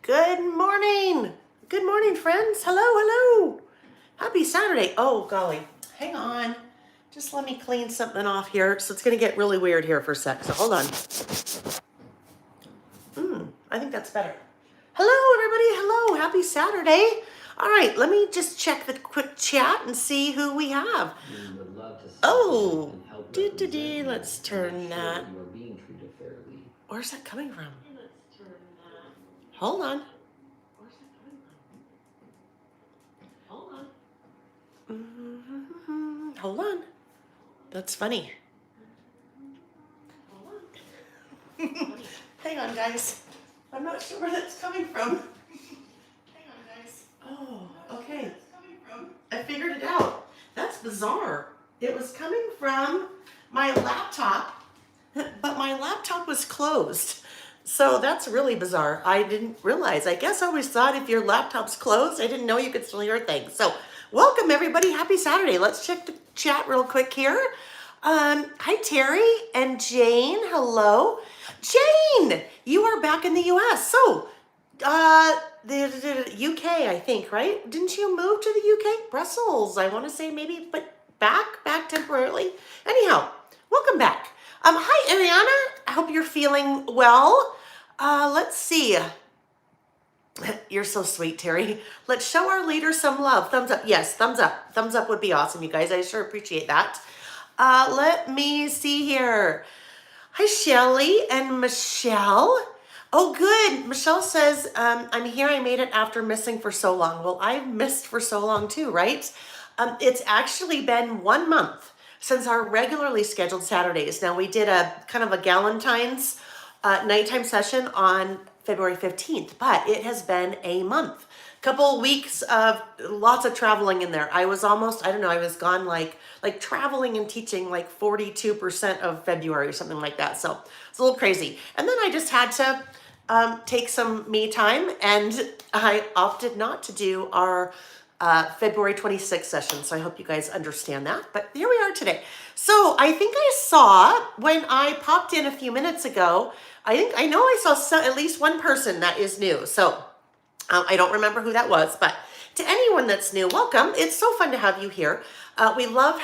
Good morning. Good morning, friends. Hello, hello. Happy Saturday. Oh, golly. Hang on. Just let me clean something off here. So it's going to get really weird here for a sec. So hold on. I think that's better. Hello, everybody. Hello. Happy Saturday. All right. Let me just check the quick chat and see who we have. Oh, let's turn that. Where's that coming from? Hold on. Hold on. That's funny. Hang on, guys. I'm not sure where that's coming from. Hang on, guys. Oh, okay. I figured it out. That's bizarre. It was coming from my laptop, but my laptop was closed. So that's really bizarre. I didn't realize. I guess I always thought if your laptop's closed, I didn't know you could still hear things. So welcome, everybody. Happy Saturday. Let's check the chat real quick here. Hi, Terry and Jane. Hello. Jane, you are back in the U.S. So, the UK, I think, right? Didn't you move to the UK? Brussels, I want to say maybe, but back temporarily. Anyhow, welcome back. Hi, Ariana. I hope you're feeling well. Let's see. You're so sweet, Terry. Let's show our leader some love. Thumbs up. Yes, thumbs up. Thumbs up would be awesome, you guys. I sure appreciate that. Let me see here. Hi, Shelly and Michelle. Oh, good. Michelle says, I'm here. I made it after missing for so long. Well, I've missed for so long too, right? It's actually been 1 month since our regularly scheduled Saturdays. Now, we did a kind of a Galentine's nighttime session on February 15th, but it has been a month. Couple weeks of lots of traveling in there. I was almost, I don't know, I was gone like traveling and teaching like 42% of February or something like that. So it's a little crazy. And then I just had to take some me time, and I opted not to do our February 26th session. So I hope you guys understand that. But here we are today. So I think I saw when I popped in a few minutes ago, I know I saw at least one person that is new. So I don't remember who that was, but to anyone that's new, welcome. It's so fun to have you here. We love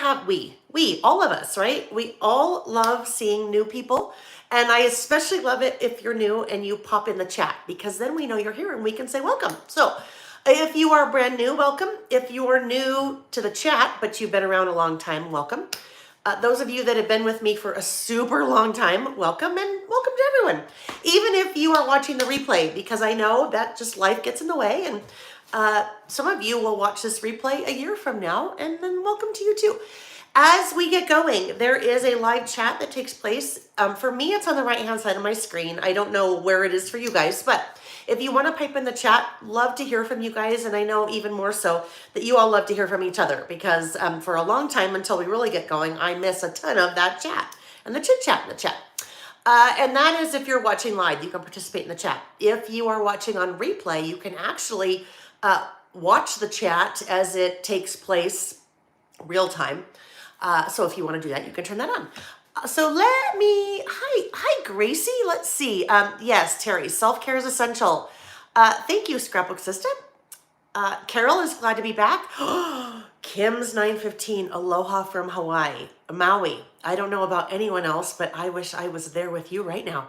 all of us, right? We all love seeing new people. And I especially love it if you're new and you pop in the chat, because then we know you're here and we can say welcome. So if you are brand new, welcome. If you are new to the chat, but you've been around a long time, welcome. Those of you that have been with me for a super long time, welcome, and welcome to everyone. Even if you are watching the replay, because I know that just life gets in the way, and some of you will watch this replay a year from now, and then welcome to you too. As we get going, there is a live chat that takes place. For me, it's on the right-hand side of my screen. I don't know where it is for you guys, but if you want to pipe in the chat, love to hear from you guys. And I know even more so that you all love to hear from each other, because for a long time, until we really get going, I miss a ton of that chat and the chit-chat in the chat. And that is if you're watching live, you can participate in the chat. If you are watching on replay, you can actually watch the chat as it takes place real time. So if you want to do that, you can turn that on. So hi, Gracie. Let's see. Yes, Terry, self-care is essential. Thank you, Scrapbook System. Carol is glad to be back. Kim's 915, aloha from Hawaii, Maui. I don't know about anyone else, but I wish I was there with you right now.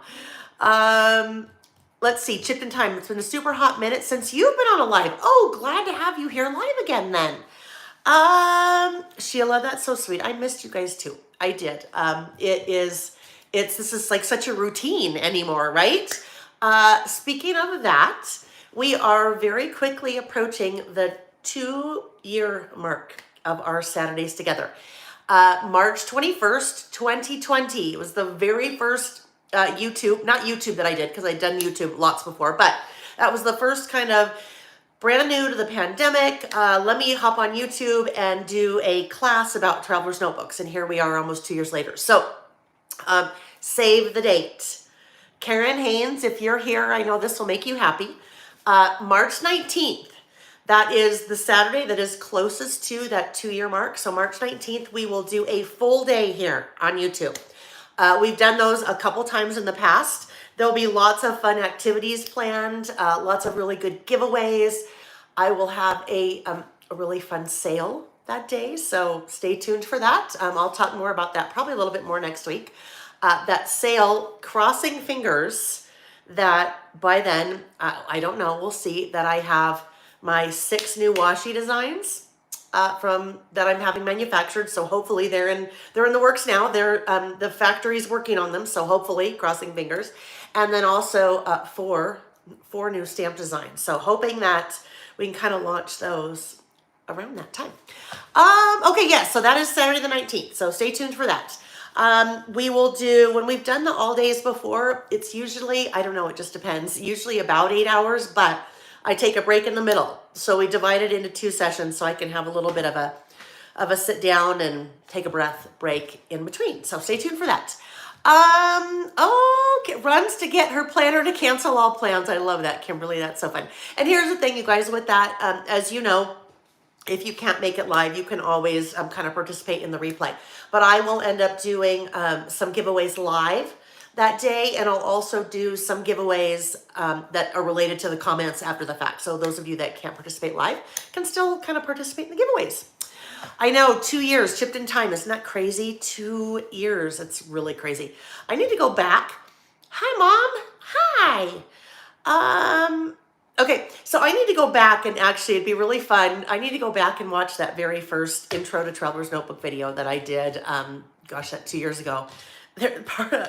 Let's see, Chipped in Time. It's been a super hot minute since you've been on a live. Oh, glad to have you here live again then. Sheila, that's so sweet. I missed you guys too. I did. This is like such a routine anymore, right? Speaking of that, we are very quickly approaching the 2-year mark of our Saturdays together. March 21st, 2020. It was the very first not YouTube that I did, because I'd done YouTube lots before, but that was the first kind of brand new to the pandemic. Let me hop on YouTube and do a class about Traveler's Notebooks. And here we are almost 2 years later. So save the date. Karen Haynes, if you're here, I know this will make you happy. March 19th, that is the Saturday that is closest to that 2-year mark. So March 19th, we will do a full day here on YouTube. We've done those a couple times in the past. There'll be lots of fun activities planned, lots of really good giveaways. I will have a really fun sale that day, so stay tuned for that. I'll talk more about that, probably a little bit more next week. That sale, crossing fingers that by then, I don't know, we'll see, that I have my 6 new washi designs from that I'm having manufactured. So hopefully they're in the works now. The factory's working on them. So hopefully, crossing fingers. And then also 4 new stamp designs. So hoping that we can kind of launch those around that time. Okay, yes. So that is Saturday the 19th. So stay tuned for that. We will do, when we've done the all days before, it's usually, I don't know, it just depends, usually about 8 hours, but I take a break in the middle. So we divide it into 2 sessions so I can have a little bit of a sit down and take a breath break in between. So stay tuned for that. Okay, runs to get her planner to cancel all plans. I love that, Kimberly. That's so fun. And here's the thing, you guys, with that, as you know, if you can't make it live, you can always kind of participate in the replay. But I will end up doing some giveaways live that day, and I'll also do some giveaways that are related to the comments after the fact. So those of you that can't participate live can still kind of participate in the giveaways. I know, 2 years, chipped in time. Isn't that crazy? 2 years. It's really crazy. I need to go back. Hi, Mom. Hi. Okay, so I need to go back and actually, it'd be really fun. I need to go back and watch that very first Intro to Traveler's Notebook video that I did, gosh, that 2 years ago.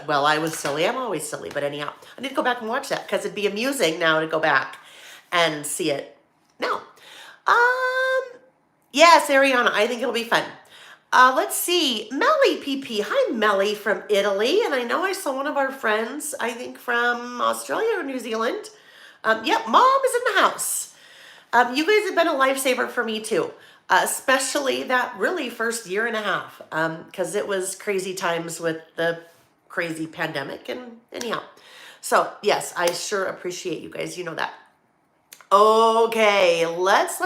Well, I was silly. I'm always silly, but anyhow, I need to go back and watch that because it'd be amusing now to go back and see it now. Yes, Ariana, I think it'll be fun. Let's see, Melly PP. Hi, Melly from Italy. And I know I saw one of our friends, I think from Australia or New Zealand. Yep, Mom is in the house. You guys have been a lifesaver for me too. Especially that really first year and a half, because it was crazy times with the crazy pandemic and anyhow. So yes, I sure appreciate you guys. You know that. Okay, let's.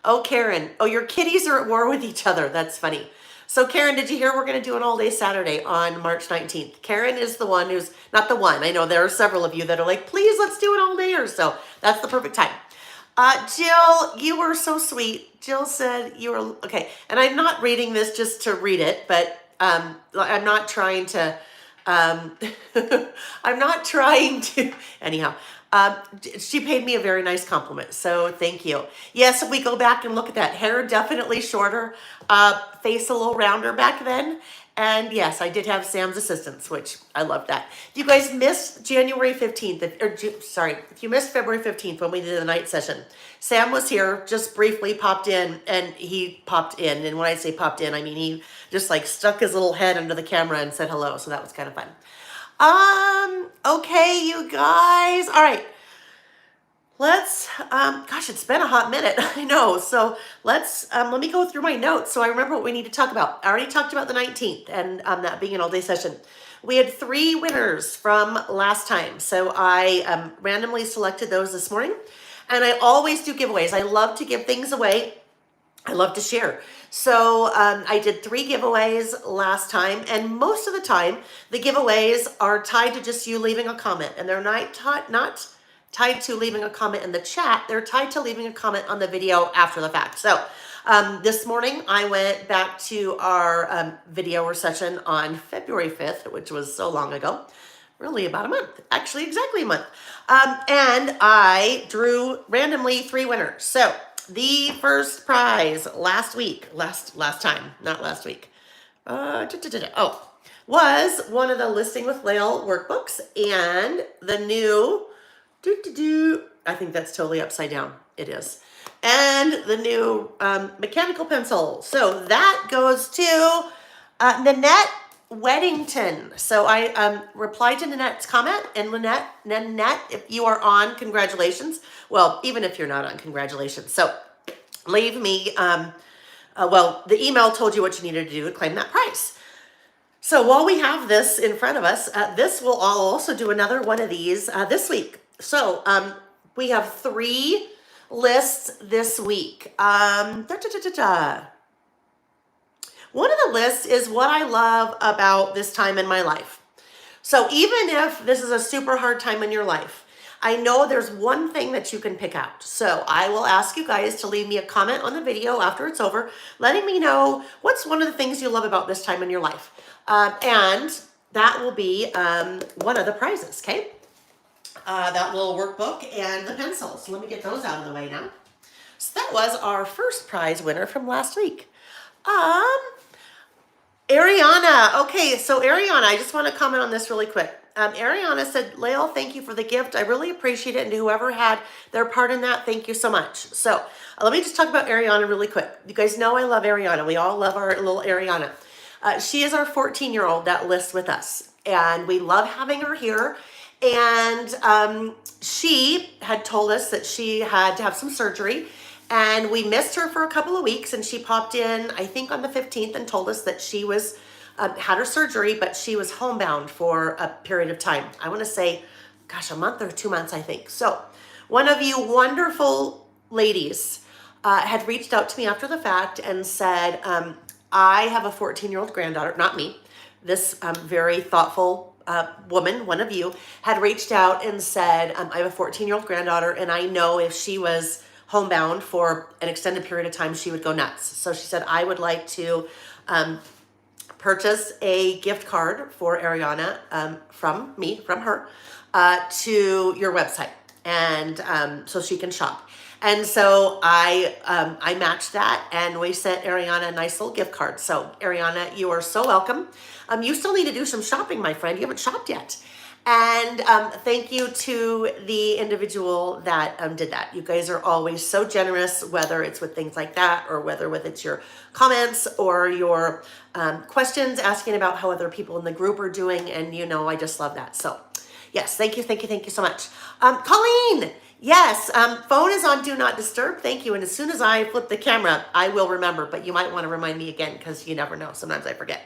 Oh, Karen. Oh, your kitties are at war with each other. That's funny. So Karen, did you hear we're going to do an all-day Saturday on March 19th? Karen is the one who's, not the one. I know there are several of you that are like, please, let's do an all-day or so. That's the perfect time. Jill, you were so sweet. Jill said you were, okay. And I'm not reading this just to read it, but I'm not trying to, anyhow. She paid me a very nice compliment, so thank you. Yes, if we go back and look at that, hair definitely shorter, face a little rounder back then. And yes, I did have Sam's assistance, which I love that. If you guys missed January 15th, if you missed February 15th when we did the night session, Sam was here, just briefly popped in, and he popped in. And when I say popped in, I mean he just like stuck his little head under the camera and said hello, so that was kind of fun. Okay, you guys. All right. Let's, gosh, it's been a hot minute. I know. So let's, let me go through my notes so I remember what we need to talk about. I already talked about the 19th and that being an all-day session. We had 3 winners from last time. So I randomly selected those this morning. And I always do giveaways. I love to give things away. I love to share. So I did 3 giveaways last time, and most of the time the giveaways are tied to just you leaving a comment, and they're not tied to leaving a comment in the chat. They're tied to leaving a comment on the video after the fact. So this morning I went back to our video session on February 5th, which was so long ago, really about a month, actually exactly a month. And I drew randomly 3 winners. So the first prize last time, not last week, was one of the Listing with Lael workbooks and the new, I think that's totally upside down. It is. And the new mechanical pencil. So that goes to Nanette Weddington. So I replied to Nanette's comment, and Nanette, if you are on, congratulations. Well, even if you're not on, congratulations. So leave me, well, the email told you what you needed to do to claim that prize. So while we have this in front of us, I'll also do another one of these this week. So we have 3 lists this week. One of the lists is what I love about this time in my life. So even if this is a super hard time in your life, I know there's one thing that you can pick out. So I will ask you guys to leave me a comment on the video after it's over, letting me know what's one of the things you love about this time in your life. And that will be one of the prizes, okay? That little workbook and the pencils. So let me get those out of the way now. So that was our first prize winner from last week. Ariana. Okay, so Ariana, I just want to comment on this really quick. Ariana said, Lael, thank you for the gift. I really appreciate it. And whoever had their part in that, thank you so much. So let me just talk about Ariana really quick. You guys know I love Ariana. We all love our little Ariana. She is our 14-year-old that lists with us. And we love having her here. And she had told us that she had to have some surgery. And we missed her for a couple of weeks. And she popped in, I think, on the 15th and told us that she was had her surgery, but she was homebound for a period of time. I want to say, gosh, a month or 2 months, I think. So one of you wonderful ladies had reached out to me after the fact and said, I have a 14-year-old granddaughter, not me. This very thoughtful woman, one of you, had reached out and said, I have a 14-year-old granddaughter, and I know if she was homebound for an extended period of time, she would go nuts. So she said, I would like to purchase a gift card for Ariana from her, to your website, and so she can shop. And so I matched that, and we sent Ariana a nice little gift card. So Ariana, you are so welcome. You still need to do some shopping, my friend. You haven't shopped yet. And thank you to the individual that did that. You guys are always so generous, whether it's with things like that or whether with it's your comments or your questions asking about how other people in the group are doing. And you know, I just love that. So yes, thank you so much. Colleen, yes, phone is on Do Not Disturb. Thank you. And as soon as I flip the camera, I will remember, but you might want to remind me again because you never know. Sometimes I forget.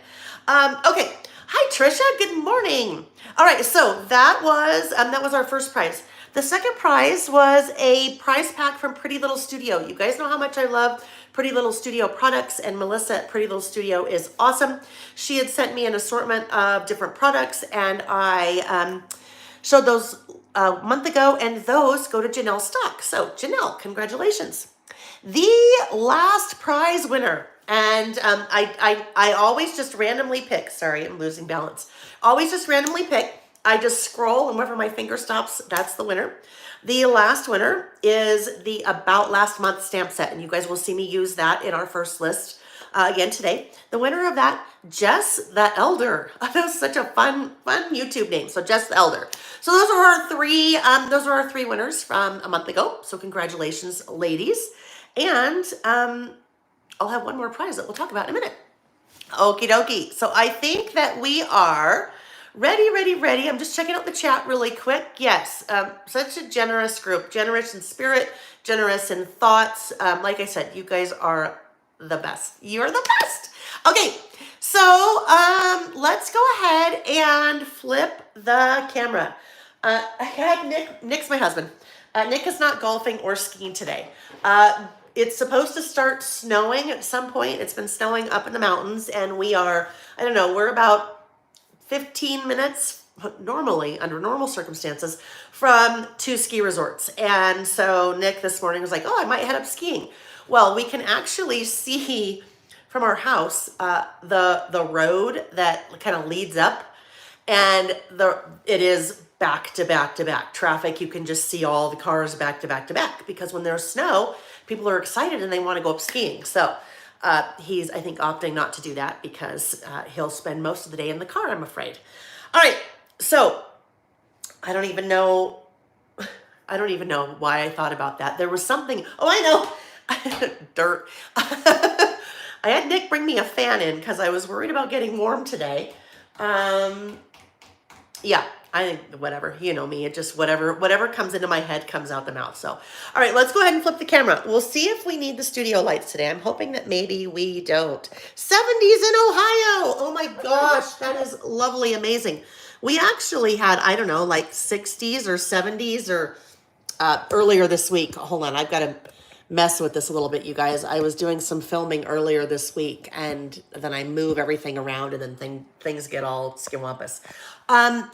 Okay. Hi, Trisha. Good morning. All right, so that was our first prize. The second prize was a prize pack from Pretty Little Studio. You guys know how much I love Pretty Little Studio products, and Melissa at Pretty Little Studio is awesome. She had sent me an assortment of different products, and I showed those a month ago, and those go to Janelle Stock. So Janelle, congratulations. The last prize winner. And I always just randomly pick. Sorry, I'm losing balance. Always just randomly pick. I just scroll, and wherever my finger stops, that's the winner. The last winner is the About Last Month stamp set, and you guys will see me use that in our first list again today. The winner of that, Jess the Elder. That was such a fun YouTube name. So Jess the Elder. So those are our three. Those are our three winners from a month ago. So congratulations, ladies. And I'll have one more prize that we'll talk about in a minute. Okie dokie. So I think that we are ready. I'm just checking out the chat really quick. Yes, such a generous group. Generous in spirit, generous in thoughts. Like I said, you guys are the best. You're the best. Okay, so let's go ahead and flip the camera. I had Nick's my husband. Nick is not golfing or skiing today. It's supposed to start snowing at some point. It's been snowing up in the mountains, and we are, I don't know, we're about 15 minutes normally, under normal circumstances, from 2 ski resorts. And so Nick this morning was like, oh, I might head up skiing. Well, we can actually see from our house the road that kind of leads up, and it is back to back traffic. You can just see all the cars back to back because when there's snow, people are excited and they want to go up skiing. So he's, I think, opting not to do that because he'll spend most of the day in the car, I'm afraid. All right, so I don't even know why I thought about that. There was something, oh, I know, dirt. I had Nick bring me a fan in because I was worried about getting warm today. Yeah. I think whatever, you know me, it just whatever comes into my head comes out the mouth. So, all right, let's go ahead and flip the camera. We'll see if we need the studio lights today. I'm hoping that maybe we don't. 70s in Ohio. Oh my gosh, that is lovely, amazing. We actually had, I don't know, like 60s or 70s or earlier this week. Hold on, I've got to mess with this a little bit, you guys. I was doing some filming earlier this week, and then I move everything around, and then things get all skimwampus.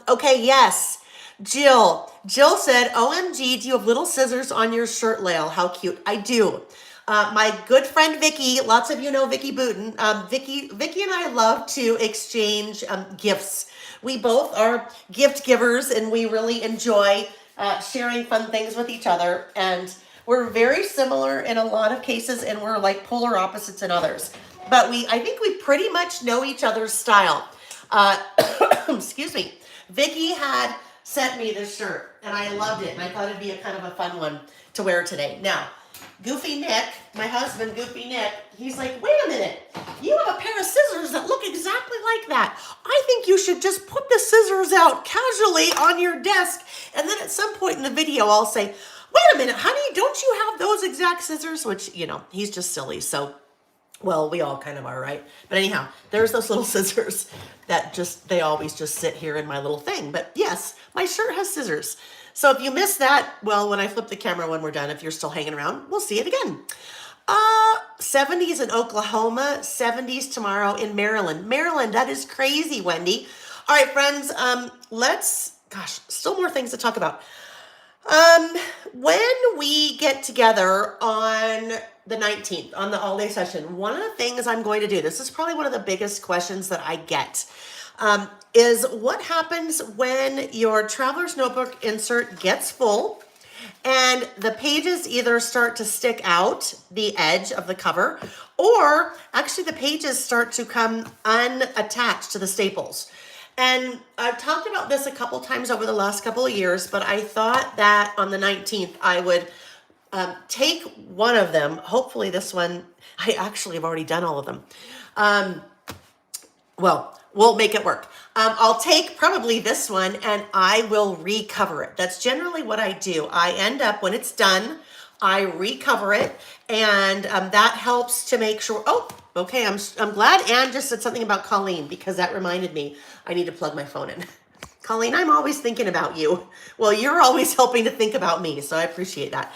Okay, yes. Jill said, OMG, do you have little scissors on your shirt, Lael? How cute. I do. My good friend Vicky, lots of you know Vicky Booten. Vicky and I love to exchange gifts. We both are gift givers, and we really enjoy sharing fun things with each other. And we're very similar in a lot of cases, and we're like polar opposites in others. But I think we pretty much know each other's style. Excuse me. Vicky had sent me this shirt, and I loved it, and I thought it'd be a kind of a fun one to wear today. Now, Goofy Nick, my husband, Goofy Nick, he's like, wait a minute, you have a pair of scissors that look exactly like that. I think you should just put the scissors out casually on your desk, and then at some point in the video, I'll say, wait a minute, honey, don't you have those exact scissors? Which, you know, he's just silly, so, well, we all kind of are, right? But anyhow, there's those little scissors that they always just sit here in my little thing. But yes, my shirt has scissors. So if you missed that, well, when I flip the camera when we're done, if you're still hanging around, we'll see it again. 70s in Oklahoma, 70s tomorrow in Maryland. Maryland, that is crazy, Wendy. All right, friends, still more things to talk about. When we get together on the 19th, on the all-day session, one of the things I'm going to do, this is probably one of the biggest questions that I get, is what happens when your traveler's notebook insert gets full and the pages either start to stick out the edge of the cover, or actually the pages start to come unattached to the staples. And I've talked about this a couple times over the last couple of years, but I thought that on the 19th I would take one of them. Hopefully this one, I actually have already done all of them. Well, we'll make it work. I'll take probably this one and I will recover it. That's generally what I do. I end up, when it's done, I recover it, and that helps to make sure, oh, okay, I'm glad Anne just said something about Colleen, because that reminded me I need to plug my phone in. Colleen, I'm always thinking about you. Well, you're always helping to think about me, so I appreciate that.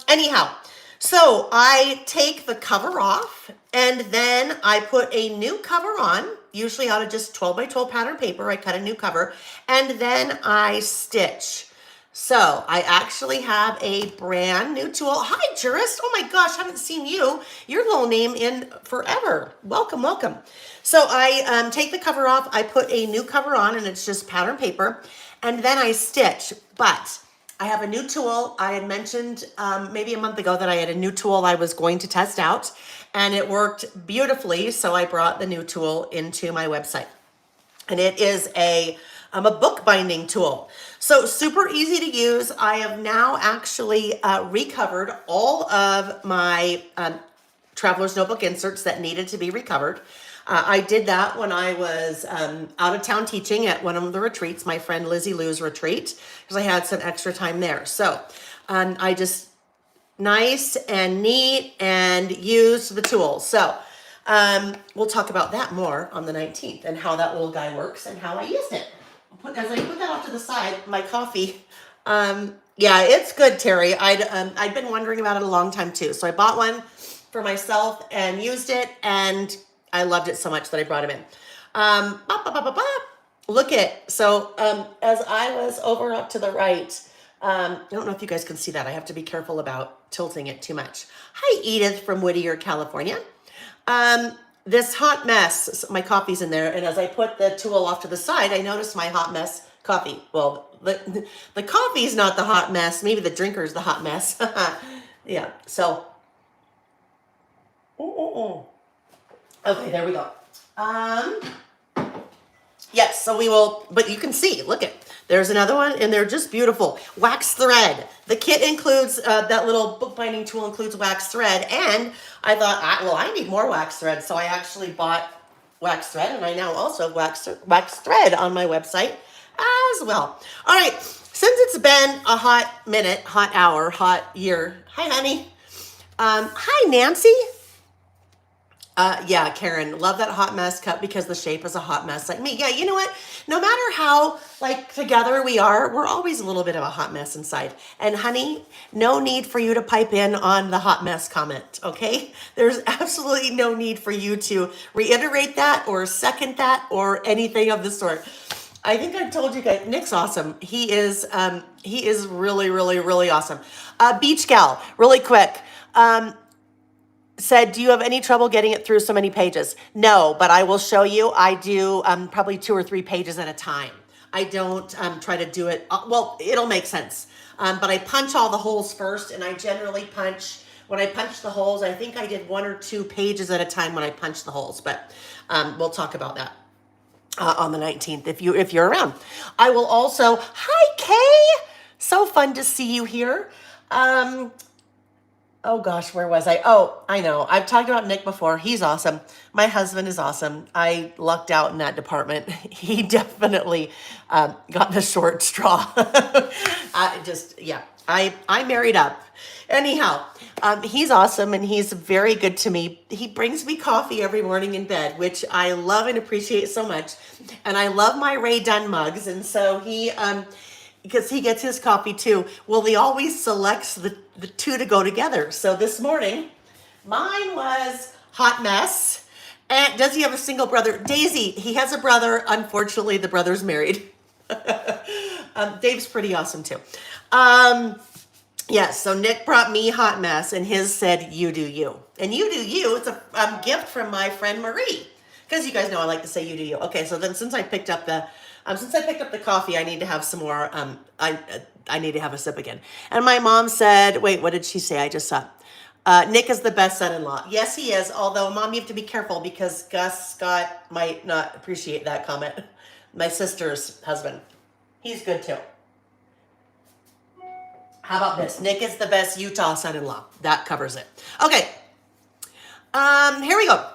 Anyhow, so I take the cover off, and then I put a new cover on, usually out of just 12 by 12 pattern paper. I cut a new cover, and then I stitch. So I actually have a brand new tool. Hi, Jurist. Oh my gosh, haven't seen you, your little name, in forever. Welcome, welcome. So I take the cover off, I put a new cover on, and it's just pattern paper, and then I stitch. But I have a new tool. I had mentioned maybe a month ago that I had a new tool I was going to test out, and it worked beautifully. So I brought the new tool into my website, and it is a bookbinding tool. So super easy to use. I have now actually recovered all of my traveler's notebook inserts that needed to be recovered. I did that when I was out of town teaching at one of the retreats, my friend Lizzie Lou's retreat, because I had some extra time there. So I just nice and neat and used the tool. So we'll talk about that more on the 19th and how that little guy works and how I used it. As I put that off to the side, my coffee, yeah, it's good, Terry. I'd been wondering about it a long time too. So I bought one for myself and used it, and I loved it so much that I brought him in. Look at, so as I was over up to the right, I don't know if you guys can see that. I have to be careful about tilting it too much. Hi, Edith from Whittier, California. This hot mess, so my coffee's in there, and as I put the tool off to the side, I noticed my hot mess coffee. Well, the coffee's not the hot mess. Maybe the drinker's the hot mess. Yeah, so. Okay, there we go. Yes, so we will, but you can see, look at, there's another one, and they're just beautiful. Wax thread. The kit includes, that little bookbinding tool includes wax thread, and I thought, I need more wax thread, so I actually bought wax thread, and I now also have wax thread on my website as well. All right, since it's been a hot minute, hot hour, hot year. Hi, honey. Hi, Nancy. Yeah, Karen, love that hot mess cup because the shape is a hot mess like me. Yeah, you know what? No matter how like together we are, we're always a little bit of a hot mess inside. And honey, no need for you to pipe in on the hot mess comment, okay? There's absolutely no need for you to reiterate that or second that or anything of the sort. I think I told you guys, Nick's awesome. He is really, really, really awesome. Beach Gal, really quick. Said, do you have any trouble getting it through so many pages? No, but I will show you. I do probably 2 or 3 pages at a time. I don't try to do it. Well, it'll make sense. But I punch all the holes first, and I generally punch, when I punch the holes, I think I did 1 or 2 pages at a time when I punch the holes. But we'll talk about that on the 19th if you're around. I will also, hi, Kay. So fun to see you here. Oh gosh, where was I? Oh, I know. I've talked about Nick before. He's awesome. My husband is awesome. I lucked out in that department. He definitely got the short straw. I married up. Anyhow, he's awesome and he's very good to me. He brings me coffee every morning in bed, which I love and appreciate so much. And I love my Ray Dunn mugs. And so because he gets his coffee too. Well, he always selects the 2 to go together. So this morning, mine was hot mess. And does he have a single brother? Daisy, he has a brother. Unfortunately, the brother's married. Dave's pretty awesome too. Yes, so Nick brought me hot mess and his said, you do you. And you do you, it's a gift from my friend Marie. Because you guys know I like to say you do you. Okay, so then since I picked up the coffee, I need to have some more. I need to have a sip again. And my mom said, wait, what did she say? I just saw. Nick is the best son-in-law. Yes, he is. Although, Mom, you have to be careful because Gus Scott might not appreciate that comment. My sister's husband. He's good too. How about this? Nick is the best Utah son-in-law. That covers it. Okay. Here we go.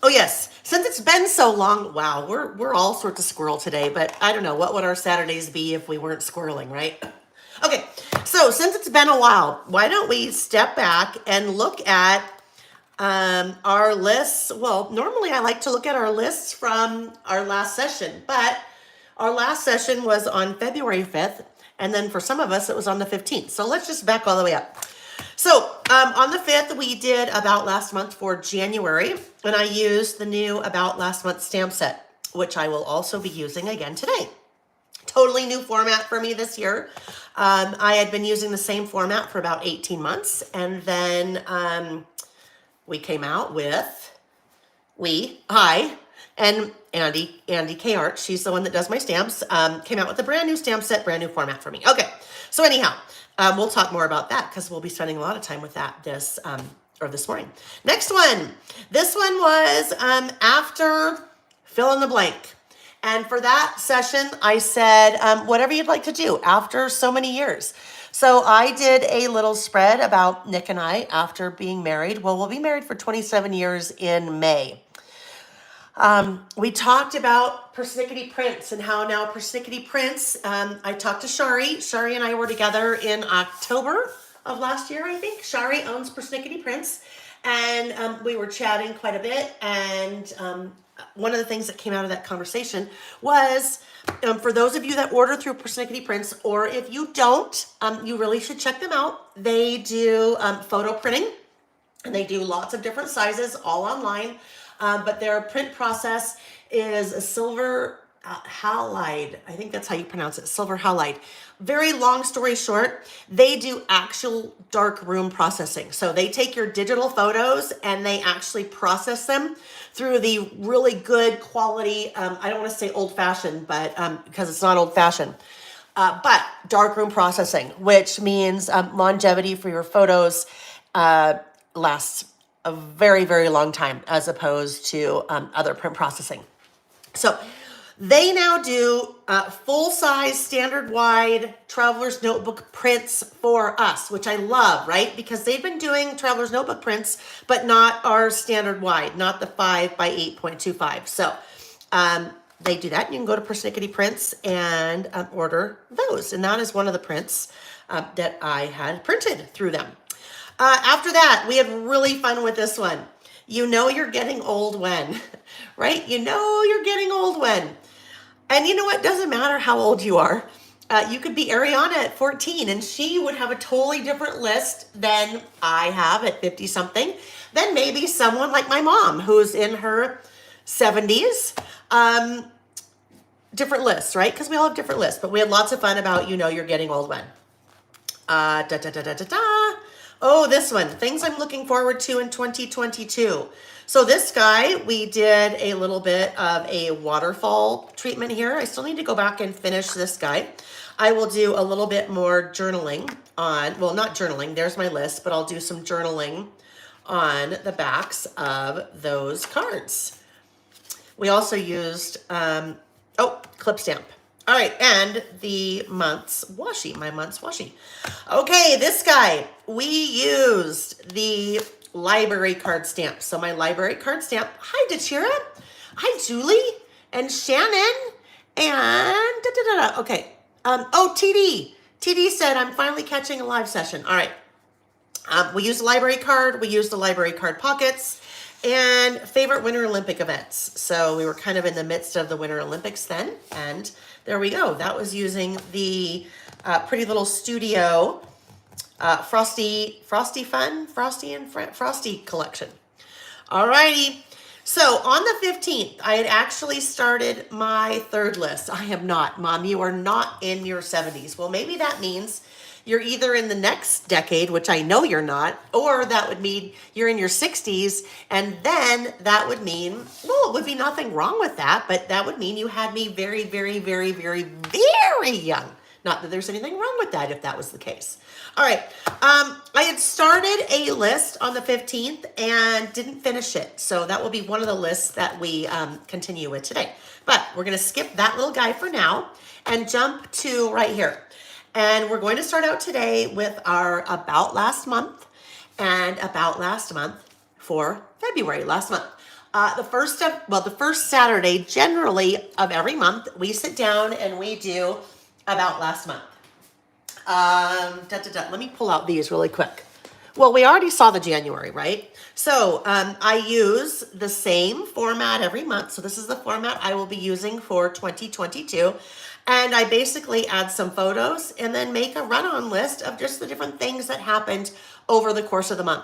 Oh, yes. Since it's been so long, wow, we're all sorts of squirrel today, but I don't know, what would our Saturdays be if we weren't squirreling, right? Okay, so since it's been a while, why don't we step back and look at our lists? Well, normally I like to look at our lists from our last session, but our last session was on February 5th, and then for some of us, it was on the 15th. So let's just back all the way up. So on the 5th, we did About Last Month for January, and I used the new About Last Month stamp set, which I will also be using again today. Totally new format for me this year. I had been using the same format for about 18 months, and then we came out with, I, and Andy K. Art, she's the one that does my stamps, came out with a brand new stamp set, brand new format for me. Okay, so anyhow, we'll talk more about that because we'll be spending a lot of time with that this morning. Next one. This one was after fill in the blank. And for that session, I said, whatever you'd like to do after so many years. So I did a little spread about Nick and I after being married. Well, we'll be married for 27 years in May. We talked about persnickety prints and how now persnickety prints, I talked to Shari. Shari and I were together in October of last year, I think. Shari owns persnickety prints, and we were chatting quite a bit. And one of the things that came out of that conversation was, for those of you that order through persnickety prints, or if you don't, you really should check them out. They do photo printing, and they do lots of different sizes all online. But their print process is a silver halide. I think that's how you pronounce it, silver halide. Very long story short, they do actual dark room processing. So they take your digital photos and they actually process them through the really good quality, I don't want to say old fashioned, but because it's not old fashioned, but dark room processing, which means longevity for your photos lasts a very, very long time as opposed to other print processing. So they now do full-size, standard-wide Traveler's Notebook prints for us, which I love, right? Because they've been doing Traveler's Notebook prints, but not our standard-wide, not the 5 by 8.25. So they do that. You can go to Persnickety Prints and order those. And that is one of the prints that I had printed through them. After that, we had really fun with this one. You know you're getting old when, right? You know you're getting old when. And you know what? Doesn't matter how old you are. You could be Ariana at 14 and she would have a totally different list than I have at 50 something. Then maybe someone like my mom who's in her 70s. Different lists, right? Because we all have different lists, but we had lots of fun about you know you're getting old when. Da, da, da, da, da, da. Oh, this one. Things I'm looking forward to in 2022. So this guy, we did a little bit of a waterfall treatment here. I still need to go back and finish this guy. I will do a little bit more journaling on, well, not journaling, there's my list, but I'll do some journaling on the backs of those cards. We also used, clip stamp. All right, and the month's washi, my month's washi. Okay, this guy, we used the library card stamp. So my library card stamp, hi Dachira, hi Julie, and Shannon, and okay. TD said, I'm finally catching a live session. All right, we used the library card, we used the library card pockets, and favorite Winter Olympic events. So we were kind of in the midst of the Winter Olympics then, and there we go. That was using the Pretty Little Studio Frosty collection. Alrighty. So on the 15th, I had actually started my third list. I am not. Mom, you are not in your 70s. Well, maybe that means you're either in the next decade, which I know you're not, or that would mean you're in your 60s. And then that would mean, well, it would be nothing wrong with that, but that would mean you had me very, very, very, very, very young. Not that there's anything wrong with that if that was the case. All right, I had started a list on the 15th and didn't finish it. So that will be one of the lists that we continue with today. But we're gonna skip that little guy for now and jump to right here. And we're going to start out today with our About Last Month and About Last Month for February, last month. The first Saturday generally of every month, we sit down and we do About Last Month. Let me pull out these really quick. Well, we already saw the January, right? So I use the same format every month. So this is the format I will be using for 2022. And I basically add some photos and then make a run-on list of just the different things that happened over the course of the month.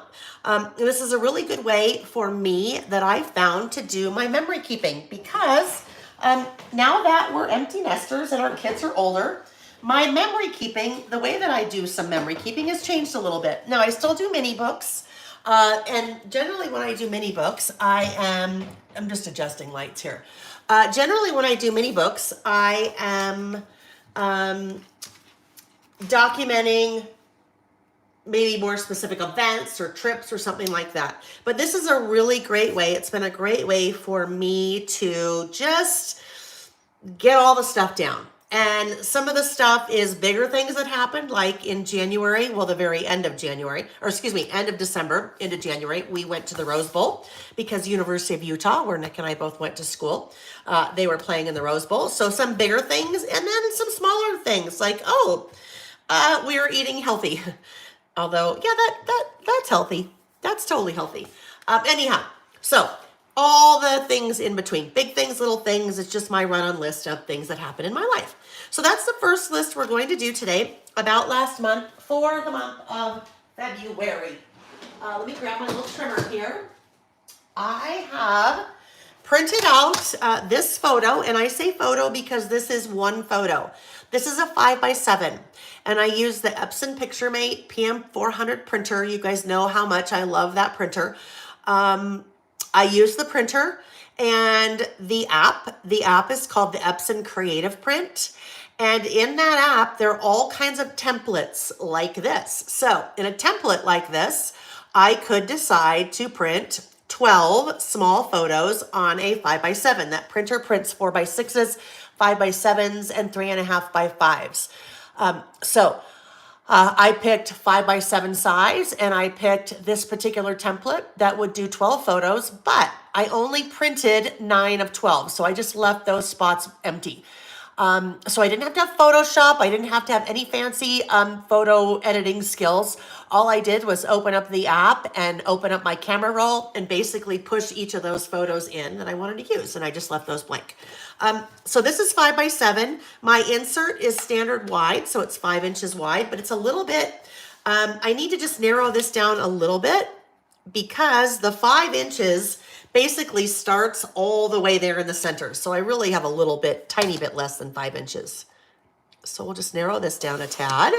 This is a really good way for me that I found to do my memory keeping because now that we're empty nesters and our kids are older, my memory keeping, the way that I do some memory keeping has changed a little bit. Now I still do mini books. And generally when I do mini books, I'm just adjusting lights here. Generally when I do mini books, I am documenting maybe more specific events or trips or something like that. But this is a really great way. It's been a great way for me to just get all the stuff down. And some of the stuff is bigger things that happened, like in January, well, the very end of January, or excuse me, end of December into January, we went to the Rose Bowl because University of Utah, where Nick and I both went to school, they were playing in the Rose Bowl. So some bigger things and then some smaller things like, we were eating healthy. Although, yeah, that's healthy. That's totally healthy. Anyhow, so all the things in between, big things, little things. It's just my run-on list of things that happen in my life. So that's the first list we're going to do today about last month for the month of February. Let me grab my little trimmer here. I have printed out this photo, and I say photo because this is one photo. This is a 5x7, and I use the Epson PictureMate PM400 printer. You guys know how much I love that printer. I use the printer and the app. The app is called the Epson Creative Print. And in that app, there are all kinds of templates like this. So in a template like this, I could decide to print 12 small photos on a 5x7. That printer prints 4x6s, 5x7s, and 3.5x5s. I picked 5x7 size and I picked this particular template that would do 12 photos, but I only printed 9 of 12. So I just left those spots empty. So I didn't have to have Photoshop. I didn't have to have any fancy photo editing skills. All I did was open up the app and open up my camera roll and basically push each of those photos in that I wanted to use. And I just left those blank. So this is 5x7. My insert is standard wide, so it's 5 inches wide, but it's a little bit, I need to just narrow this down a little bit because the 5 inches basically starts all the way there in the center. So I really have a little bit, tiny bit less than 5 inches. So we'll just narrow this down a tad.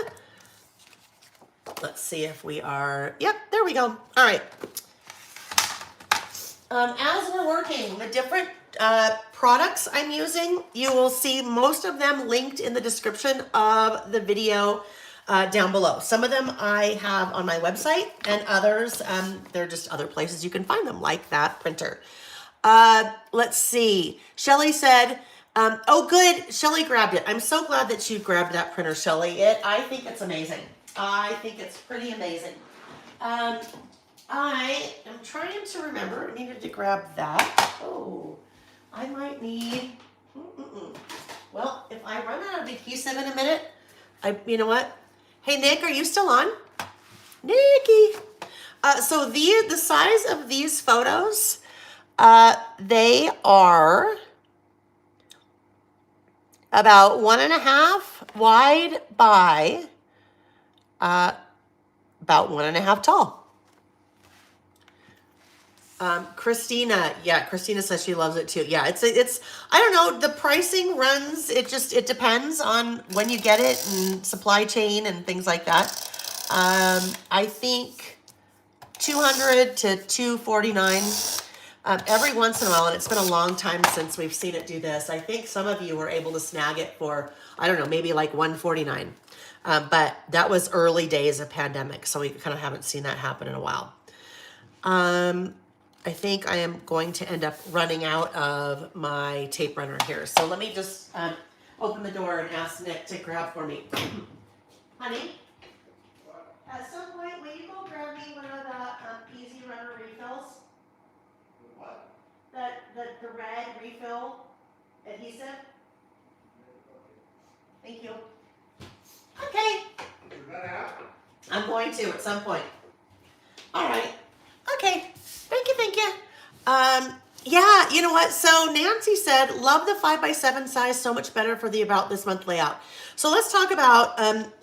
Let's see if we are, yep, there we go. All right. As we're working the different products I'm using, you will see most of them linked in the description of the video down below. Some of them I have on my website, and others, they're just other places you can find them, like that printer. Let's see. Shelly said, oh good, Shelly grabbed it. I'm so glad that you grabbed that printer, Shelly. I think it's amazing. I think it's pretty amazing. I am trying to remember, I needed to grab that. Oh, I might need, well, if I run out of adhesive in a minute, you know what? Hey, Nick, are you still on? Nicky. So the size of these photos, they are about 1.5 wide by about 1.5 tall. Christina, yeah, Christina says she loves it too. Yeah, it's, I don't know, the pricing runs, it depends on when you get it and supply chain and things like that. I think 200 to 249 every once in a while, and it's been a long time since we've seen it do this. I think some of you were able to snag it for, I don't know, maybe like 149. But that was early days of pandemic, so we kind of haven't seen that happen in a while. I think I am going to end up running out of my tape runner here. So let me just open the door and ask Nick to grab for me. Honey, at some point, will you go grab me one of the Easy Runner refills? What? The red refill adhesive? Thank you. Okay. I'm going to at some point. All right. Okay. Thank you. Thank you. Yeah, you know what? So Nancy said, love the 5x7 size, so much better for the About This Month layout. So let's talk about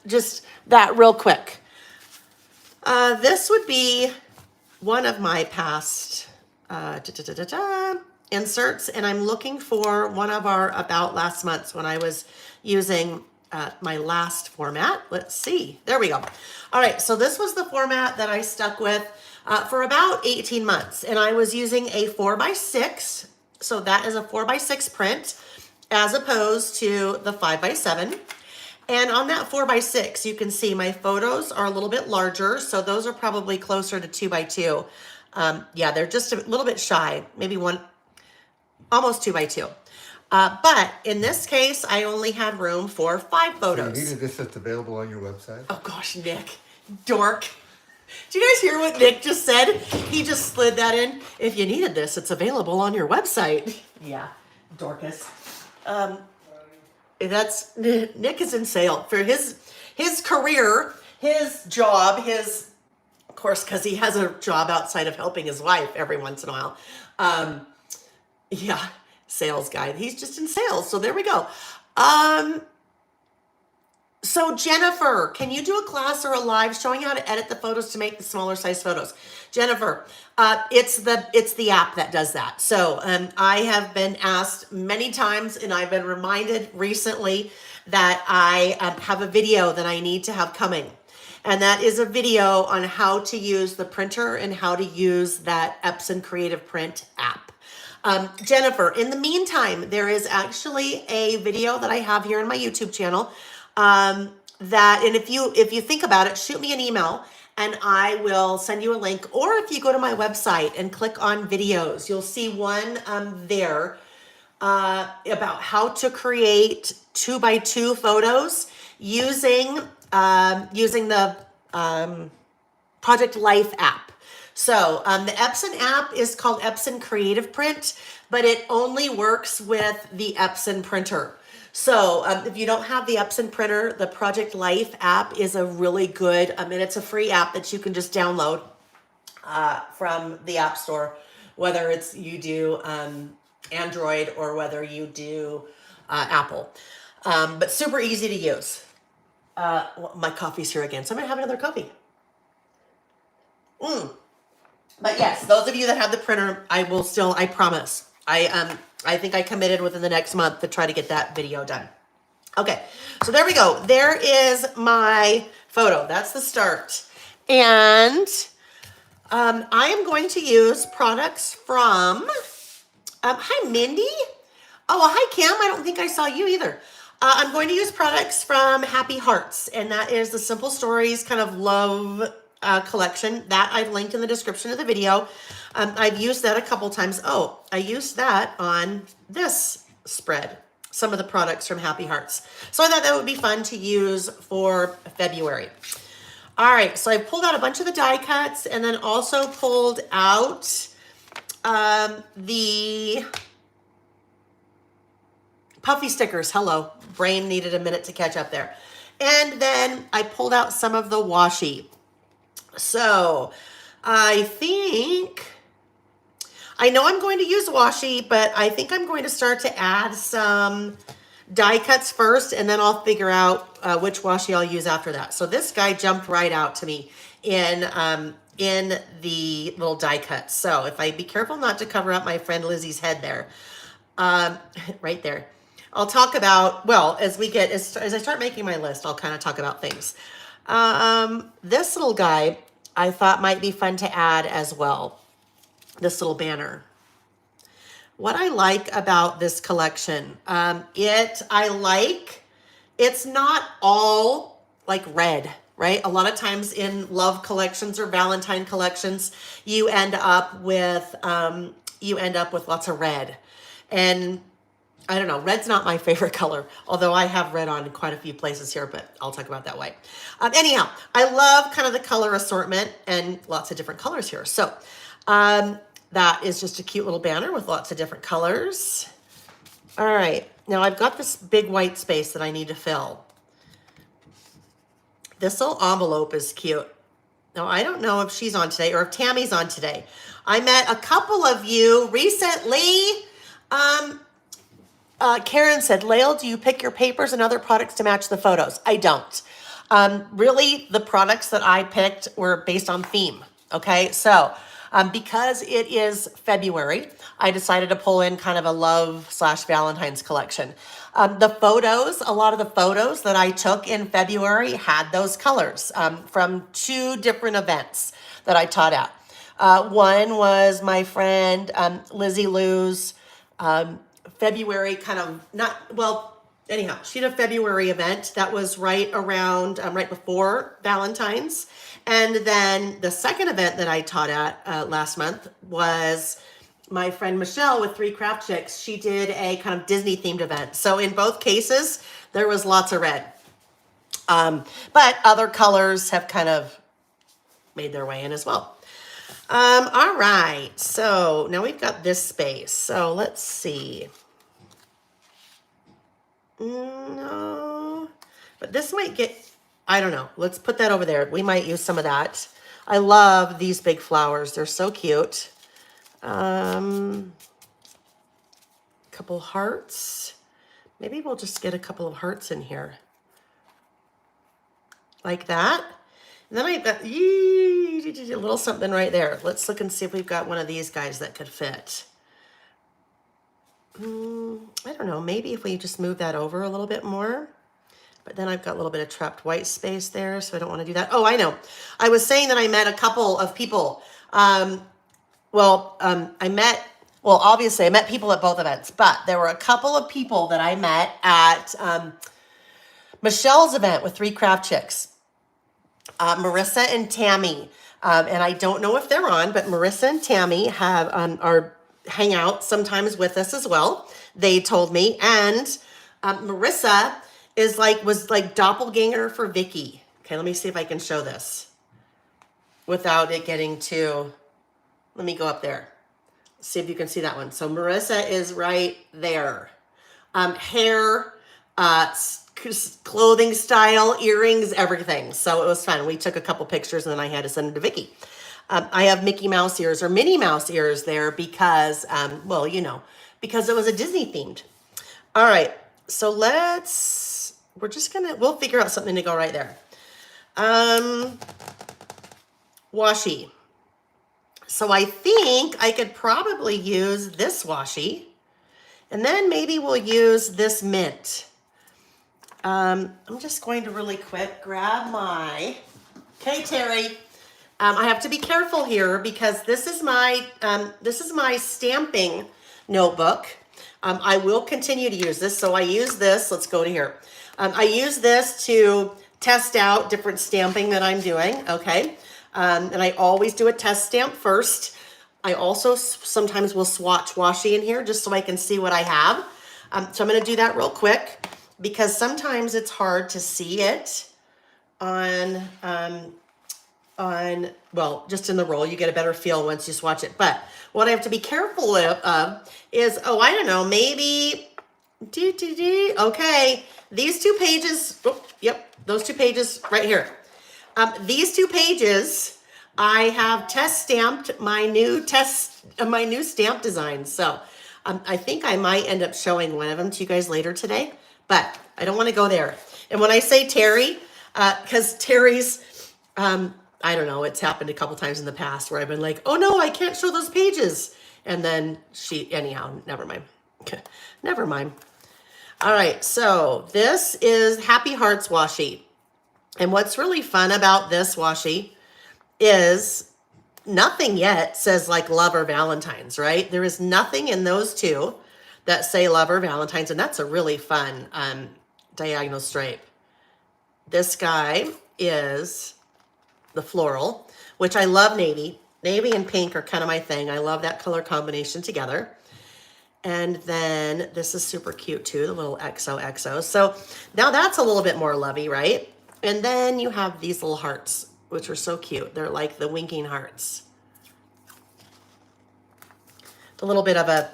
just that real quick. This would be one of my past inserts, and I'm looking for one of our About Last Months when I was using my last format. Let's see. There we go. All right. So this was the format that I stuck with for about 18 months. And I was using a 4x6. So that is a 4x6 print as opposed to the 5x7. And on that 4x6, you can see my photos are a little bit larger. So those are probably closer to 2x2. Yeah, they're just a little bit shy, maybe almost 2x2. But in this case, I only had room for 5 photos. So you needed this that's available on your website? Oh gosh, Nick, dork. Do you guys hear what Nick just said? He just slid that in. If you needed this, it's available on your website. Yeah, Dorcas. Nick is in sale for his career, his job, of course, because he has a job outside of helping his wife every once in a while. Yeah, sales guy. He's just in sales. So there we go. So Jennifer, can you do a class or a live showing how to edit the photos to make the smaller size photos? Jennifer, it's the app that does that. So I have been asked many times, and I've been reminded recently that I have a video that I need to have coming. And that is a video on how to use the printer and how to use that Epson Creative Print app. Jennifer, in the meantime, there is actually a video that I have here on my YouTube channel and if you think about it, shoot me an email and I will send you a link. Or if you go to my website and click on videos, you'll see one there about how to create 2x2 photos using the Project Life app. So the Epson app is called Epson Creative Print, but it only works with the Epson printer. So if you don't have the Epson printer, the Project Life app is a really good, and it's a free app that you can just download from the App Store, whether it's you do Android or whether you do Apple. But super easy to use. Well, my coffee's here again, so I'm gonna have another coffee. But yes, those of you that have the printer, I promise. I think I committed within the next month to try to get that video done. Okay, so there we go. There is my photo. That's the start. And I am going to use products from, hi Mindy. Oh, well, hi Kim. I don't think I saw you either. I'm going to use products from Happy Hearts, and that is the Simple Stories kind of love collection that I've linked in the description of the video. I've used that a couple times. Oh, I used that on this spread, some of the products from Happy Hearts. So I thought that would be fun to use for February. All right, so I pulled out a bunch of the die cuts and then also pulled out the puffy stickers. Hello, brain needed a minute to catch up there. And then I pulled out some of the washi. So I know I'm going to use washi, but I think I'm going to start to add some die cuts first, and then I'll figure out which washi I'll use after that. So this guy jumped right out to me in the little die cuts. So if I be careful not to cover up my friend Lizzie's head there, right there. I'll talk about, well, as I start making my list, I'll kind of talk about things. This little guy I thought might be fun to add as well. This little banner. What I like about this collection, it's not all like red, right? A lot of times in love collections or Valentine collections, you end up with lots of red. And I don't know, red's not my favorite color, although I have red on in quite a few places here, but I'll talk about that way. Anyhow, I love kind of the color assortment and lots of different colors here. So that is just a cute little banner with lots of different colors. All right, now I've got this big white space that I need to fill. This little envelope is cute. Now, I don't know if she's on today or if Tammy's on today. I met a couple of you recently. Karen said, Lael, do you pick your papers and other products to match the photos? I don't. Really, the products that I picked were based on theme. Okay, so because it is February, I decided to pull in kind of a love/Valentine's collection. The photos, a lot of the photos that I took in February had those colors from two different events that I taught at. One was my friend Lizzie Lou's February she had a February event that was right around, right before Valentine's. And then the second event that I taught at last month was my friend Michelle with 3 Craft Chicks. She did a kind of Disney themed event. So in both cases, there was lots of red. But other colors have kind of made their way in as well. All right, so now we've got this space. So let's see. No, but this might get, I don't know. Let's put that over there. We might use some of that. I love these big flowers. They're so cute. Couple hearts. Maybe we'll just get a couple of hearts in here. Like that. And then I've got a little something right there. Let's look and see if we've got one of these guys that could fit. I don't know, maybe if we just move that over a little bit more. But then I've got a little bit of trapped white space there, so I don't want to do that. Oh, I know. I was saying that I met a couple of people. Obviously I met people at both events, but there were a couple of people that I met at Michelle's event with 3 Craft Chicks. Marissa and Tammy. And I don't know if they're on, but Marissa and Tammy hang out sometimes with us as well. They told me. And Marissa was like doppelganger for Vicky. Okay, let me see if I can show this without it getting too, let me go up there. See if you can see that one. So Marissa is right there. Hair, clothing style, earrings, everything. So it was fun. We took a couple pictures and then I had to send it to Vicky. I have Mickey Mouse ears or Minnie Mouse ears there because, well, you know, because it was a Disney themed. All right, so we'll figure out something to go right there. Washi. So I think I could probably use this washi, and then maybe we'll use this mint. I'm just going to really quick grab okay, Terry. I have to be careful here because this is my stamping notebook. I will continue to use this. So I use this, let's go to here. I use this to test out different stamping that I'm doing, okay? And I always do a test stamp first. I also sometimes will swatch washi in here just so I can see what I have. So I'm gonna do that real quick because sometimes it's hard to see it on, well, just in the roll. You get a better feel once you swatch it. But what I have to be careful of is, oh, I don't know, maybe, okay, these 2 pages, oh, yep, those 2 pages right here. These 2 pages, I have test stamped my new stamp design. So I think I might end up showing one of them to you guys later today, but I don't want to go there. And when I say Terry, because Terry's, I don't know, it's happened a couple times in the past where I've been like, oh no, I can't show those pages. And then anyhow, never mind. Never mind. All right, so this is Happy Hearts washi. And what's really fun about this washi is nothing yet says like love or Valentine's, right? There is nothing in those 2 that say love or Valentine's, and that's a really fun diagonal stripe. This guy is the floral, which I love navy. Navy and pink are kind of my thing. I love that color combination together. And then this is super cute too, the little XOXO. So now that's a little bit more lovey, right? And then you have these little hearts, which are so cute. They're like the winking hearts. A little bit of a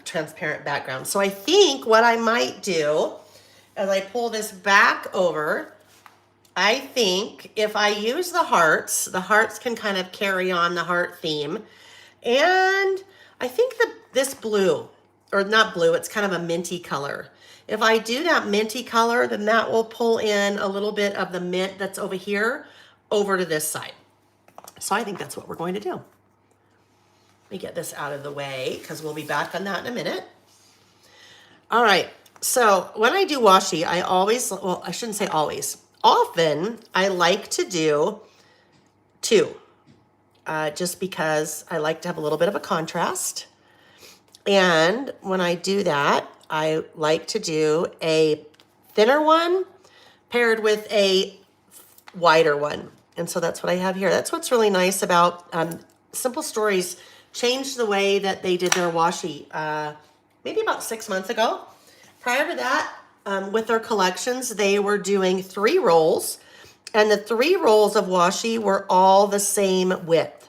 transparent background. So I think what I might do as I pull this back over, I think if I use the hearts can kind of carry on the heart theme. And I think this blue, or not blue, it's kind of a minty color. If I do that minty color, then that will pull in a little bit of the mint that's over here over to this side. So I think that's what we're going to do. Let me get this out of the way because we'll be back on that in a minute. All right, so when I do washi, I always, well, I shouldn't say always. Often I like to do 2, just because I like to have a little bit of a contrast. And when I do that, I like to do a thinner one paired with a wider one. And so that's what I have here. That's what's really nice about Simple Stories changed the way that they did their washi maybe about 6 months ago. Prior to that, with their collections, they were doing 3 rolls, and the 3 rolls of washi were all the same width.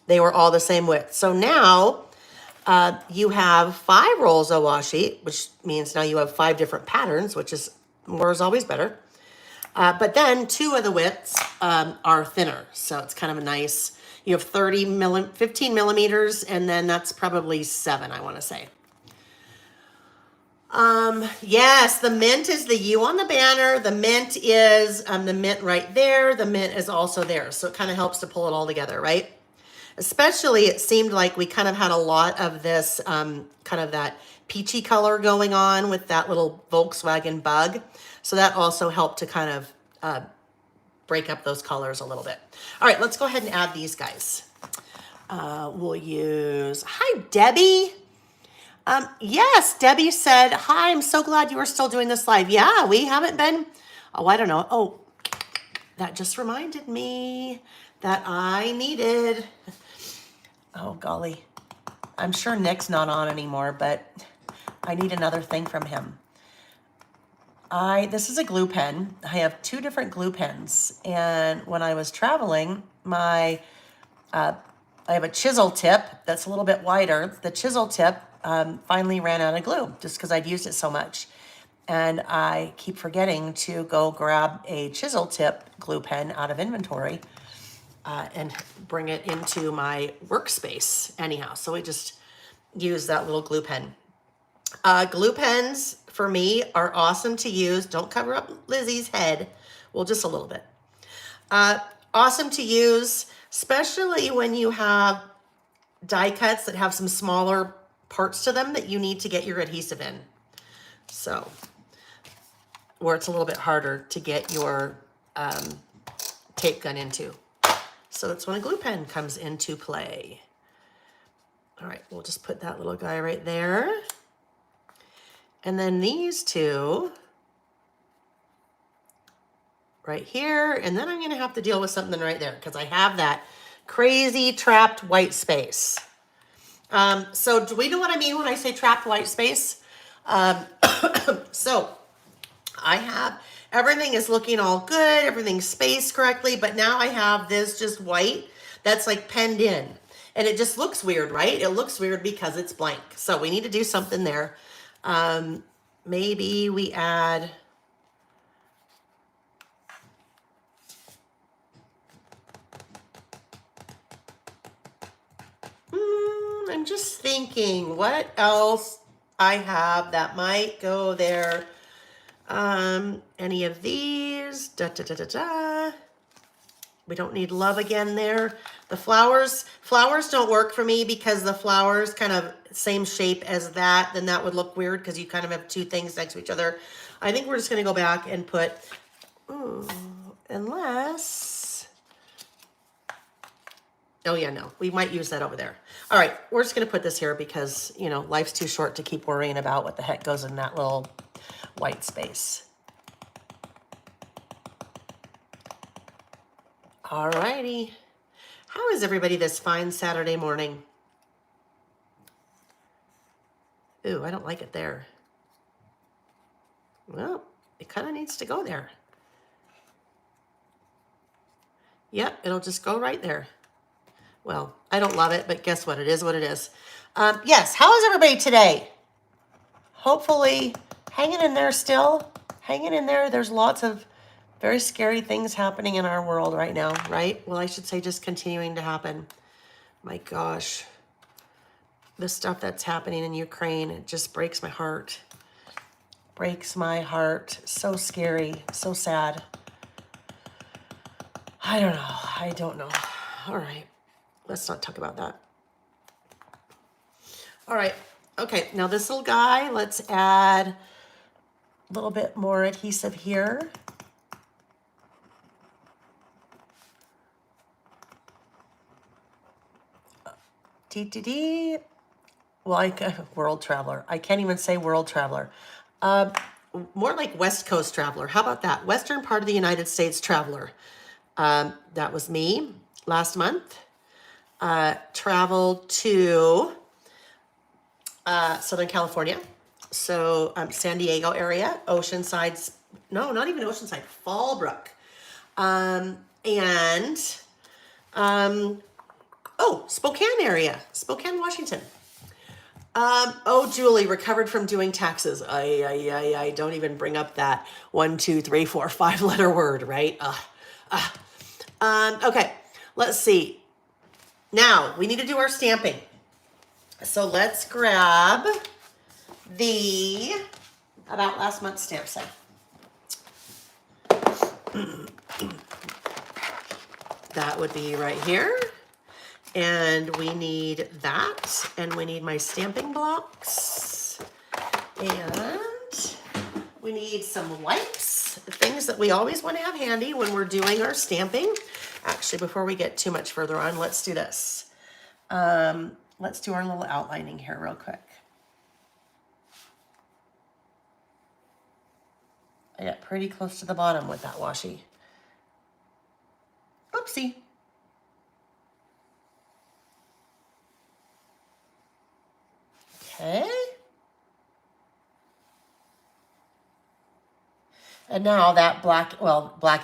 They were all the same width. So now you have 5 rolls of washi, which means now you have 5 different patterns, which is more is always better. But then 2 of the widths are thinner, so it's kind of a nice. You have 15 millimeters, and then that's probably 7, I want to say. Yes, the mint is the U on the banner. The mint is the mint right there. The mint is also there. So it kind of helps to pull it all together, right? Especially it seemed like we kind of had a lot of this kind of that peachy color going on with that little Volkswagen bug. So that also helped to kind of break up those colors a little bit. All right, let's go ahead and add these guys. We'll use, hi, Debbie. Yes, Debbie said, hi, I'm so glad you are still doing this live. Yeah, we haven't been, oh, I don't know. Oh, that just reminded me that I needed, oh, golly. I'm sure Nick's not on anymore, but I need another thing from him. This is a glue pen. I have 2 different glue pens. And when I was traveling, I have a chisel tip that's a little bit wider. The chisel tip finally ran out of glue just because I'd used it so much. and I keep forgetting to go grab a chisel tip glue pen out of inventory and bring it into my workspace anyhow. So we just use that little glue pen. Glue pens for me are awesome to use. Don't cover up Lizzie's head. Well, just a little bit. Awesome to use, especially when you have die cuts that have some smaller parts to them that you need to get your adhesive in. So, where it's a little bit harder to get your tape gun into. So that's when a glue pen comes into play. All right, we'll just put that little guy right there. And then these two right here. And then I'm gonna have to deal with something right there because I have that crazy trapped white space. So do we know what I mean when I say trapped white space? So I have, everything is looking all good, everything's spaced correctly, but now I have this just white that's like penned in. And it just looks weird, right? It looks weird because it's blank. So we need to do something there. Maybe we add, I'm just thinking what else I have that might go there. Any of these, We don't need love again there. The flowers don't work for me because the flowers kind of same shape as that. Then that would look weird because you kind of have two things next to each other. I think we're just going to go back and put, unless, oh yeah, no, we might use that over there. All right, we're just going to put this here because, you know, life's too short to keep worrying about what the heck goes in that little white space. All righty. How is everybody this fine Saturday morning? Ooh, I don't like it there. Well, it kind of needs to go there. Yep, it'll just go right there. Well, I don't love it, but guess what? It is what it is. Yes, how is everybody today? Hopefully hanging in there still. Hanging in there. There's lots of very scary things happening in our world right now, right? Well, I should say just continuing to happen. My gosh. The stuff that's happening in Ukraine, it just breaks my heart. Breaks my heart. So scary. So sad. I don't know. I don't know. All right. Let's not talk about that. All right. Okay. Now this little guy, let's add a little bit more adhesive here. Well, world traveler. I can't even say world traveler. More like West Coast traveler. How about that? Western part of the United States traveler. That was me last month. Traveled to Southern California. So San Diego area, Oceanside. No, not even Oceanside. Fallbrook. Spokane area, Spokane, Washington. Julie, recovered from doing taxes. I don't even bring up that 1, 2, 3, 4, 5 letter word, right? Okay, let's see. Now we need to do our stamping. So let's grab the about last month's stamp set. That would be right here. And we need that, and we need my stamping blocks, and we need some wipes, things that we always want to have handy when we're doing our stamping. Actually, before we get too much further on, let's do this. Let's do our little outlining here real quick. I got pretty close to the bottom with that washi. Oopsie. Okay. And now that black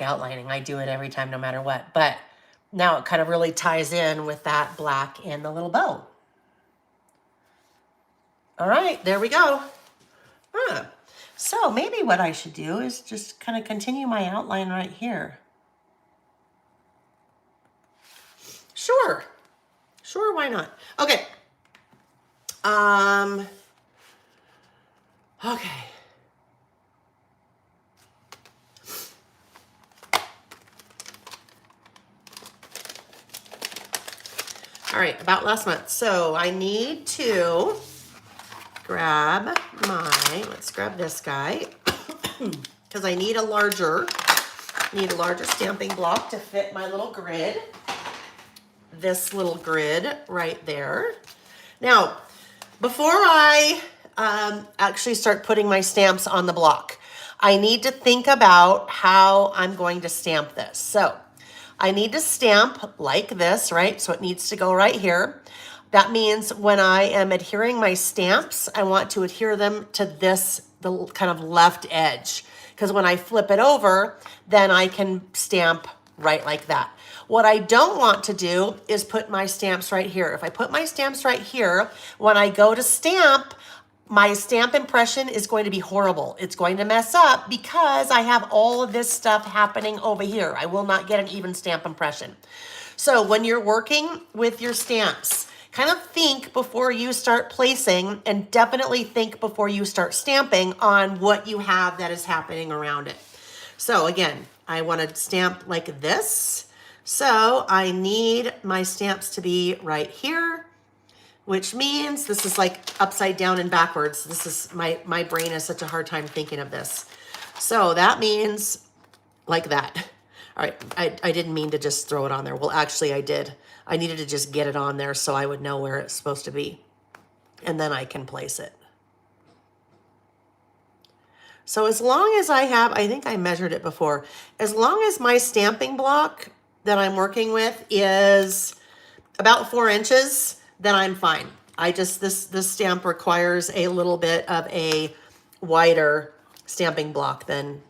outlining, I do it every time no matter what, but now it kind of really ties in with that black and the little bow. All right, there we go. So maybe what I should do is just kind of continue my outline right here. Sure. Sure, why not? Okay. Okay. All right, about last month. So I need to grab let's grab this guy because I need a larger stamping block to fit my little grid. This little grid right there. Now, before I actually start putting my stamps on the block, I need to think about how I'm going to stamp this. So I need to stamp like this, right? So it needs to go right here. That means when I am adhering my stamps, I want to adhere them to this, the kind of left edge. Because when I flip it over, then I can stamp right like that. What I don't want to do is put my stamps right here. If I put my stamps right here, when I go to stamp, my stamp impression is going to be horrible. It's going to mess up because I have all of this stuff happening over here. I will not get an even stamp impression. So when you're working with your stamps, kind of think before you start placing, and definitely think before you start stamping on what you have that is happening around it. So again, I want to stamp like this. So I need my stamps to be right here, which means this is like upside down and backwards. This is my brain has such a hard time thinking of this. So that means like that. All right, I didn't mean to just throw it on there. Well, actually I did. I needed to just get it on there so I would know where it's supposed to be. And then I can place it. So as long as I have, I think I measured it before, as long as my stamping block that I'm working with is about 4 inches, then I'm fine. This stamp requires a little bit of a wider stamping block than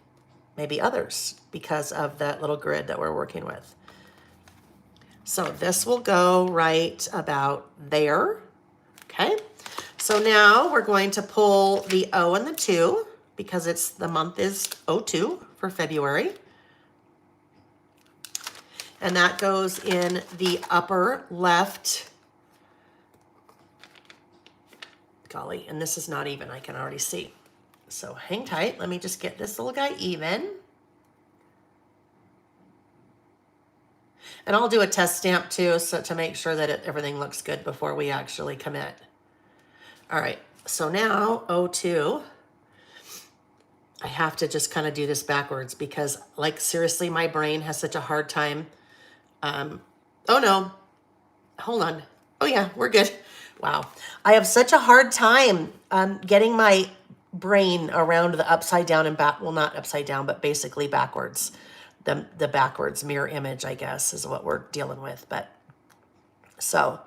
maybe others because of that little grid that we're working with. So this will go right about there, okay? So now we're going to pull the O and the 2 because the month is 02 for February. And that goes in the upper left. Golly, and this is not even, I can already see. So hang tight, let me just get this little guy even. And I'll do a test stamp too, so to make sure that everything looks good before we actually commit. All right, so now 02. I have to just kind of do this backwards because, like, seriously, my brain has such a hard time. Oh no, hold on. Oh yeah, we're good. Wow. I have such a hard time getting my brain around the upside down and back, well, not upside down, but basically backwards. The backwards mirror image, I guess, is what we're dealing with. But so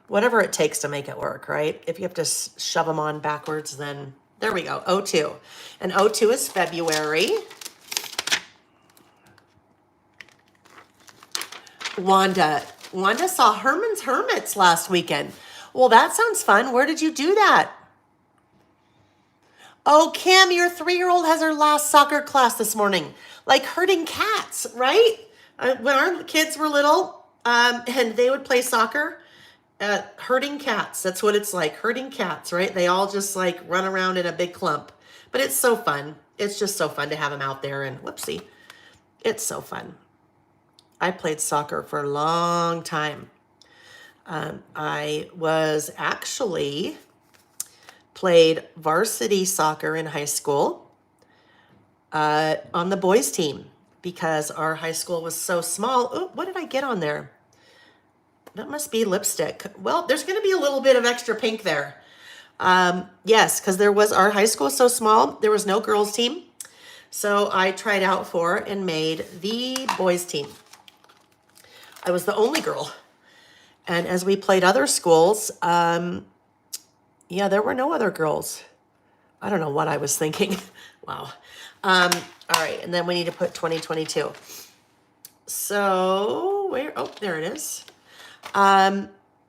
whatever it takes to make it work, right? If you have to shove them on backwards, then there we go, 02. And 02 is February. Wanda saw Herman's Hermits last weekend. Well, that sounds fun. Where did you do that? Oh, Kim, your 3-year-old has her last soccer class this morning. Like herding cats, right? When our kids were little and they would play soccer, herding cats. That's what it's like, herding cats, right? They all just like run around in a big clump. But it's so fun. It's just so fun to have them out there and whoopsie. It's so fun. I played soccer for a long time. I was actually played varsity soccer in high school on the boys team because our high school was so small. Oh, what did I get on there? That must be lipstick. Well, there's going to be a little bit of extra pink there. Yes, because our high school was so small, there was no girls team. So I tried out for and made the boys team. I was the only girl. And as we played other schools, yeah, there were no other girls. I don't know what I was thinking. Wow. All right, and then we need to put 2022. So there it is.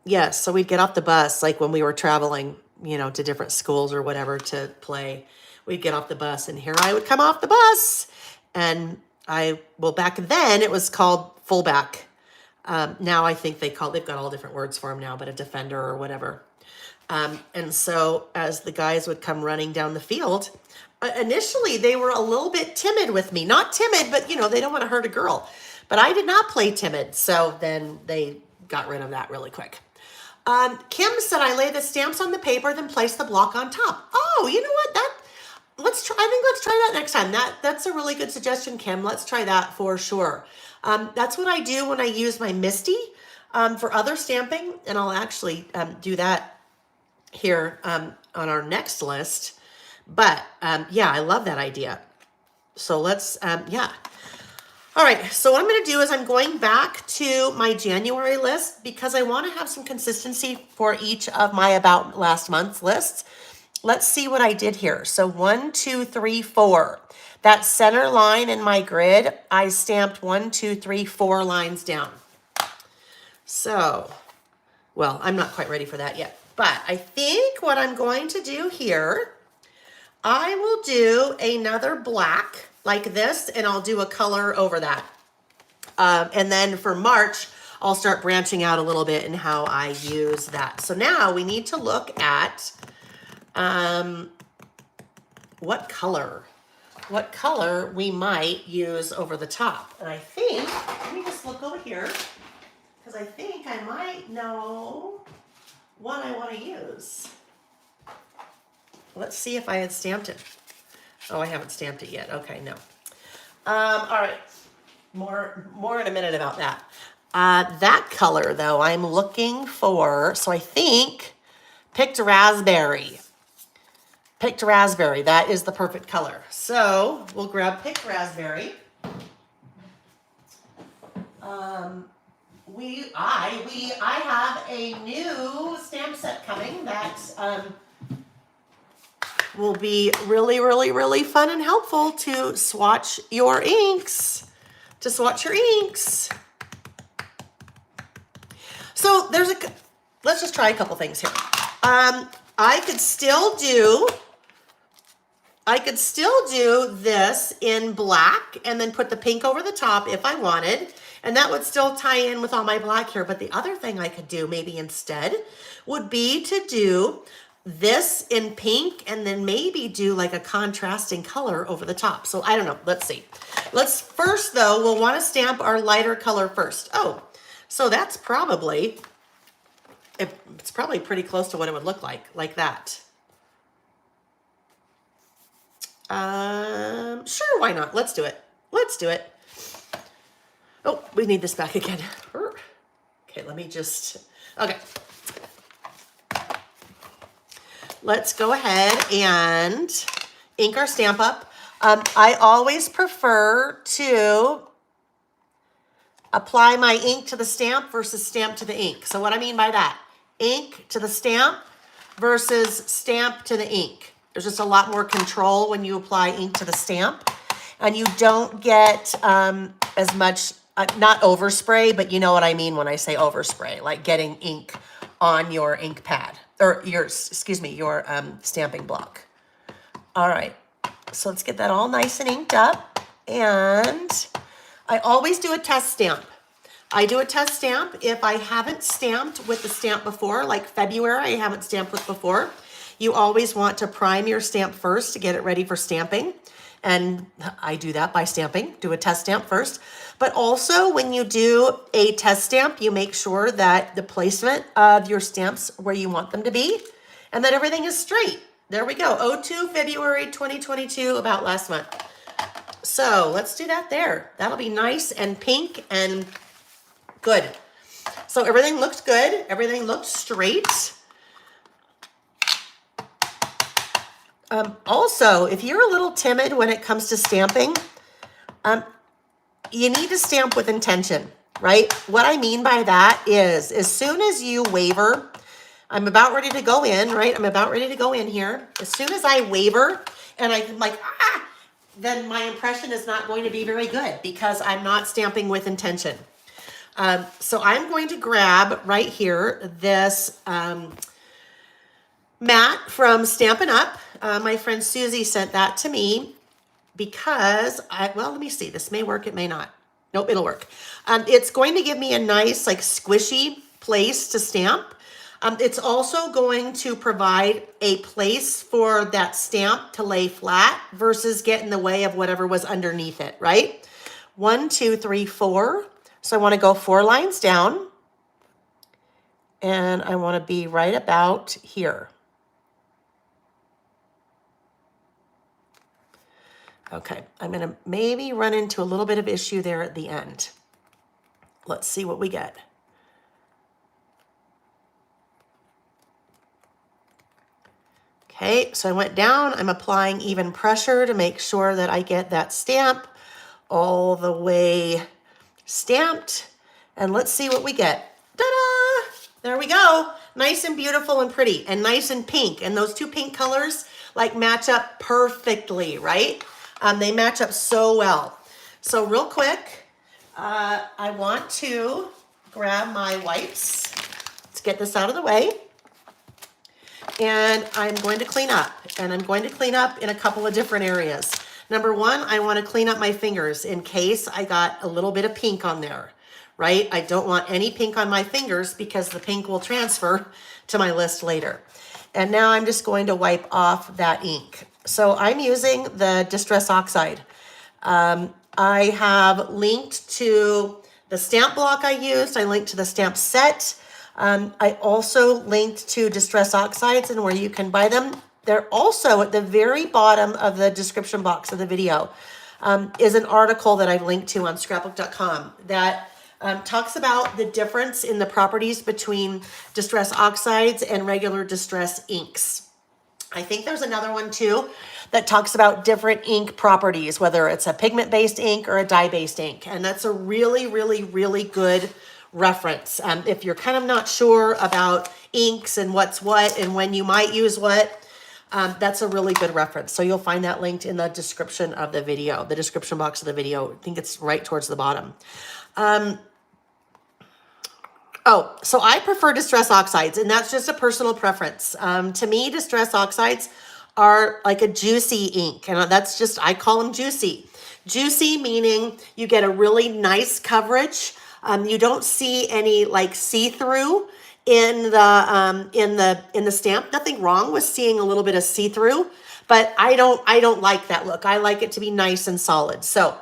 Yes, so we'd get off the bus, like when we were traveling, to different schools or whatever to play. we'd get off the bus, and here I would come off the bus, and well, back then it was called fullback. Now I think they've got all different words for them now, but a defender or whatever. And so as the guys would come running down the field, initially they were a little bit timid with me. Not timid, but they don't want to hurt a girl. But I did not play timid, so then they got rid of that really quick. Kim said, I lay the stamps on the paper, then place the block on top. Oh, you know what? Let's try that next time. That's a really good suggestion, Kim. Let's try that for sure. That's what I do when I use my Misty for other stamping, and I'll actually do that here on our next list. But yeah, I love that idea. So let's, yeah. All right, so what I'm going to do is I'm going back to my January list because I want to have some consistency for each of my about last month's lists. Let's see what I did here. So 1, 2, 3, 4. That center line in my grid, I stamped 1, 2, 3, 4 lines down. So, well, I'm not quite ready for that yet. But I think what I'm going to do here, I will do another black like this, and I'll do a color over that. And then for March, I'll start branching out a little bit in how I use that. So now we need to look at what color we might use over the top. And I think, let me just look over here, because I think I might know what I want to use. Let's see if I had stamped it. Oh, I haven't stamped it yet. Okay, no. All right. More in a minute about that. That color, though, I'm looking for, so I think picked raspberry. Picked raspberry. That is the perfect color. So we'll grab picked raspberry. I have a new stamp set coming that will be really, really, really fun and helpful to swatch your inks. So let's just try a couple things here. I could still do this in black and then put the pink over the top if I wanted. And that would still tie in with all my black here. But the other thing I could do maybe instead would be to do this in pink and then maybe do like a contrasting color over the top. So I don't know. Let's see. Let's first, though, we'll want to stamp our lighter color first. Oh, so that's probably, it's probably pretty close to what it would look like that. Sure, why not? Let's do it. Oh, we need this back again. Okay, let me just, okay. Let's go ahead and ink our stamp up. I always prefer to apply my ink to the stamp versus stamp to the ink. So what I mean by that, ink to the stamp versus stamp to the ink. There's just a lot more control when you apply ink to the stamp, and you don't get as much, not overspray, but you know what I mean when I say overspray, like getting ink on your ink pad or your stamping block. All right, so let's get that all nice and inked up. And I always do a test stamp. I do a test stamp if I haven't stamped with the stamp before, like February, I haven't stamped with before. You always want to prime your stamp first to get it ready for stamping. And I do that by stamping, do a test stamp first. But also when you do a test stamp, you make sure that the placement of your stamps where you want them to be and that everything is straight. There we go. 02 February 2022, about last month. So let's do that there. That'll be nice and pink and good. So everything looked good. Everything looked straight. Also, if you're a little timid when it comes to stamping, you need to stamp with intention, right? What I mean by that is as soon as you waver, I'm about ready to go in, right? I'm about ready to go in here. As soon as I waver and I'm like, then my impression is not going to be very good because I'm not stamping with intention. So I'm going to grab right here this mat from Stampin' Up. My friend Susie sent that to me because well, let me see. This may work, it may not. Nope, it'll work. It's going to give me a nice, like, squishy place to stamp. It's also going to provide a place for that stamp to lay flat versus get in the way of whatever was underneath it, right? 1, 2, 3, 4. So I want to go 4 lines down. And I want to be right about here. Okay, I'm going to maybe run into a little bit of issue there at the end. Let's see what we get. Okay, so I went down. I'm applying even pressure to make sure that I get that stamp all the way stamped. And let's see what we get. Ta-da! There we go. Nice and beautiful and pretty and nice and pink. And those 2 pink colors like match up perfectly, right? They match up so well. So real quick, I want to grab my wipes. Let's get this out of the way. And I'm going to clean up. And I'm going to clean up in a couple of different areas. Number 1, I want to clean up my fingers in case I got a little bit of pink on there, right? I don't want any pink on my fingers because the pink will transfer to my list later. And now I'm just going to wipe off that ink. So I'm using the Distress Oxide. I have linked to the stamp block I used. I linked to the stamp set. I also linked to Distress Oxides and where you can buy them. They're also at the very bottom of the description box of the video is an article that I've linked to on scrapbook.com that talks about the difference in the properties between Distress Oxides and regular Distress inks. I think there's another one too that talks about different ink properties, whether it's a pigment-based ink or a dye-based ink. And that's a really, really, really good reference. If you're kind of not sure about inks and what's what and when you might use what, that's a really good reference. So you'll find that linked in the description of the video, the description box of the video. I think it's right towards the bottom. Oh, so I prefer Distress Oxides, and that's just a personal preference. To me, Distress Oxides are like a juicy ink, and that's just, I call them juicy. Juicy meaning you get a really nice coverage. You don't see any like see-through in the stamp. Nothing wrong with seeing a little bit of see-through, but I don't like that look. I like it to be nice and solid. So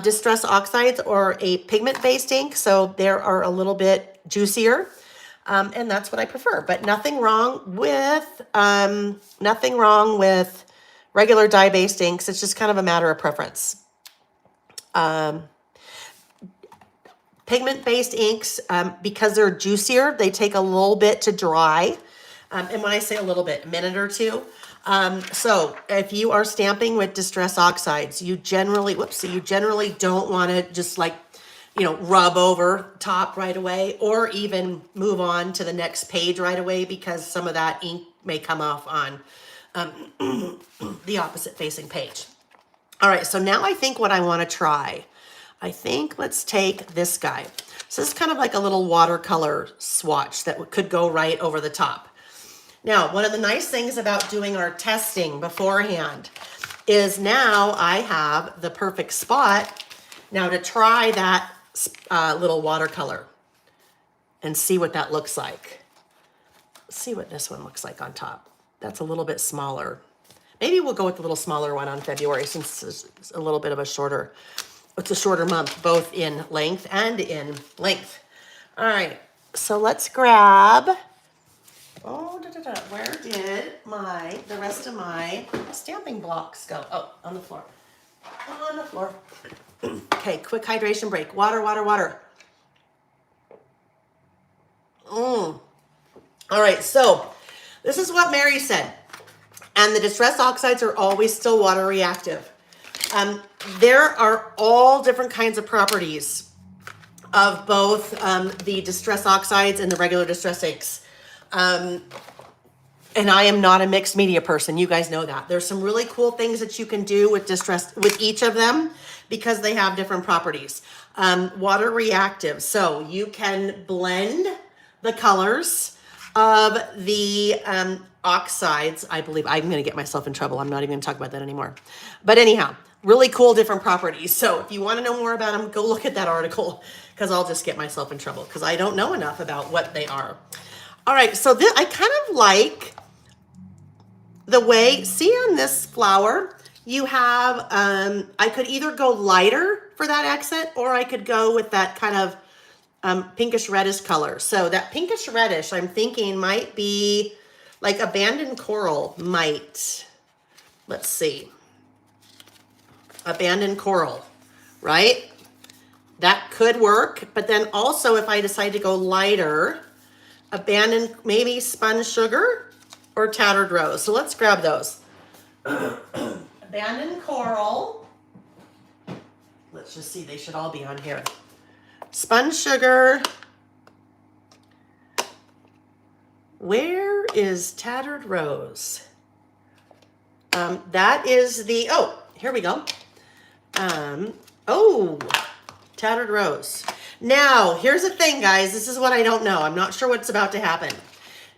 Distress Oxides are a pigment-based ink, so they are a little bit juicier, and that's what I prefer. But nothing wrong with regular dye-based inks. It's just kind of a matter of preference. Pigment-based inks, because they're juicier, they take a little bit to dry. And when I say a little bit, a minute or two. So if you are stamping with Distress Oxides, you generally don't want to just like, rub over top right away or even move on to the next page right away because some of that ink may come off on the opposite facing page. All right, so now I think what I want to try, let's take this guy. So this is kind of like a little watercolor swatch that could go right over the top. Now, one of the nice things about doing our testing beforehand is now I have the perfect spot now to try that little watercolor and see what that looks like. Let's see what this one looks like on top. That's a little bit smaller. Maybe we'll go with the little smaller one on February since it's a little bit of a shorter, it's a shorter month, both in length and in length. All right, so let's grab, where did the rest of my stamping blocks go? Oh, on the floor. On the floor. Okay, quick hydration break. Water, water, water. All right, so this is what Mary said. And the Distress Oxides are always still water reactive. There are all different kinds of properties of both the Distress Oxides and the regular Distress inks. And I am not a mixed media person. You guys know that. There's some really cool things that you can do with each of them because they have different properties. Water reactive. So you can blend the colors of the oxides, I believe. I'm going to get myself in trouble. I'm not even going to talk about that anymore. But anyhow, really cool different properties. So if you want to know more about them, go look at that article because I'll just get myself in trouble because I don't know enough about what they are. All right, so I kind of like the way, see on this flower, you have, I could either go lighter for that accent or I could go with that kind of pinkish reddish color. So that pinkish reddish, I'm thinking might be like abandoned coral might, let's see, abandoned coral, right? That could work. But then also if I decide to go lighter, abandoned, maybe spun sugar or tattered rose. So let's grab those. Abandoned coral. Let's just see, they should all be on here. Spun sugar. Where is tattered rose? That is the, oh, here we go. Oh, tattered rose. Now, here's the thing, guys. This is what I don't know. I'm not sure what's about to happen.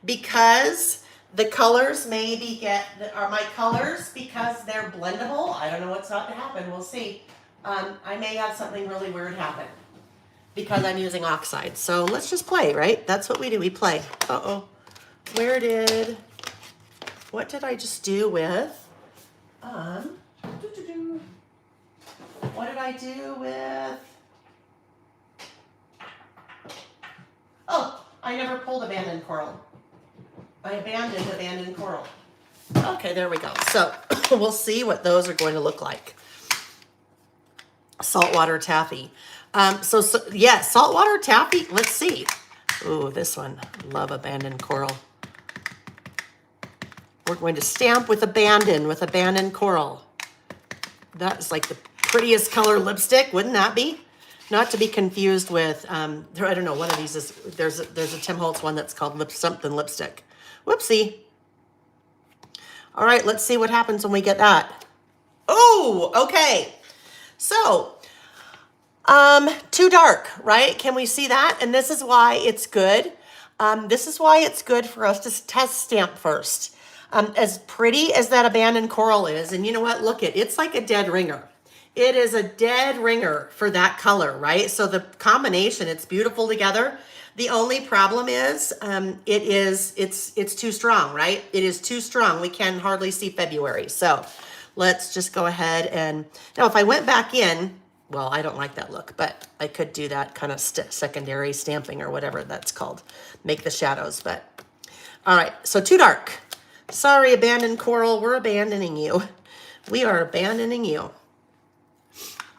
Because the colors maybe are my colors because they're blendable. I don't know what's about to happen. We'll see. I may have something really weird happen because I'm using Oxide. So let's just play, right? That's what we do. We play. Uh-oh. What did I just do with, what did I do with, oh, I never pulled abandoned coral. I abandoned coral. Okay, there we go. So we'll see what those are going to look like. Saltwater Taffy. So yeah, Saltwater Taffy, let's see. Ooh, this one, love abandoned coral. We're going to stamp with abandoned coral. That's like the prettiest color lipstick, wouldn't that be? Not to be confused with, I don't know, one of these is, there's a Tim Holtz one that's called something lipstick. Whoopsie. All right, let's see what happens when we get that. Oh, okay. So, too dark, right? Can we see that? And this is why it's good. This is why it's good for us to test stamp first. As pretty as that abandoned coral is, and you know what? Look it's like a dead ringer. It is a dead ringer for that color, right? So the combination, it's beautiful together. The only problem is, it's too strong, right? It is too strong. We can hardly see February. So let's just go ahead and, now if I went back in, well, I don't like that look, but I could do that kind of secondary stamping or whatever that's called. Make the shadows, but, all right, so too dark. Sorry, abandoned coral, we're abandoning you. We are abandoning you.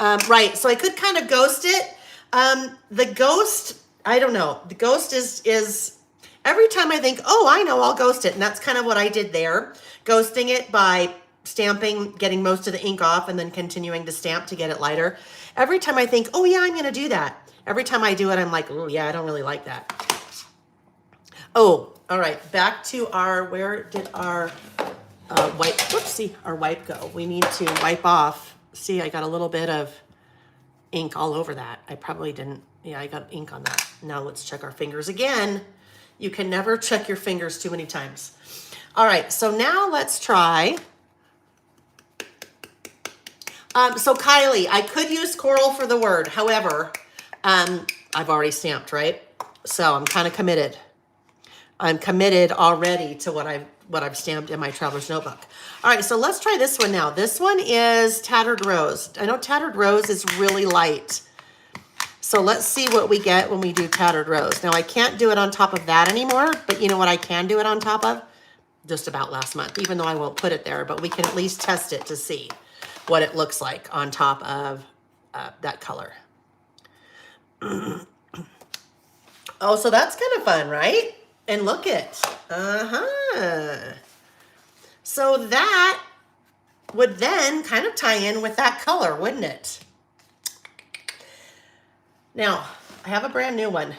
Right, so I could kind of ghost it. The ghost, I don't know. The ghost is every time I think, oh, I know, I'll ghost it. And that's kind of what I did there. Ghosting it by stamping, getting most of the ink off, and then continuing to stamp to get it lighter. Every time I think, oh yeah, I'm going to do that. Every time I do it, I'm like, oh yeah, I don't really like that. Oh, all right. Back to our, where did our wipe, whoopsie, our wipe go? We need to wipe off. See, I got a little bit of ink all over that. I probably didn't, yeah, I got ink on that. Now let's check our fingers again. You can never check your fingers too many times. All right, so now let's try. So Kylie, I could use coral for the word. However, I've already stamped, right? So I'm kind of committed. I'm committed already to what I've stamped in my traveler's notebook. All right, so let's try this one now. This one is Tattered Rose. I know Tattered Rose is really light. So let's see what we get when we do Tattered Rose. Now I can't do it on top of that anymore, but you know what I can do it on top of? Just about last month, even though I won't put it there, but we can at least test it to see what it looks like on top of that color. Oh, so that's kind of fun, right? And look it. So that would then kind of tie in with that color, wouldn't it? Now, I have a brand new one.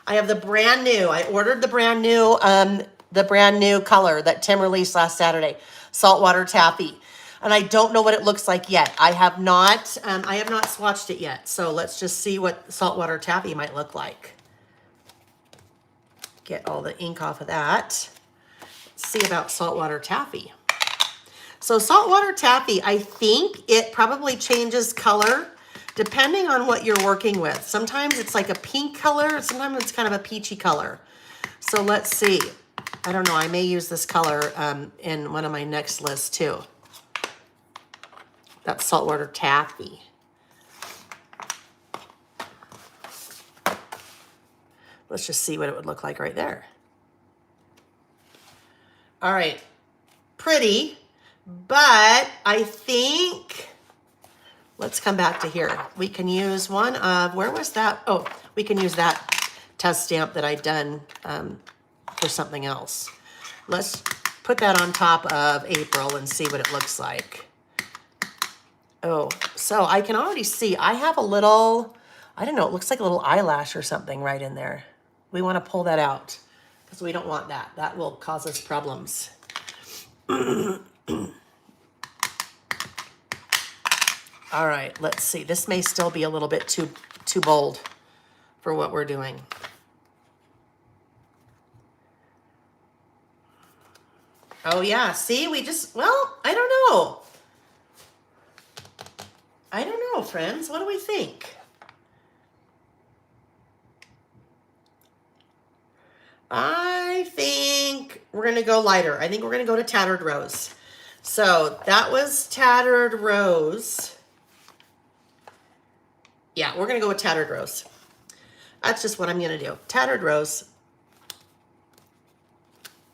I have the brand new, I ordered the brand new color that Tim released last Saturday, Saltwater Taffy. And I don't know what it looks like yet. I have not swatched it yet. So let's just see what Saltwater Taffy might look like. Get all the ink off of that. Let's see about Saltwater Taffy. So Saltwater Taffy, I think it probably changes color depending on what you're working with. Sometimes it's like a pink color, sometimes it's kind of a peachy color. So let's see. I don't know, I may use this color in one of my next lists too. That's Saltwater Taffy. Let's just see what it would look like right there. All right, pretty, but I think, let's come back to here. We can use one of, where was that? Oh, we can use that test stamp that I'd done for something else. Let's put that on top of April and see what it looks like. Oh, so I can already see, I have a little, I don't know, it looks like a little eyelash or something right in there. We want to pull that out because we don't want that. That will cause us problems. All right, let's see. This may still be a little bit too bold for what we're doing. Oh yeah, see, we just, well, I don't know. I don't know, friends. What do we think? I think we're going to go lighter. I think we're going to go to Tattered Rose. So that was Tattered Rose. Yeah, we're going to go with Tattered Rose. That's just what I'm going to do. Tattered Rose.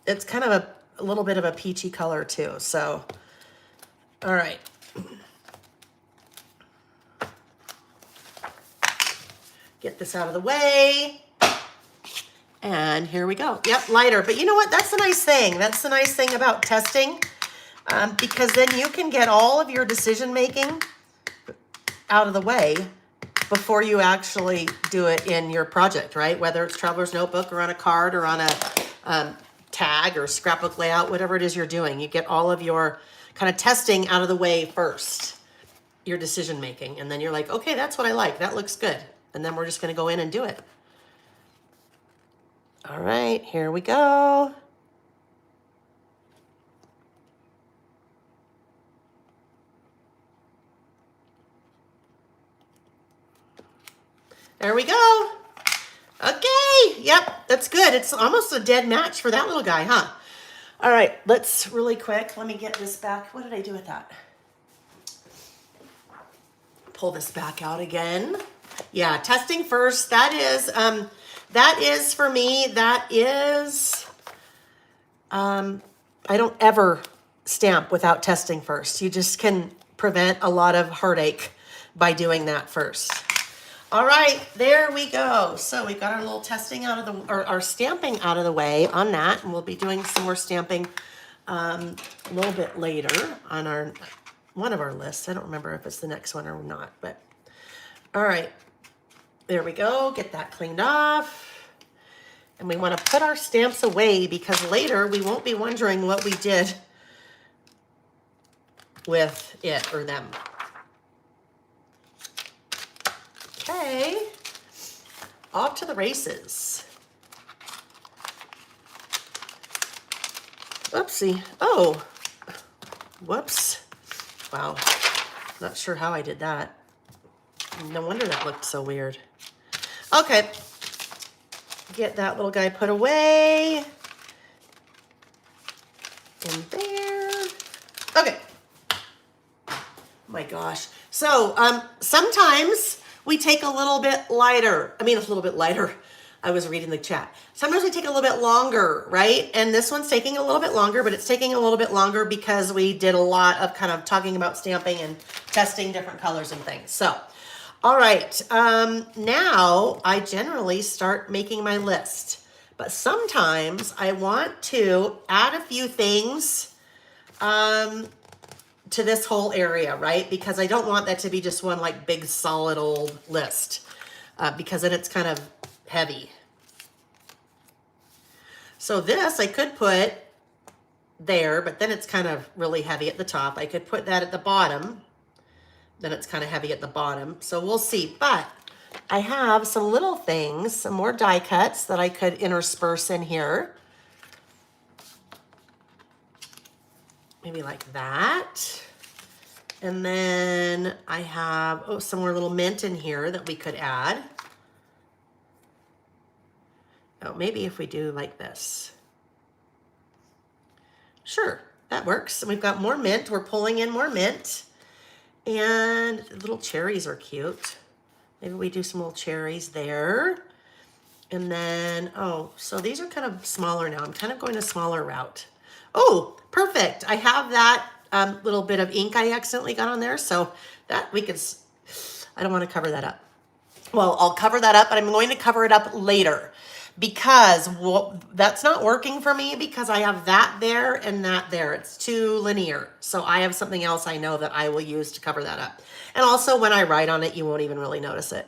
It's kind of a little bit of a peachy color too. So, all right. Get this out of the way. And here we go. Yep, lighter. But you know what? That's the nice thing. That's the nice thing about testing. Because then you can get all of your decision making out of the way before you actually do it in your project, right? Whether it's Traveler's Notebook or on a card or on a tag or scrapbook layout, whatever it is you're doing. You get all of your kind of testing out of the way first, your decision making. And then you're like, okay, that's what I like. That looks good. And then we're just going to go in and do it. All right, here we go. There we go. Okay, yep, that's good. It's almost a dead match for that little guy, huh? All right, let's really quick, let me get this back. What did I do with that? Pull this back out again. Yeah, testing first. That is for me, that is, I don't ever stamp without testing first. You just can prevent a lot of heartache by doing that first. All right, there we go. So we've got our little testing out of the, or our stamping out of the way on that, and we'll be doing some more stamping a little bit later on our, one of our lists. I don't remember if it's the next one or not, but all right. There we go, get that cleaned off. And we want to put our stamps away because later we won't be wondering what we did with it or them. Okay, off to the races. Oopsie, oh, whoops. Wow, not sure how I did that. No wonder that looked so weird. Okay, get that little guy put away. In there. Okay. My gosh. So sometimes we take a little bit lighter. I mean, a little bit lighter. I was reading the chat. Sometimes we take a little bit longer, right? And this one's taking a little bit longer, but it's taking a little bit longer because we did a lot of kind of talking about stamping and testing different colors and things. So, all right, now I generally start making my list, but sometimes I want to add a few things to this whole area, right? Because I don't want that to be just one like big solid old list because then it's kind of heavy. So this I could put there, but then it's kind of really heavy at the top. I could put that at the bottom. Then it's kind of heavy at the bottom. So we'll see. But I have some little things, some more die cuts that I could intersperse in here. Maybe like that. And then I have, some more little mint in here that we could add. Oh, maybe if we do like this. Sure, that works. And we've got more mint. We're pulling in more mint. And little cherries are cute. Maybe we do some little cherries there. And then, so these are kind of smaller now. I'm kind of going a smaller route. Oh, perfect. I have that little bit of ink I accidentally got on there. So that we could, I don't want to cover that up. Well, I'll cover that up, but I'm going to cover it up later because that's not working for me because I have that there and that there. It's too linear. So I have something else I know that I will use to cover that up. And also when I write on it, you won't even really notice it.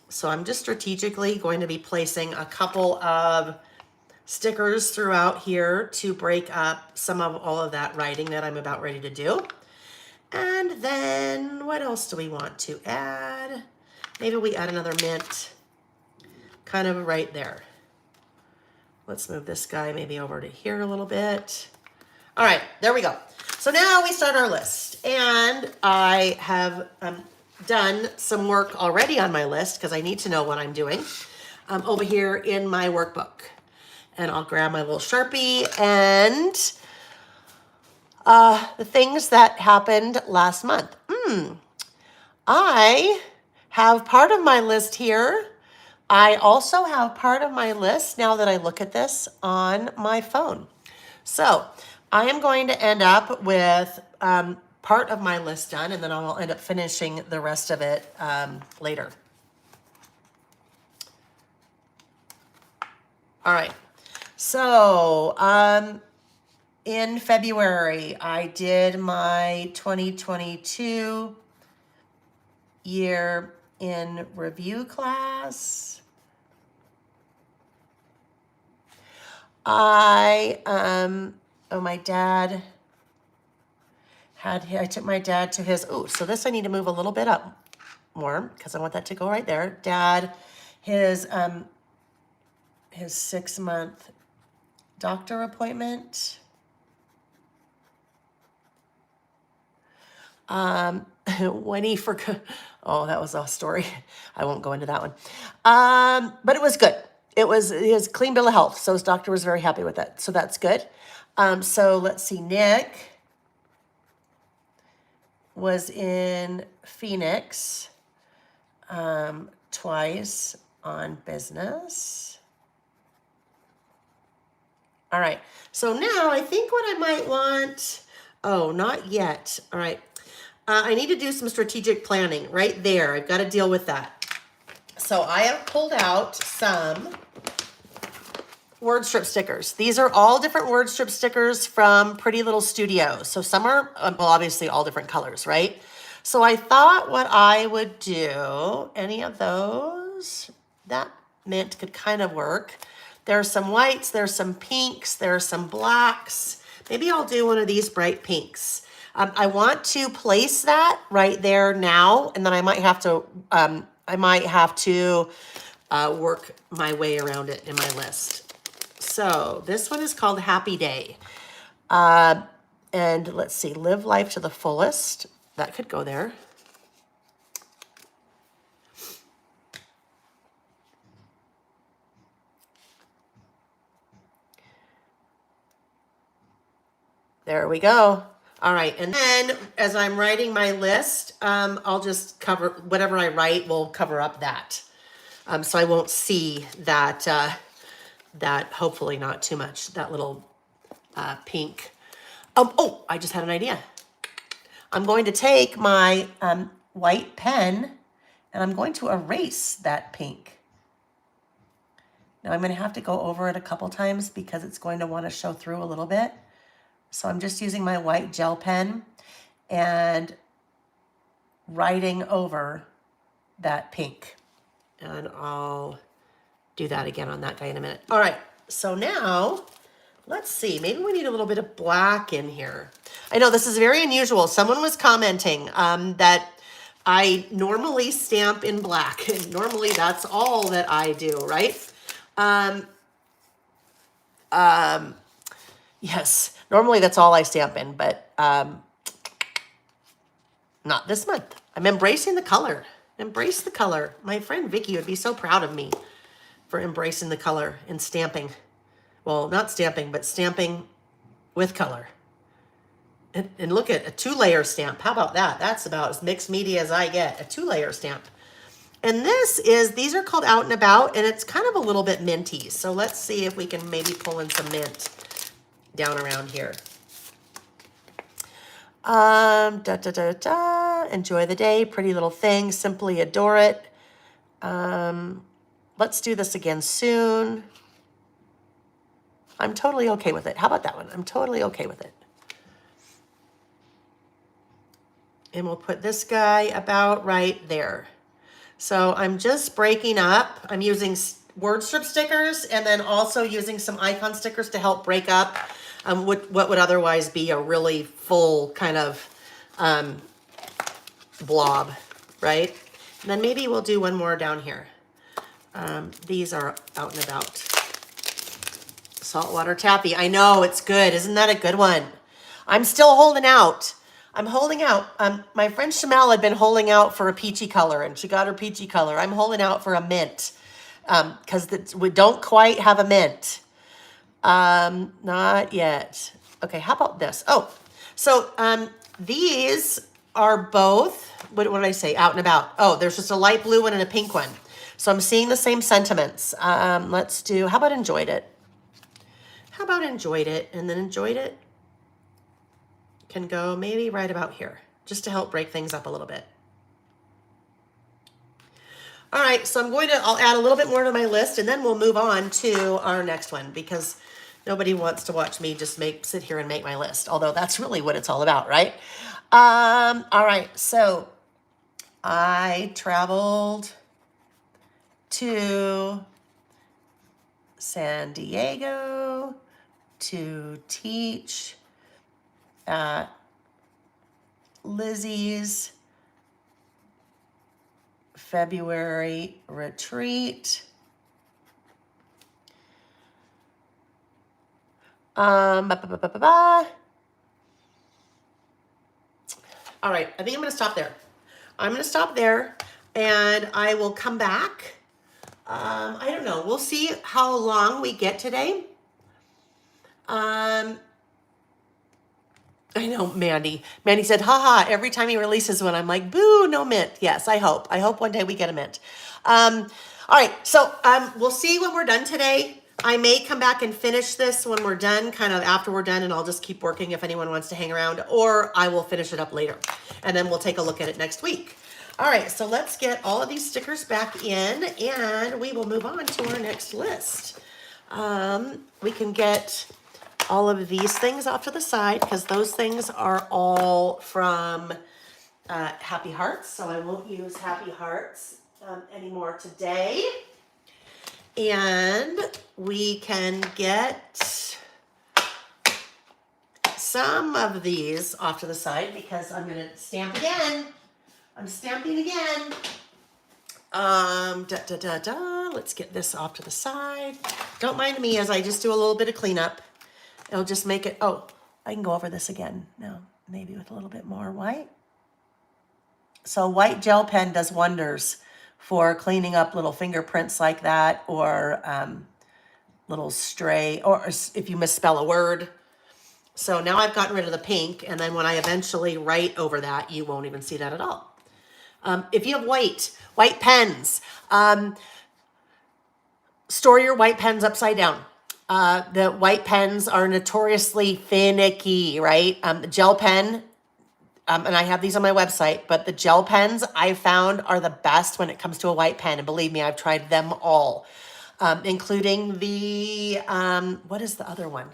So I'm just strategically going to be placing a couple of stickers throughout here to break up some of all of that writing that I'm about ready to do. And then what else do we want to add? Maybe we add another mint kind of right there. Let's move this guy maybe over to here a little bit. All right, there we go. So now we start our list. And I have done some work already on my list because I need to know what I'm doing over here in my workbook. And I'll grab my little Sharpie and the things that happened last month. I have part of my list here. I also have part of my list, now that I look at this, on my phone. So I am going to end up with part of my list done, and then I'll end up finishing the rest of it later. All right. So in February, I did my 2022 year in review class. I took my dad to his, so this I need to move a little bit up more because I want that to go right there. Dad, his 6-month doctor appointment. When he forgot, that was a story. I won't go into that one. But it was good. It was his clean bill of health. So his doctor was very happy with that. So that's good. So let's see. Nick was in Phoenix twice on business. All right. So now I think what I might want, not yet. All right. I need to do some strategic planning right there. I've got to deal with that. So I have pulled out some word strip stickers. These are all different word strip stickers from Pretty Little Studios. So some are, obviously all different colors, right? So I thought what I would do, any of those, that mint could kind of work. There's some whites, there's some pinks, there's some blacks. Maybe I'll do one of these bright pinks. I want to place that right there now, and then I might have to work my way around it in my list. So this one is called Happy Day. And let's see, live life to the fullest. That could go there. There we go. All right, and then as I'm writing my list, I'll just cover, whatever I write will cover up that. So I won't see that, that hopefully not too much, that little pink. I just had an idea. I'm going to take my white pen and I'm going to erase that pink. Now I'm going to have to go over it a couple times because it's going to want to show through a little bit. So I'm just using my white gel pen and writing over that pink. And I'll do that again on that guy in a minute. All right, so now let's see, maybe we need a little bit of black in here. I know this is very unusual. Someone was commenting that I normally stamp in black, and normally that's all that I do, right? Yes, normally that's all I stamp in, but not this month. I'm embracing the color. Embrace the color. My friend Vicky would be so proud of me for embracing the color and stamping. Well, not stamping, but stamping with color. And look at a 2-layer stamp. How about that? That's about as mixed media as I get. A 2-layer stamp. And these are called Out and About, and it's kind of a little bit minty. So let's see if we can maybe pull in some mint down around here. Enjoy the day. Pretty little thing. Simply adore it. Let's do this again soon. I'm totally okay with it. How about that one? I'm totally okay with it. And we'll put this guy about right there. So I'm just breaking up. I'm using word strip stickers and then also using some icon stickers to help break up what would otherwise be a really full kind of blob, right? And then maybe we'll do one more down here. These are Out and About. Saltwater Taffy. I know, it's good. Isn't that a good one? I'm still holding out. I'm holding out. My friend Shamel had been holding out for a peachy color, and she got her peachy color. I'm holding out for a mint because we don't quite have a mint. Not yet. Okay, how about this? Oh, so these are both, what did I say? Out and About. Oh, there's just a light blue one and a pink one. So I'm seeing the same sentiments. Let's do, how about Enjoyed It? How about Enjoyed It? And then Enjoyed It can go maybe right about here, just to help break things up a little bit. All right, so I'll add a little bit more to my list, and then we'll move on to our next one, because nobody wants to watch me just sit here and make my list, although that's really what it's all about, right? All right, so I traveled to San Diego to teach at Lizzie's February retreat. All right, I think I'm going to stop there. I'm going to stop there, and I will come back. I don't know. We'll see how long we get today. I know, Mandy. Mandy said, haha, every time he releases one, I'm like, boo, no mint. Yes, I hope. I hope one day we get a mint. All right, so we'll see when we're done today. I may come back and finish this when we're done, kind of after we're done, and I'll just keep working if anyone wants to hang around, or I will finish it up later, and then we'll take a look at it next week. All right, so let's get all of these stickers back in, and we will move on to our next list. We can get all of these things off to the side because those things are all from Happy Hearts, so I won't use Happy Hearts anymore today. And we can get some of these off to the side because I'm going to stamp again. I'm stamping again. Let's get this off to the side. Don't mind me as I just do a little bit of cleanup. It'll just make it, oh, I can go over this again now, maybe with a little bit more white. So white gel pen does wonders for cleaning up little fingerprints like that, or little stray, or if you misspell a word. So now I've gotten rid of the pink, and then when I eventually write over that, you won't even see that at all. If you have white pens, store your white pens upside down. The white pens are notoriously finicky, right? The gel pen, and I have these on my website, but the gel pens I found are the best when it comes to a white pen. And believe me, I've tried them all, including the, what is the other one?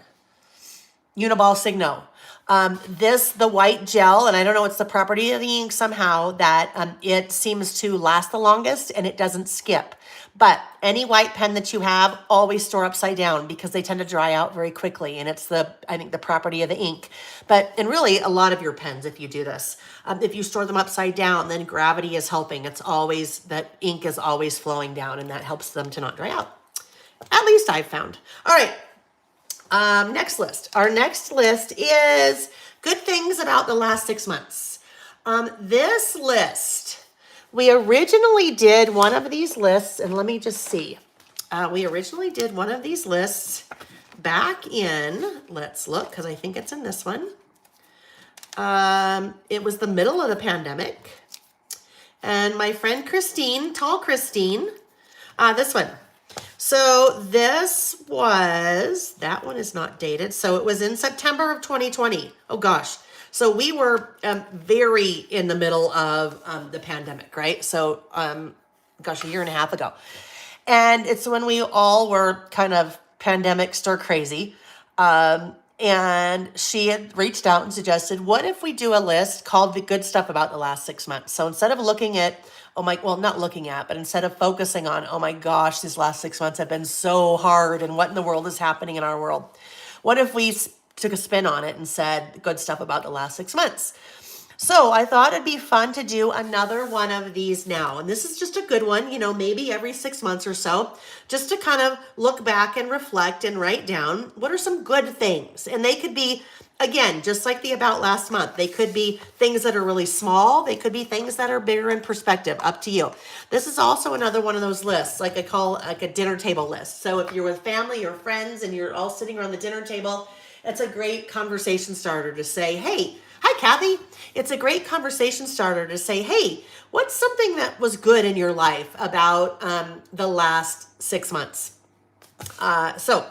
Uniball Signo. The white gel, and I don't know, it's the property of the ink somehow that it seems to last the longest and it doesn't skip. But any white pen that you have, always store upside down because they tend to dry out very quickly. And it's I think the property of the ink. And really a lot of your pens, if you do this, if you store them upside down, then gravity is helping. That ink is always flowing down and that helps them to not dry out. At least I've found. All right. Next list. Our next list is good things about the last 6 months. This list, we originally did one of these lists, and let me just see. We originally did one of these lists back in, let's look, because I think it's in this one. It was the middle of the pandemic. And my friend Christine, tall Christine, this one. So that one is not dated. So it was in September of 2020. Oh gosh. So we were very in the middle of the pandemic, right? So, gosh, a year and a half ago. And it's when we all were kind of pandemic stir crazy. And she had reached out and suggested, what if we do a list called the good stuff about the last 6 months? So instead of looking at, but instead of focusing on, oh my gosh, these last 6 months have been so hard and what in the world is happening in our world? What if we took a spin on it and said good stuff about the last 6 months? So I thought it'd be fun to do another one of these now. And this is just a good one, maybe every 6 months or so, just to kind of look back and reflect and write down what are some good things. And they could be, again, just like the about last month, they could be things that are really small. They could be things that are bigger in perspective, up to you. This is also another one of those lists, like I call like a dinner table list. So if you're with family or friends and you're all sitting around the dinner table, it's a great conversation starter to say, hey, hi, Kathy. It's a great conversation starter to say, hey, what's something that was good in your life about the last 6 months? So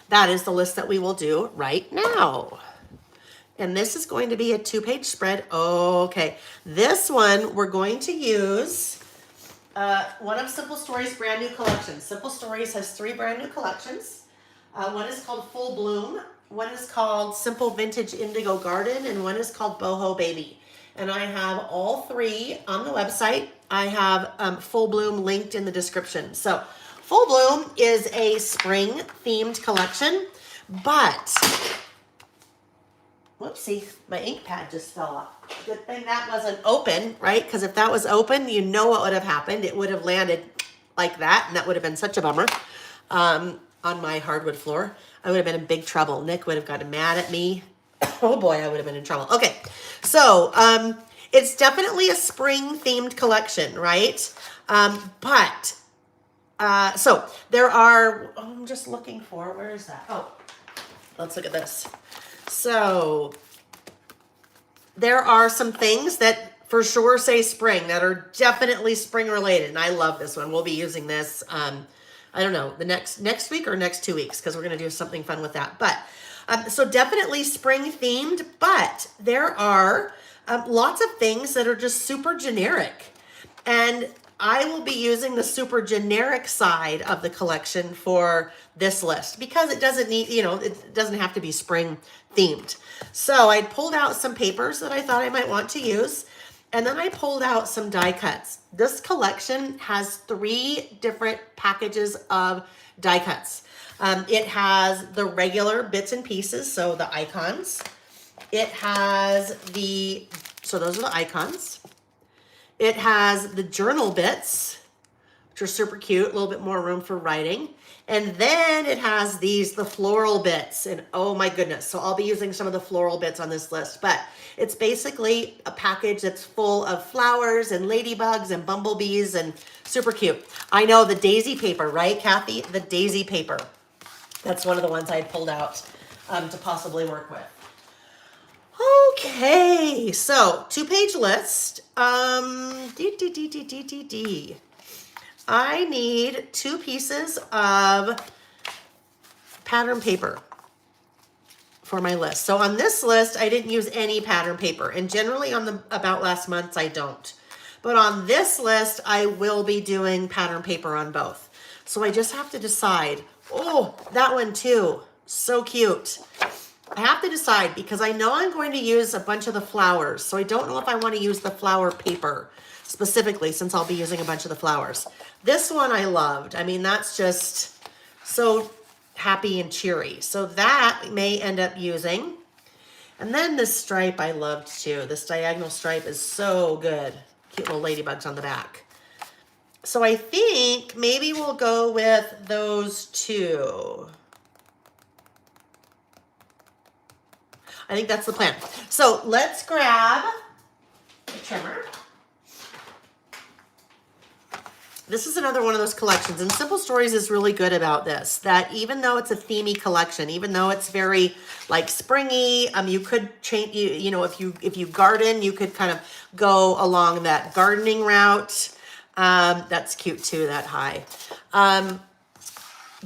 that is the list that we will do right now. And this is going to be a 2-page spread. Okay. This one, we're going to use one of Simple Stories' brand new collections. Simple Stories has 3 brand new collections. One is called Full Bloom. One is called Simple Vintage Indigo Garden, and one is called Boho Baby. And I have all 3 on the website. I have Full Bloom linked in the description. So Full Bloom is a spring themed collection, but whoopsie, my ink pad just fell off. Good thing that wasn't open, right? Because if that was open, you know what would have happened. It would have landed like that, and that would have been such a bummer on my hardwood floor. I would have been in big trouble. Nick would have gotten mad at me. Oh boy, I would have been in trouble. Okay, so it's definitely a spring-themed collection, right? So there are, I'm just looking for, where is that? Oh, let's look at this. So there are some things that for sure say spring that are definitely spring related. And I love this one. We'll be using this, I don't know, the next week or next 2 weeks, because we're going to do something fun with that. But so definitely spring themed, but there are lots of things that are just super generic. And I will be using the super generic side of the collection for this list because it doesn't need, it doesn't have to be spring themed. So I pulled out some papers that I thought I might want to use. And then I pulled out some die cuts. This collection has 3 different packages of die cuts. It has the regular bits and pieces, so the icons. It has so those are the icons. It has the journal bits, which are super cute, a little bit more room for writing. And then it has the floral bits, and oh my goodness. So I'll be using some of the floral bits on this list, but it's basically a package that's full of flowers and ladybugs and bumblebees and super cute. I know the daisy paper, right, Kathy? The daisy paper. That's one of the ones I had pulled out to possibly work with. Okay, so 2-page list. I need 2 pieces of pattern paper for my list. So on this list, I didn't use any pattern paper. And generally on the About Last Months, I don't. But on this list, I will be doing pattern paper on both. So I just have to decide. Oh, that one too. So cute. I have to decide because I know I'm going to use a bunch of the flowers. So I don't know if I want to use the flower paper specifically since I'll be using a bunch of the flowers. This one I loved. I mean, that's just so happy and cheery. So that may end up using. And then this stripe I loved too. This diagonal stripe is so good. Cute little ladybugs on the back. So I think maybe we'll go with those two. I think that's the plan. So let's grab the trimmer. This is another one of those collections, and Simple Stories is really good about this, that even though it's a themey collection, even though it's very like springy, you could change, you know, if you garden, you could kind of go along that gardening route. That's cute too, that high.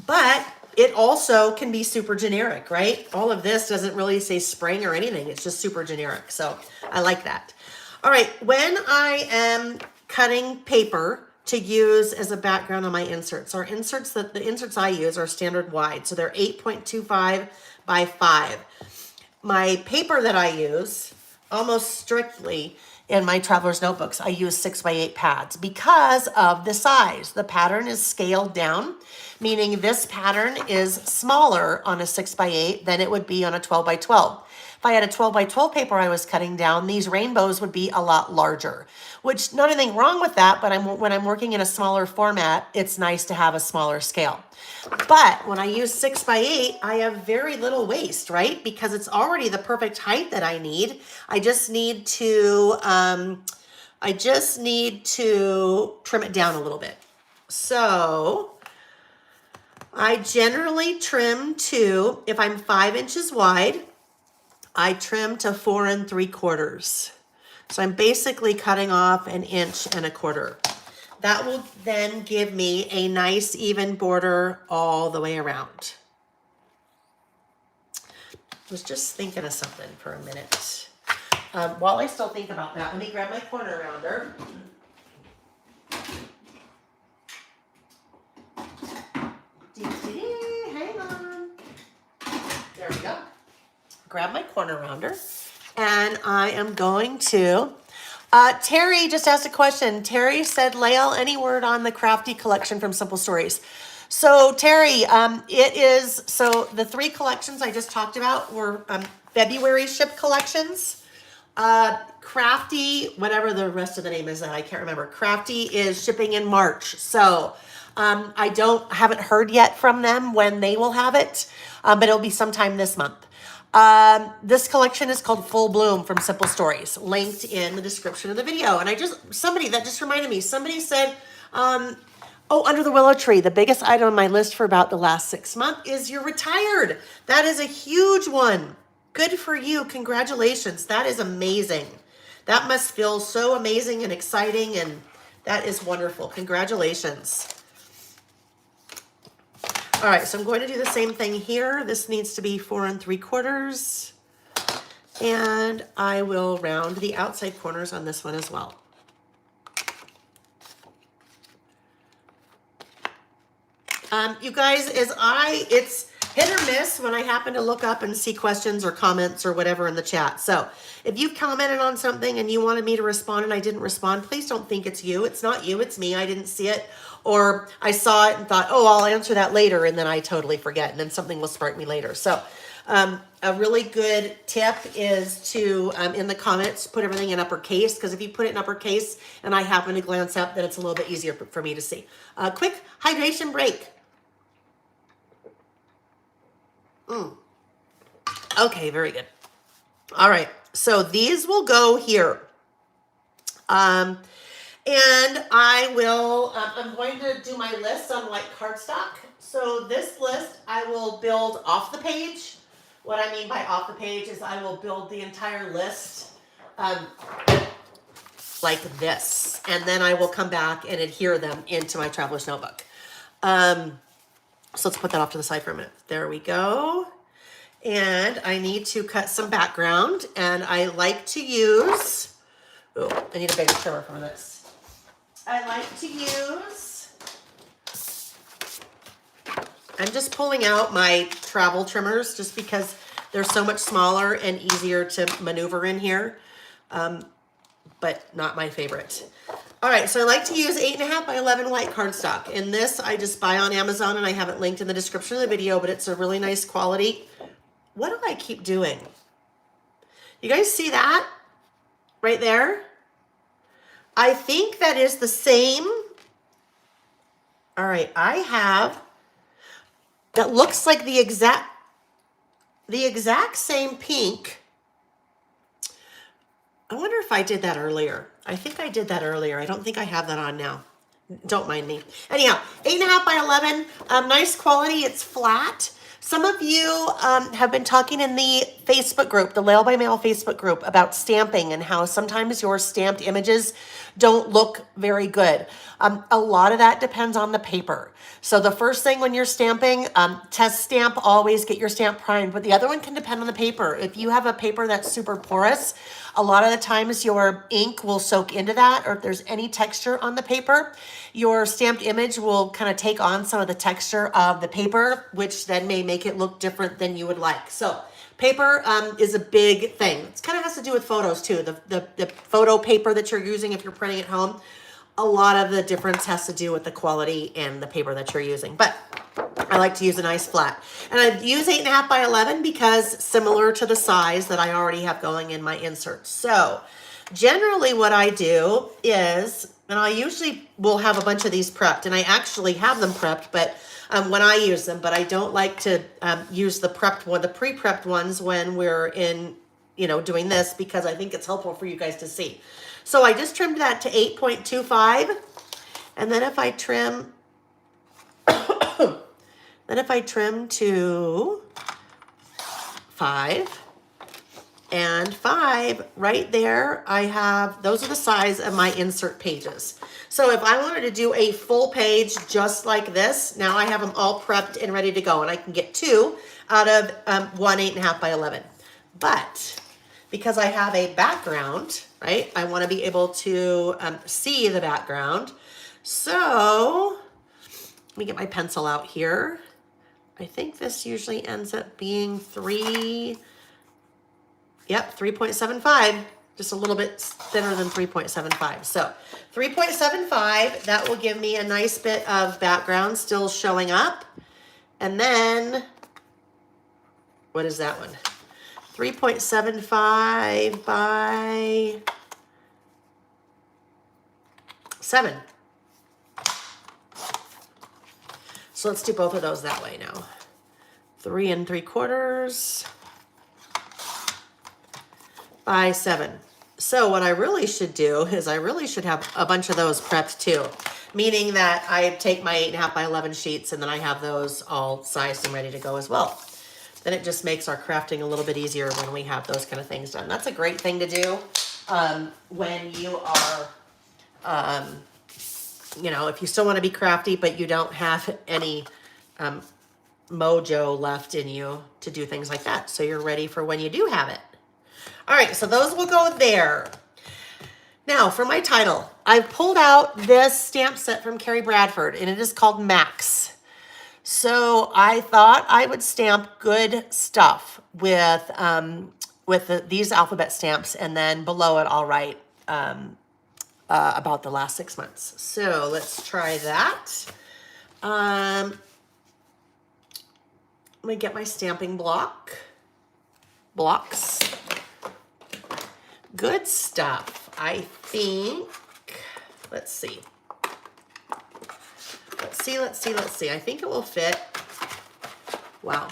But it also can be super generic, right? All of this doesn't really say spring or anything. It's just super generic. So I like that. All right. When I am cutting paper to use as a background on my inserts, the inserts I use are standard wide. So they're 8.25 by 5. My paper that I use almost strictly in my traveler's notebooks, I use 6x8 pads because of the size. The pattern is scaled down, meaning this pattern is smaller on a 6x8 than it would be on a 12x12. If I had a 12x12 paper I was cutting down, these rainbows would be a lot larger, which not anything wrong with that, but when I'm working in a smaller format, it's nice to have a smaller scale. But when I use 6x8, I have very little waste, right? Because it's already the perfect height that I need. I just need to trim it down a little bit. So I generally trim to, if I'm 5 inches wide, I trim to 4 3/4. So I'm basically cutting off 1 1/4 inches. That will then give me a nice even border all the way around. I was just thinking of something for a minute. While I still think about that, let me grab my corner rounder. Hang on. There we go. Grab my corner rounder, and I am going to, Terry just asked a question. Terry said, Lael, any word on the crafty collection from Simple Stories? So Terry, so the 3 collections I just talked about were February ship collections. Crafty, whatever the rest of the name is that I can't remember. Crafty is shipping in March. So I haven't heard yet from them when they will have it, but it'll be sometime this month. This collection is called Full Bloom from Simple Stories, linked in the description of the video. And that just reminded me, somebody said, Under the Willow Tree, the biggest item on my list for about the last 6 months is you're retired. That is a huge one. Good for you. Congratulations. That is amazing. That must feel so amazing and exciting, and that is wonderful. Congratulations. All right, so I'm going to do the same thing here. This needs to be 4 3/4. And I will round the outside corners on this one as well. You guys, it's hit or miss when I happen to look up and see questions or comments or whatever in the chat. So if you commented on something and you wanted me to respond and I didn't respond, please don't think it's you. It's not you, it's me. I didn't see it. Or I saw it and thought, oh, I'll answer that later. And then I totally forget. And then something will spark me later. So a really good tip is to, in the comments, put everything in uppercase. Because if you put it in uppercase and I happen to glance up, then it's a little bit easier for me to see. Quick hydration break. Okay, very good. All right. So these will go here. And I will, I'm going to do my list on like cardstock. So this list I will build off the page. What I mean by off the page is I will build the entire list like this. And then I will come back and adhere them into my traveler's notebook. So let's put that off to the side for a minute. There we go. And I need to cut some background. And I like to use, I need a bigger trimmer for this. I like to use, I'm just pulling out my travel trimmers just because They're so much smaller and easier to maneuver in here, but not my favorite. All right, so I like to use 8.5 by 11 white cardstock. And this I just buy on Amazon, and I have it linked in the description of the video, but it's a really nice quality. What do I keep doing? You guys see that right there? I think that is the same. All right, I have, that looks like the exact same pink. I wonder if I did that earlier. I think I did that earlier. I don't think I have that on now. Don't mind me. Anyhow, 8.5 by 11, nice quality. It's flat. Some of you have been talking in the Facebook group, the Lail by Mail Facebook group, about stamping and how sometimes your stamped images don't look very good. A lot of that depends on the paper. So the first thing when you're stamping, test stamp, always get your stamp primed, but the other one can depend on the paper. If you have a paper that's super porous, a lot of the times your ink will soak into that, or if there's any texture on the paper, your stamped image will kind of take on some of the texture of the paper, which then may make it look different than you would like. So paper is a big thing. It kind of has to do with photos too. The photo paper that you're using if you're printing at home, a lot of the difference has to do with the quality and the paper that you're using. But I like to use a nice flat. And I use 8.5 by 11 because similar to the size that I already have going in my inserts. So generally what I do is, and I usually will have a bunch of these prepped, and I actually have them prepped, but when I use them, but I don't like to use the prepped one, the pre-prepped ones when we're in, doing this, because I think it's helpful for you guys to see. So I just trimmed that to 8.25, and then if I trim, to 5 and 5, right there, I have, those are the size of my insert pages. So if I wanted to do a full page just like this, now I have them all prepped and ready to go, and I can get 2 out of one 8.5 by 11. But because I have a background, right, I want to be able to see the background. So let me get my pencil out here. I think this usually ends up being 3.75, just a little bit thinner than 3.75. So 3.75, that will give me a nice bit of background still showing up. And then, what is that one? 3.75 by 7. So let's do both of those that way now. 3 3/4 by 7. So what I really should do is I really should have a bunch of those prepped too, meaning that I take my 8.5 by 11 sheets and then I have those all sized and ready to go as well. Then it just makes our crafting a little bit easier when we have those kind of things done. That's a great thing to do when you are, if you still want to be crafty, but you don't have any mojo left in you to do things like that. So you're ready for when you do have it. All right, so those will go there. Now for my title, I've pulled out this stamp set from Carrie Bradford, and it is called Max. So I thought I would stamp good stuff with these alphabet stamps, and then below it I'll write about the last 6 months. So let's try that. Let me get my stamping blocks. Good stuff. I think, let's see. I think it will fit. Wow.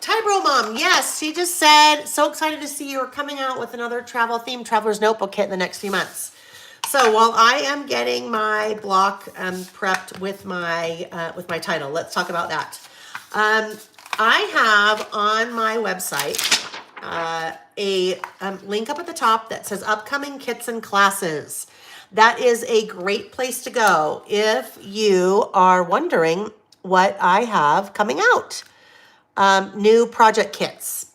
Tybro Mom, yes, she just said, so excited to see you're coming out with another travel-themed Traveler's Notebook kit in the next few months. So while I am getting my block prepped with my title, let's talk about that. I have on my website a link up at the top that says upcoming kits and classes. That is a great place to go if you are wondering what I have coming out. New project kits.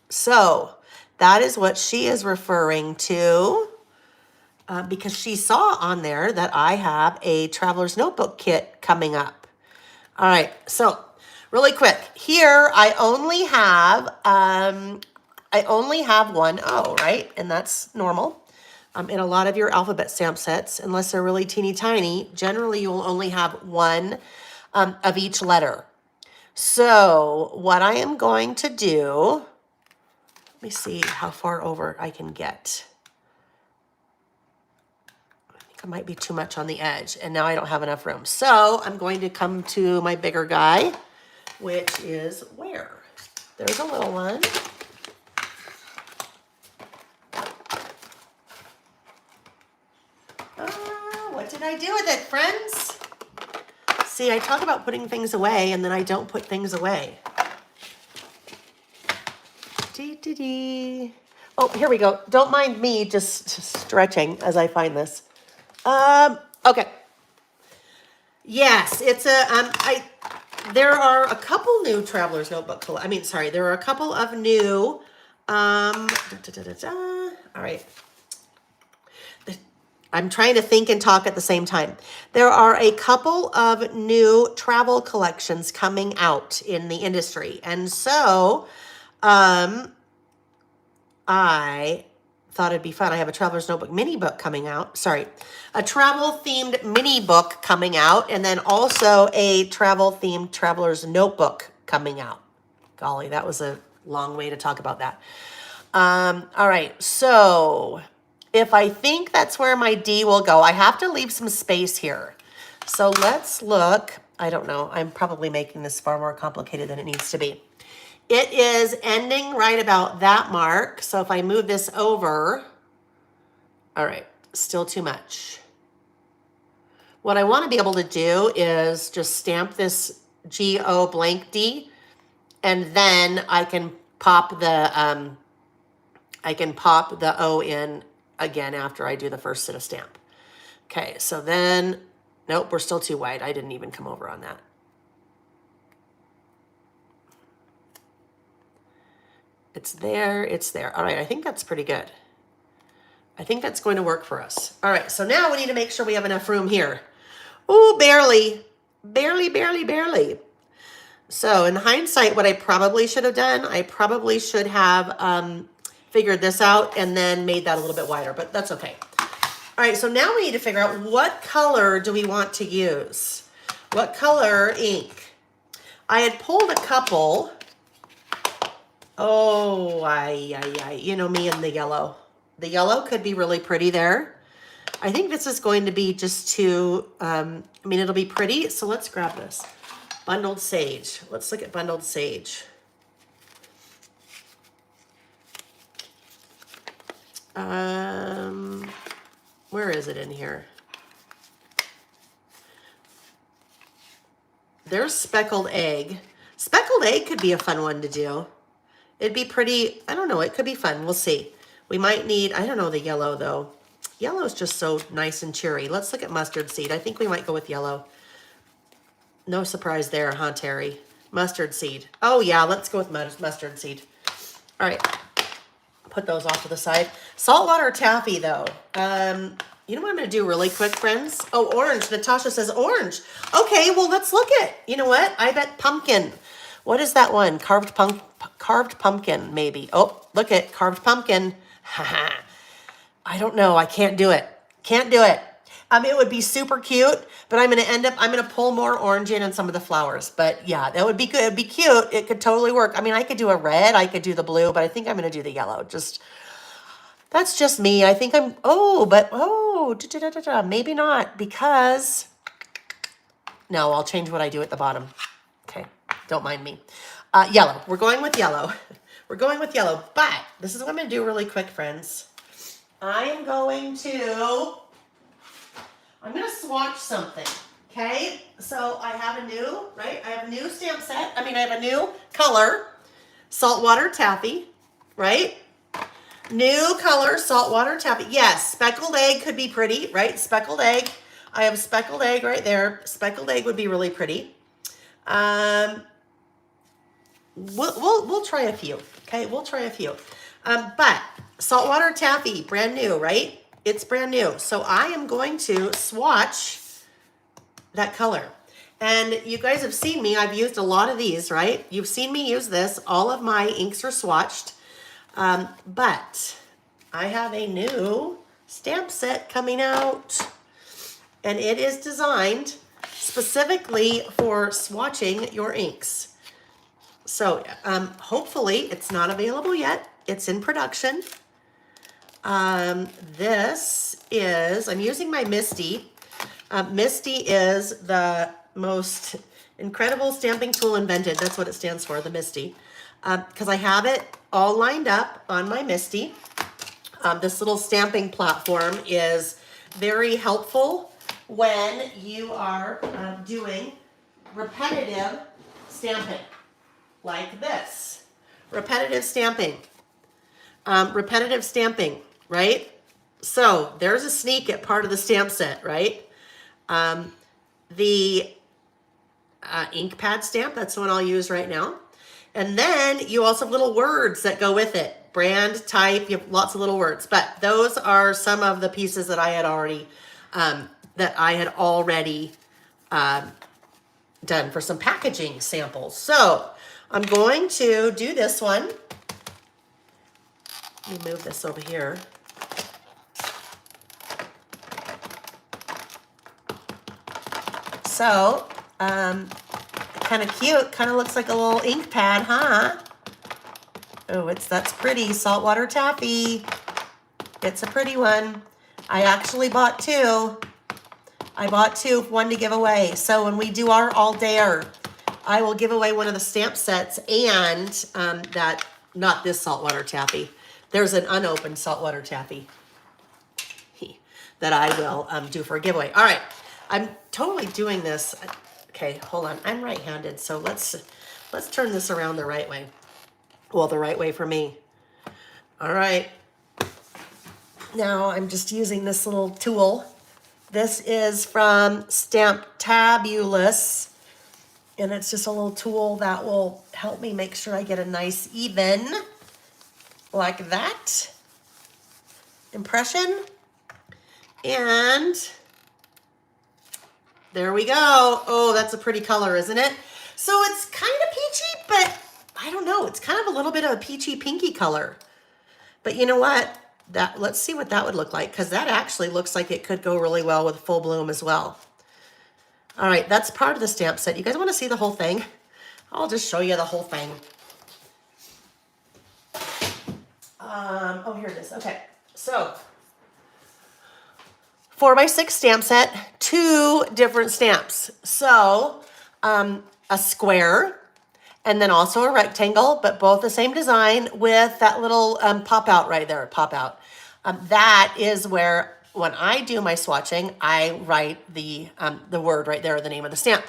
So that is what she is referring to. because she saw on there that I have a Traveler's Notebook kit coming up. All right, so really quick, here I only have one O, right? And that's normal. In a lot of your alphabet stamp sets, unless they're really teeny tiny, generally you'll only have one of each letter. So what I am going to do, let me see how far over I can get. I think I might be too much on the edge, and now I don't have enough room. So I'm going to come to my bigger guy, which is where? There's a little one. What did I do with it, friends? See, I talk about putting things away, and then I don't put things away. Dee. Oh, here we go. Don't mind me just stretching as I find this. Okay. Yes, it's a, there are a couple new Traveler's Notebook, there are a couple of new, all right. I'm trying to think and talk at the same time. There are a couple of new travel collections coming out in the industry. And so, I thought it'd be fun. I have a Traveler's Notebook mini book coming out. Sorry, a travel themed mini book coming out, and then also a travel themed Traveler's Notebook coming out. Golly, that was a long way to talk about that. All right, so if I think that's where my D will go, I have to leave some space here. So let's look. I don't know. I'm probably making this far more complicated than it needs to be. It is ending right about that mark. So if I move this over, all right, still too much. What I want to be able to do is just stamp this G-O blank D, and then I can pop the O in again after I do the first set of stamp. Okay, so then, nope, we're still too wide. I didn't even come over on that. It's there, it's there. All right, I think that's pretty good. I think that's going to work for us. All right, so now we need to make sure we have enough room here. Ooh, barely. So in hindsight, what I probably should have done, I probably should have figured this out and then made that a little bit wider, but that's okay. All right, so now we need to figure out what color do we want to use? What color ink? I had pulled a couple. Oh, you know me and the yellow. The yellow could be really pretty there. I think this is going to be just too, it'll be pretty. So let's grab this. Bundled Sage. Let's look at Bundled Sage. Where is it in here? There's Speckled Egg. Speckled Egg could be a fun one to do. It'd be pretty, I don't know, it could be fun. We'll see. We might need, I don't know, the yellow though. Yellow is just so nice and cheery. Let's look at Mustard Seed. I think we might go with yellow. No surprise there, huh, Terry? Mustard Seed. Oh yeah, let's go with Mustard Seed. All right, put those off to the side. Saltwater Taffy though. You know what I'm gonna do really quick, friends? Oh, orange. Natasha says orange. Okay, well, let's look at, you know what? I bet pumpkin. What is that one? Carved pumpkin, maybe. Oh, look at carved pumpkin. Haha. I don't know. I can't do it. Can't do it. It would be super cute, but I'm going to pull more orange in some of the flowers. But yeah, that would be good. It'd be cute. It could totally work. I mean, I could do a red, I could do the blue, but I think I'm going to do the yellow. That's just me. I think maybe not, because no, I'll change what I do at the bottom. Okay. Don't mind me. Yellow. We're going with yellow. We're going with yellow, but this is what I'm going to do really quick, friends. I'm going to swatch something, okay? So I have a new stamp set. I have a new color, Saltwater Taffy, right? New color, Saltwater Taffy. Yes, Speckled Egg could be pretty, right? Speckled Egg. I have Speckled Egg right there. Speckled Egg would be really pretty. We'll try a few, okay? We'll try a few. But Saltwater Taffy, brand new, right? It's brand new. So I am going to swatch that color. And you guys have seen me. I've used a lot of these, right? You've seen me use this. All of my inks are swatched. But I have a new stamp set coming out. And it is designed specifically for swatching your inks. So hopefully it's not available yet. It's in production. This is, I'm using my Misty. Misty is the most incredible stamping tool invented. That's what it stands for, the Misty. Because I have it all lined up on my Misty. This little stamping platform is very helpful when you are doing repetitive stamping, like this. Repetitive stamping, right? So there's a sneak at part of the stamp set, right? The ink pad stamp, that's the one I'll use right now. And then you also have little words that go with it. Brand, type, you have lots of little words. But those are some of the pieces that I had already done for some packaging samples. So I'm going to do this one. Let me move this over here. So, kind of cute, kind of looks like a little ink pad, huh? Oh, that's pretty, Saltwater Taffy. It's a pretty one. I actually bought two. I bought two, one to give away. So when we do our all dayer, I will give away one of the stamp sets and not this Saltwater Taffy. There's an unopened Saltwater Taffy that I will do for a giveaway. All right, I'm totally doing this. Okay, hold on. I'm right-handed, so let's turn this around the right way. Well, the right way for me. All right. Now I'm just using this little tool. This is from Stamptabulous, and it's just a little tool that will help me make sure I get a nice even, like that, impression. And there we go. Oh, that's a pretty color, isn't it? So it's kind of peachy, but I don't know. It's kind of a little bit of a peachy pinky color. But you know what? Let's see what that would look like, because that actually looks like it could go really well with full bloom as well. All right, that's part of the stamp set. You guys want to see the whole thing? I'll just show you the whole thing. Oh, here it is. Okay, so 4x6 stamp set, 2 different stamps. So a square and then also a rectangle, but both the same design with that little pop out right there, pop out. That is where when I do my swatching, I write the word right there, the name of the stamp.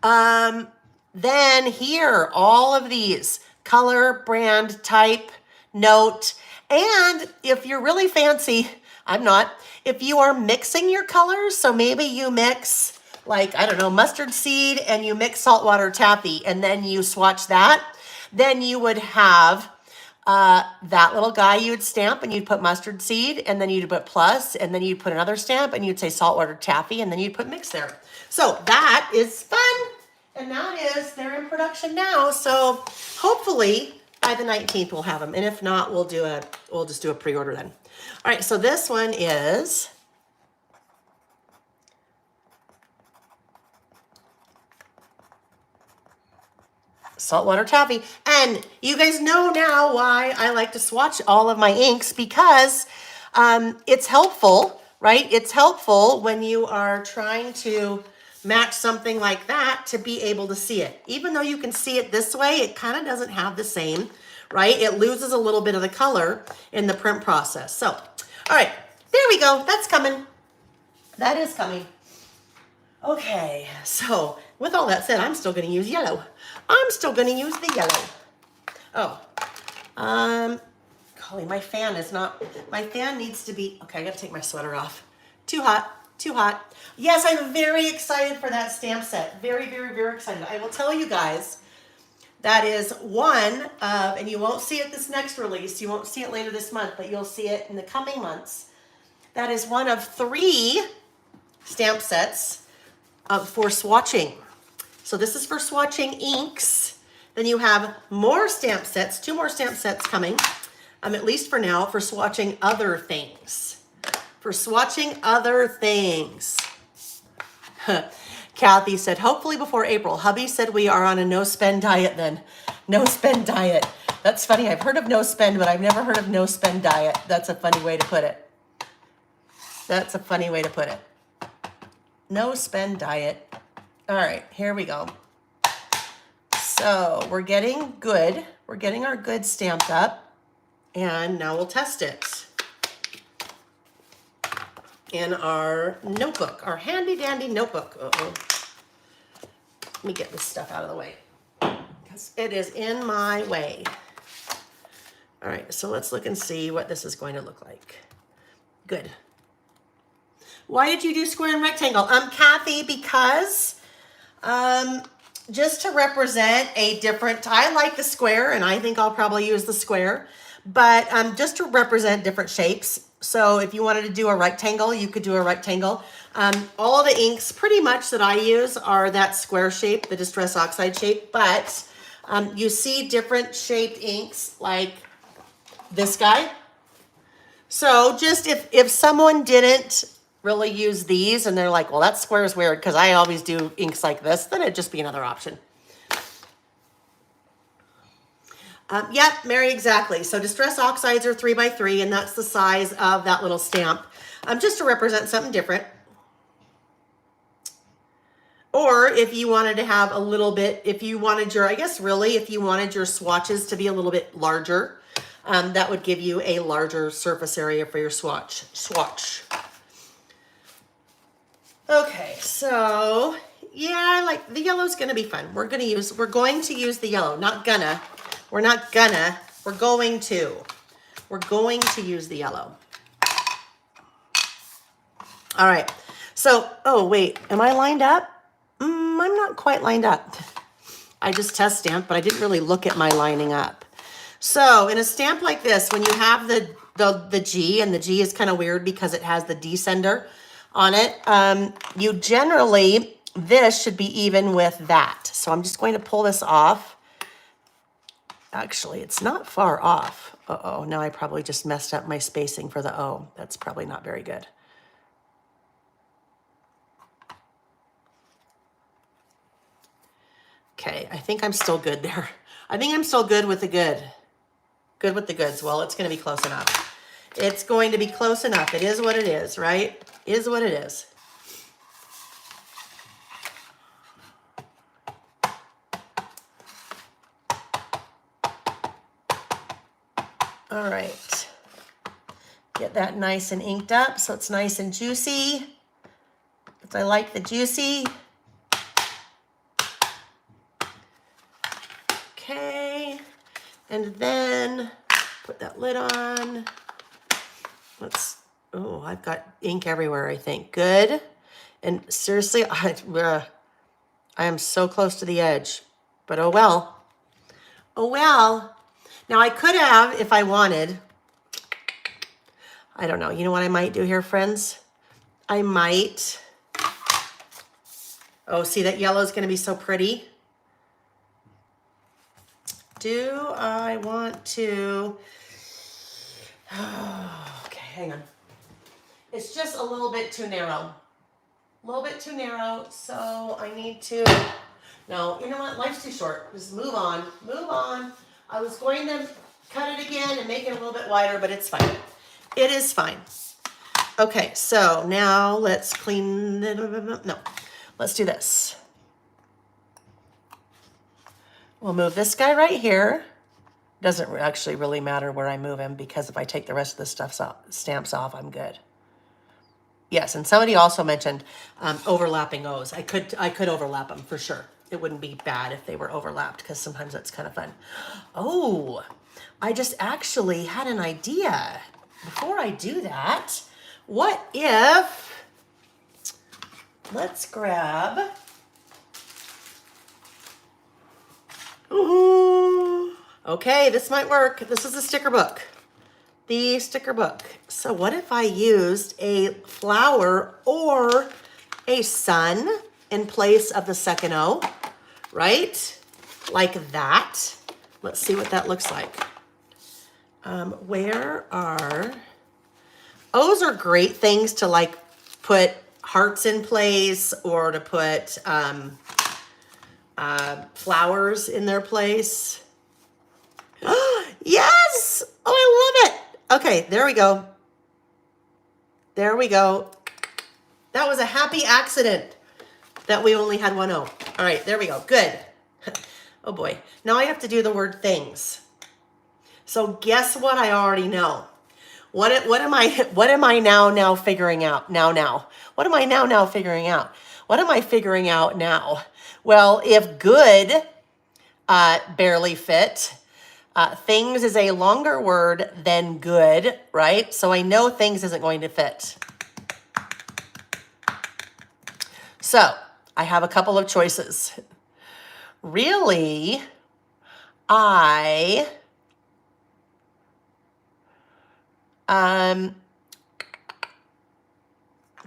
Then here, all of these, color, brand, type, note, and if you're really fancy, I'm not, if you are mixing your colors, so maybe you mix like, I don't know, mustard seed and you mix saltwater taffy and then you swatch that, then you would have that little guy you would stamp and you'd put mustard seed and then you'd put plus and then you'd put another stamp and you'd say saltwater taffy and then you'd put mix there. So that is fun. And they're in production now. So hopefully by the 19th we'll have them. And if not, we'll just do a pre-order then. All right, so this one is Saltwater Taffy. And you guys know now why I like to swatch all of my inks, because it's helpful, right? It's helpful when you are trying to match something like that to be able to see it. Even though you can see it this way, it kind of doesn't have the same, right? It loses a little bit of the color in the print process. So, all right, there we go. That's coming. That is coming. Okay, so with all that said, I'm still going to use yellow. I'm still going to use the yellow. Oh, golly, my fan needs to be, okay, I got to take my sweater off. Too hot, too hot. Yes, I'm very excited for that stamp set. Very, very, very excited. I will tell you guys, that is one of, and you won't see it this next release, you won't see it later this month, but you'll see it in the coming months. That is one of 3 stamp sets for swatching. So this is for swatching inks. Then you have more stamp sets, 2 more stamp sets coming, at least for now, for swatching other things. For swatching other things. Kathy said, hopefully before April. Hubby said we are on a no-spend diet then. No-spend diet. That's funny. I've heard of no-spend, but I've never heard of no-spend diet. That's a funny way to put it. That's a funny way to put it. No-spend diet. All right, here we go. So we're getting good. We're getting our good stamped up. And now we'll test it in our notebook, our handy dandy notebook. Uh-oh. Let me get this stuff out of the way because it is in my way. All right, so let's look and see what this is going to look like. Good. Why did you do square and rectangle? Kathy, because just to represent a different, I like the square and I think I'll probably use the square, but just to represent different shapes. So if you wanted to do a rectangle, you could do a rectangle. All the inks pretty much that I use are that square shape, the Distress Oxide shape, but you see different shaped inks like this guy. So just if someone didn't really use these and they're like, well, that square is weird because I always do inks like this, then it'd just be another option. Yep, Mary, exactly. So Distress Oxides are 3x3 and that's the size of that little stamp, just to represent something different. Or if you wanted to have a little bit, if you wanted your, I guess really, if you wanted your swatches to be a little bit larger, that would give you a larger surface area for your swatch. Okay, so yeah, I like the yellow's gonna be fun. We're going to use the yellow, not gonna. We're not gonna, we're going to. We're going to use the yellow. All right, so, oh wait, am I lined up? I'm not quite lined up. I just test stamped, but I didn't really look at my lining up. So in a stamp like this, when you have the G, and the G is kind of weird because it has the descender on it, you generally, this should be even with that. So I'm just going to pull this off. Actually, it's not far off. Uh-oh, now I probably just messed up my spacing for the O. That's probably not very good. Okay, I think I'm still good there. I think I'm still good with the good. Good with the goods. Well, it's going to be close enough. It's going to be close enough. It is what it is, right? Is what it is. All right. Get that nice and inked up so it's nice and juicy. Because I like the juicy. Okay. And then put that lid on. Oh, I've got ink everywhere, I think. Good. And seriously, I am so close to the edge. But oh well. Oh well. Now I could have, if I wanted, I don't know. You know what I might do here, friends? I might. Oh, see, that yellow is going to be so pretty. Do I want to? Oh, okay, hang on. It's just a little bit too narrow. A little bit too narrow, so I need to. No, you know what? Life's too short. Just move on. Move on. I was going to cut it again and make it a little bit wider, but it's fine. It is fine. Okay, so now let's clean it. No, let's do this. We'll move this guy right here. Doesn't actually really matter where I move him because if I take the rest of the stamps off, I'm good. Yes, and somebody also mentioned overlapping O's. I could overlap them for sure. It wouldn't be bad if they were overlapped because sometimes that's kind of fun. Oh, I just actually had an idea. Before I do that, what if, let's grab, okay, this might work. This is the sticker book. The sticker book. So what if I used a flower or a sun in place of the second O, right? Like that. Let's see what that looks like. Where are... O's are great things to like put hearts in place or to put flowers in their place. Yes! Oh, I love it. Okay, there we go. There we go. That was a happy accident that we only had one O. All right, there we go. Good. Oh boy. Now I have to do the word things. So guess what I already know? What am I now figuring out? Now. What am I now figuring out? What am I figuring out now? Well, if good barely fit, things is a longer word than good, right? So I know things isn't going to fit. So I have a couple of choices. Really, I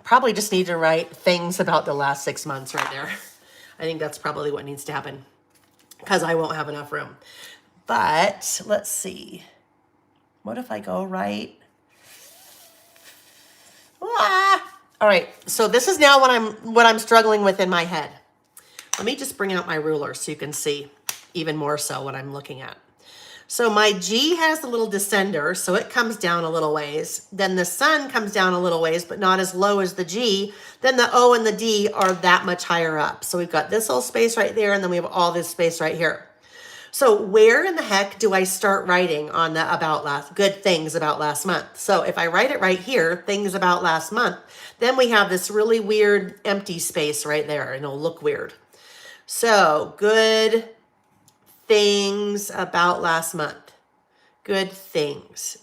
probably just need to write things about the last 6 months right there. I think that's probably what needs to happen because I won't have enough room. But let's see. What if I go right? All right, so this is now what I'm struggling with in my head. Let me just bring out my ruler so you can see even more so what I'm looking at. So my G has the little descender, so it comes down a little ways. Then the sun comes down a little ways, but not as low as the G. Then the O and the D are that much higher up. So we've got this little space right there, and then we have all this space right here. So where in the heck do I start writing on the good things about last month? So if I write it right here, things about last month, then we have this really weird empty space right there, and it'll look weird. So good things about last month. Good things.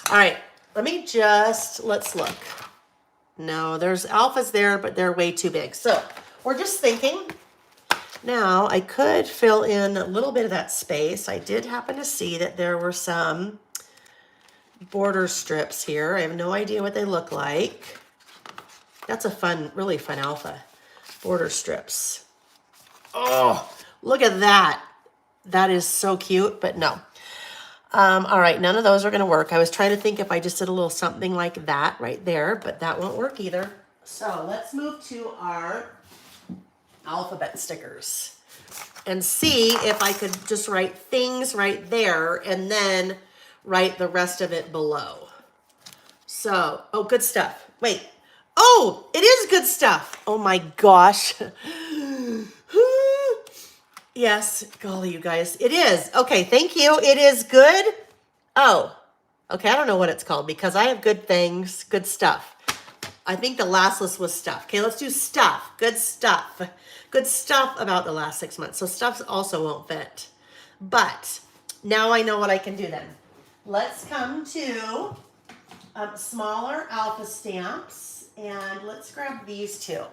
All right, let's look. No, there's alphas there, but they're way too big. So we're just thinking. Now I could fill in a little bit of that space. I did happen to see that there were some border strips here. I have no idea what they look like. That's a really fun alpha. Border strips. Oh, look at that. That is so cute, but no. All right, none of those are gonna work. I was trying to think if I just did a little something like that right there, but that won't work either. So let's move to our alphabet stickers and see if I could just write things right there and then write the rest of it below. So, oh, good stuff. Wait. Oh, it is good stuff. Oh my gosh. Yes, golly, you guys. It is. Okay, thank you. It is good. Oh, okay. I don't know what it's called because I have good things, good stuff. I think the last list was stuff. Okay, let's do stuff. Good stuff. Good stuff about the last 6 months. So stuff also won't fit. But now I know what I can do then. Let's come to smaller alpha stamps. And let's grab these two.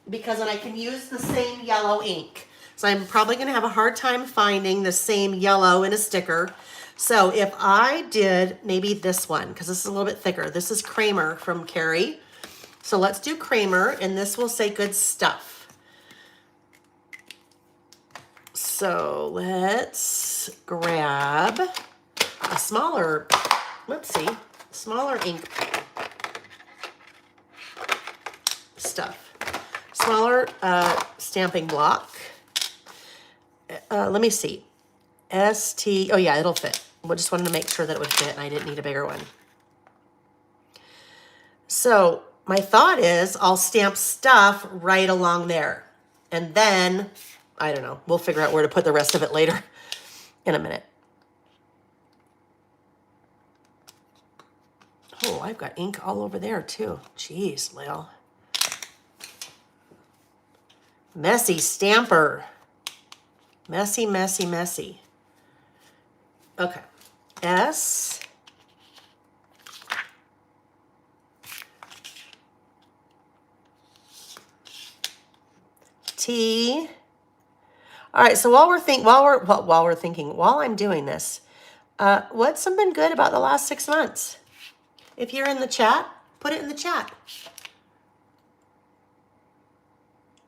Because then I can use the same yellow ink. So I'm probably going to have a hard time finding the same yellow in a sticker. So if I did maybe this one, because this is a little bit thicker. This is Kramer from Carrie. So let's do Kramer, and this will say good stuff. So let's grab a smaller, smaller ink stuff. Smaller stamping block. Let me see. Oh yeah, it'll fit. We just wanted to make sure that it would fit and I didn't need a bigger one. So my thought is I'll stamp stuff right along there. And then, I don't know, we'll figure out where to put the rest of it later in a minute. Oh, I've got ink all over there too. Jeez, Lil. Messy stamper. Messy, messy, messy. Okay. S. T. All right, so while I'm doing this, What's something good about the last 6 months? If you're in the chat, put it in the chat.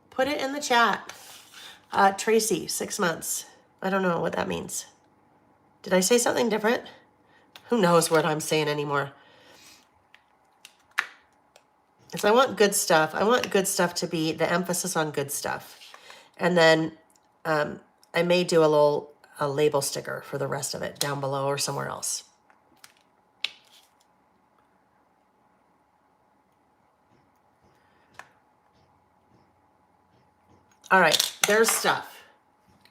Put it in the chat. Tracy, 6 months. I don't know what that means. Did I say something different? Who knows what I'm saying anymore? Because I want good stuff. I want good stuff to be the emphasis on good stuff. And then I may do a label sticker for the rest of it down below or somewhere else. All right, there's stuff.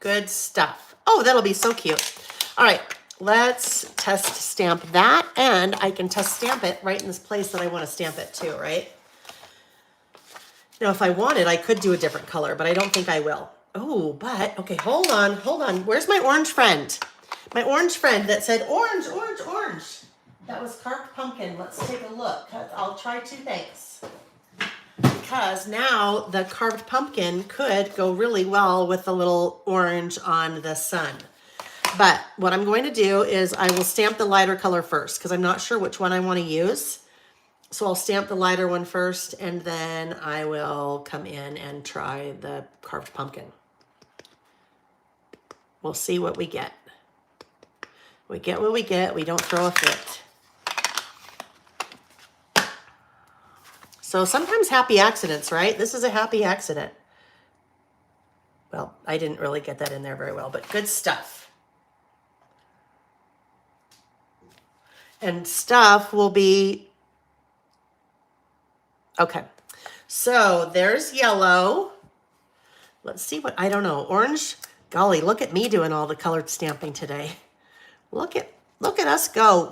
Good stuff. Oh, that'll be so cute. All right, let's test stamp that, and I can test stamp it right in this place that I want to stamp it too, right? Now, if I wanted, I could do a different color, but I don't think I will. Oh, but, okay, hold on. Where's my orange friend? My orange friend that said orange, orange, orange. That was carved pumpkin. Let's take a look. I'll try 2 things. Because now the carved pumpkin could go really well with the little orange on the sun. But what I'm going to do is I will stamp the lighter color first because I'm not sure which one I want to use. So I'll stamp the lighter one first, and then I will come in and try the carved pumpkin. We'll see what we get. We get what we get. We don't throw a fit. So sometimes happy accidents, right? This is a happy accident. Well, I didn't really get that in there very well, but good stuff. And stuff will be... Okay, so there's yellow. Let's see what, I don't know, orange. Golly, look at me doing all the colored stamping today. Look at us go.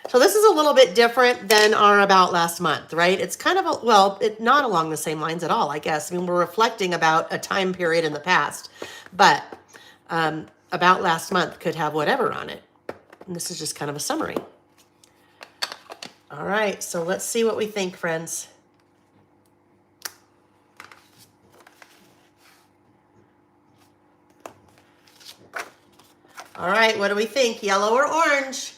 So this is a little bit different than our About Last Month, right? It's kind of, not along the same lines at all, I guess. I mean, we're reflecting about a time period in the past, but About Last Month could have whatever on it. And this is just kind of a summary. All right, so let's see what we think, friends. All right, what do we think? Yellow or orange?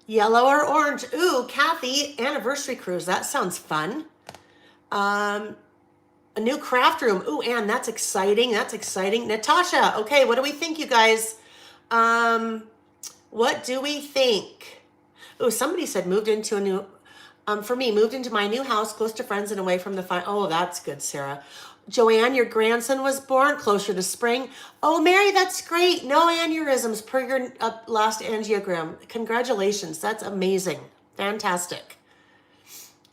Yellow or orange? Ooh, Kathy, anniversary cruise. That sounds fun. A new craft room. Ooh, Anne, that's exciting. That's exciting. Natasha, okay, what do we think, you guys? What do we think? Oh, somebody said moved into a new, for me, moved into my new house, close to friends and away from the fire. Oh, that's good, Sarah. Joanne, your grandson was born closer to spring. Oh, Mary, that's great. No aneurysms per your last angiogram. Congratulations. That's amazing. Fantastic.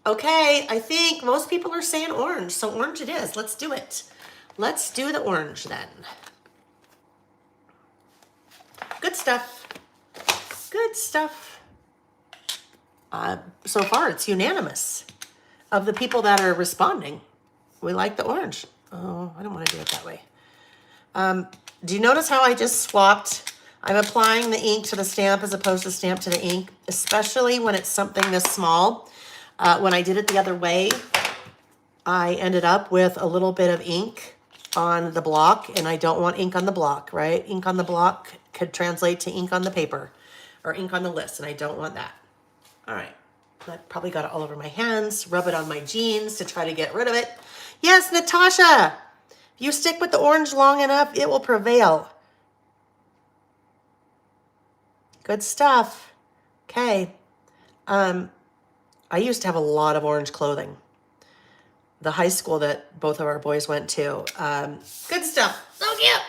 Okay, I think most people are saying orange, so orange it is. Let's do it. Let's do the orange then. Good stuff. Good stuff. So far, it's unanimous of the people that are responding. We like the orange. Oh, I don't want to do it that way. Do you notice how I just swapped? I'm applying the ink to the stamp as opposed to stamp to the ink, especially when it's something this small. When I did it the other way, I ended up with a little bit of ink on the block, and I don't want ink on the block, right? Ink on the block could translate to ink on the paper or ink on the list, and I don't want that. All right, I probably got it all over my hands, rub it on my jeans to try to get rid of it. Yes, Natasha, if you stick with the orange long enough, it will prevail. Good stuff. Okay. I used to have a lot of orange clothing. The high school that both of our boys went to. Good stuff. So cute.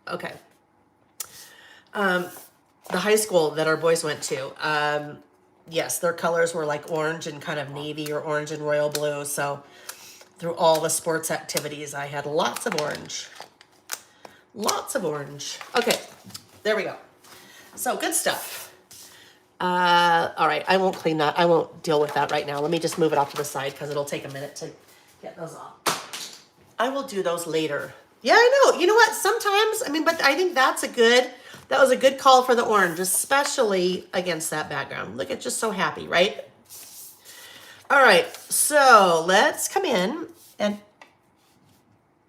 Okay. The high school that our boys went to, yes, their colors were like orange and kind of navy or orange and royal blue. So through all the sports activities, I had lots of orange. Lots of orange. Okay, there we go. So good stuff. All right, I won't clean that. I won't deal with that right now. Let me just move it off to the side because it'll take a minute to get those off. I will do those later. Yeah, I know. You know what? Sometimes, I mean, but I think that was a good call for the orange, especially against that background. Look, it's just so happy, right? All right, so let's come in and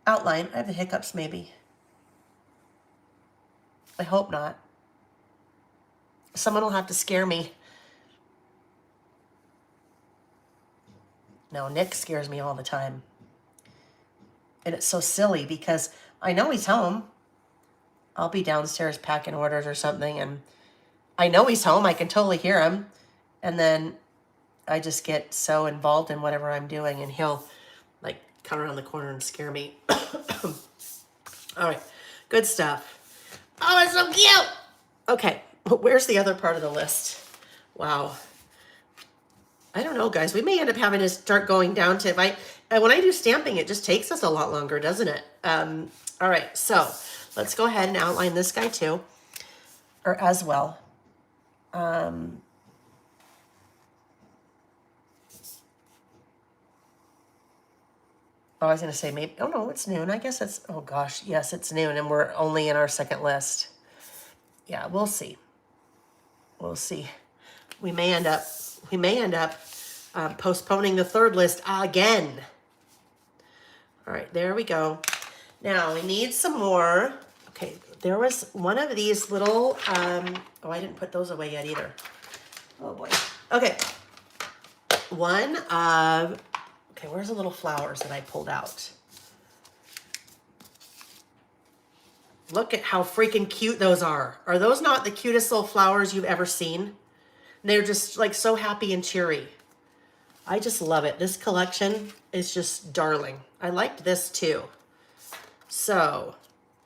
outline. I have the hiccups maybe. I hope not. Someone will have to scare me. No, Nick scares me all the time. And it's so silly because I know he's home. I'll be downstairs packing orders or something, and I know he's home. I can totally hear him. And then I just get so involved in whatever I'm doing, and he'll like come around the corner and scare me. All right, good stuff. Oh, it's so cute. Okay, where's the other part of the list? Wow. I don't know, guys. We may end up having to start going down to, when I do stamping, it just takes us a lot longer, doesn't it? All right, so let's go ahead and outline this guy too, or as well. I was going to say maybe, oh no, it's noon. I guess it's, oh gosh, yes, it's noon and we're only in our second list. Yeah, we'll see. We'll see. We may end up postponing the third list again. All right, there we go. Now we need some more. Okay, there was one of these little, oh, I didn't put those away yet either. Oh boy. Okay. One of, okay, where's the little flowers that I pulled out? Look at how freaking cute those are. Are those not the cutest little flowers you've ever seen? They're just like so happy and cheery. I just love it. This collection is just darling. I liked this too. So,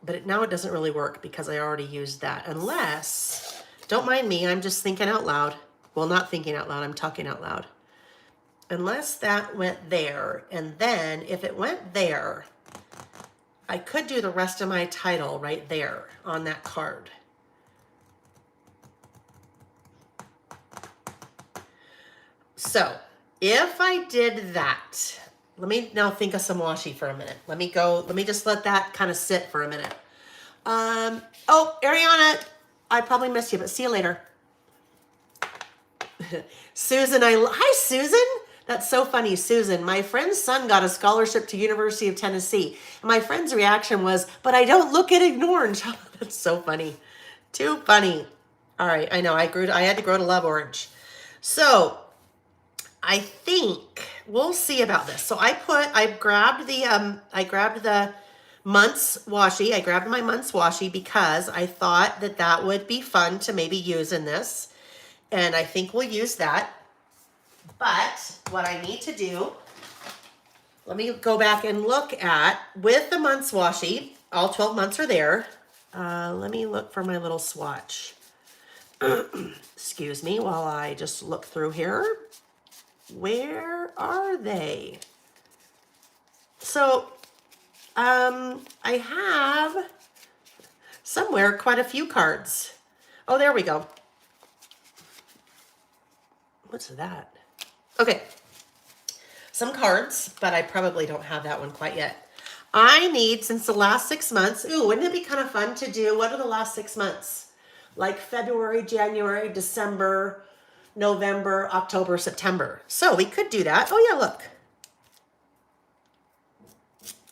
but now it doesn't really work because I already used that. Unless, don't mind me, I'm just thinking out loud. Well, not thinking out loud, I'm talking out loud. Unless that went there, and then if it went there, I could do the rest of my title right there on that card. So if I did that, let me now think of some washi for a minute. Let me just let that kind of sit for a minute. Oh, Ariana, I probably missed you, but see you later. Susan, hi Susan. That's so funny, Susan. My friend's son got a scholarship to University of Tennessee. And my friend's reaction was, but I don't look at an orange. That's so funny. Too funny. All right, I know, I had to grow to love orange. So I think we'll see about this. So I grabbed the month's washi. I grabbed my month's washi because I thought that would be fun to maybe use in this. And I think we'll use that. But what I need to do, let me go back and look at, with the month's washi, all 12 months are there. Let me look for my little swatch. Excuse me while I just look through here. Where are they? So, I have somewhere quite a few cards. Oh, there we go. What's that? Okay, some cards, but I probably don't have that one quite yet. I need, since the last 6 months, ooh, wouldn't it be kind of fun to do, what are the last 6 months? Like February, January, December, November, October, September. So we could do that. Oh yeah, look.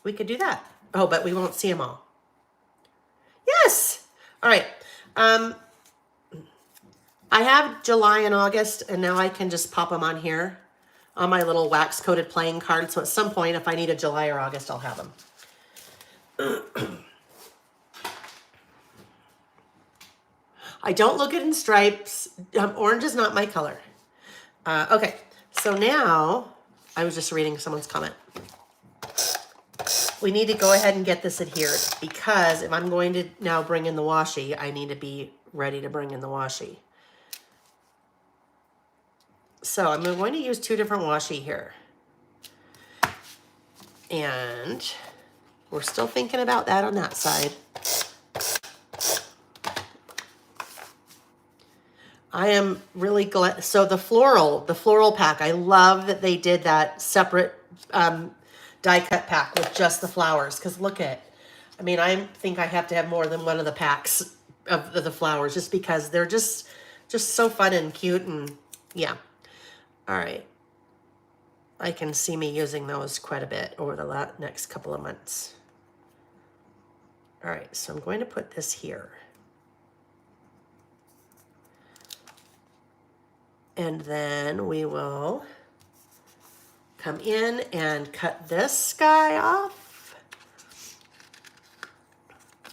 We could do that. Oh, but we won't see them all. Yes. All right. I have July and August, and now I can just pop them on here on my little wax coated playing card. So at some point, if I need a July or August, I'll have them. I don't look at in stripes. Orange is not my color. Okay, so now I was just reading someone's comment. We need to go ahead and get this adhered because if I'm going to now bring in the washi, I need to be ready to bring in the washi. So I'm going to use 2 different washi here. And we're still thinking about that on that side. I am really glad. So the floral pack, I love that they did that separate die cut pack with just the flowers. Because look at, I mean, I think I have to have more than one of the packs of the flowers just because they're just so fun and cute and yeah. All right. I can see me using those quite a bit over the next couple of months. All right, so I'm going to put this here. And then we will come in and cut this guy off.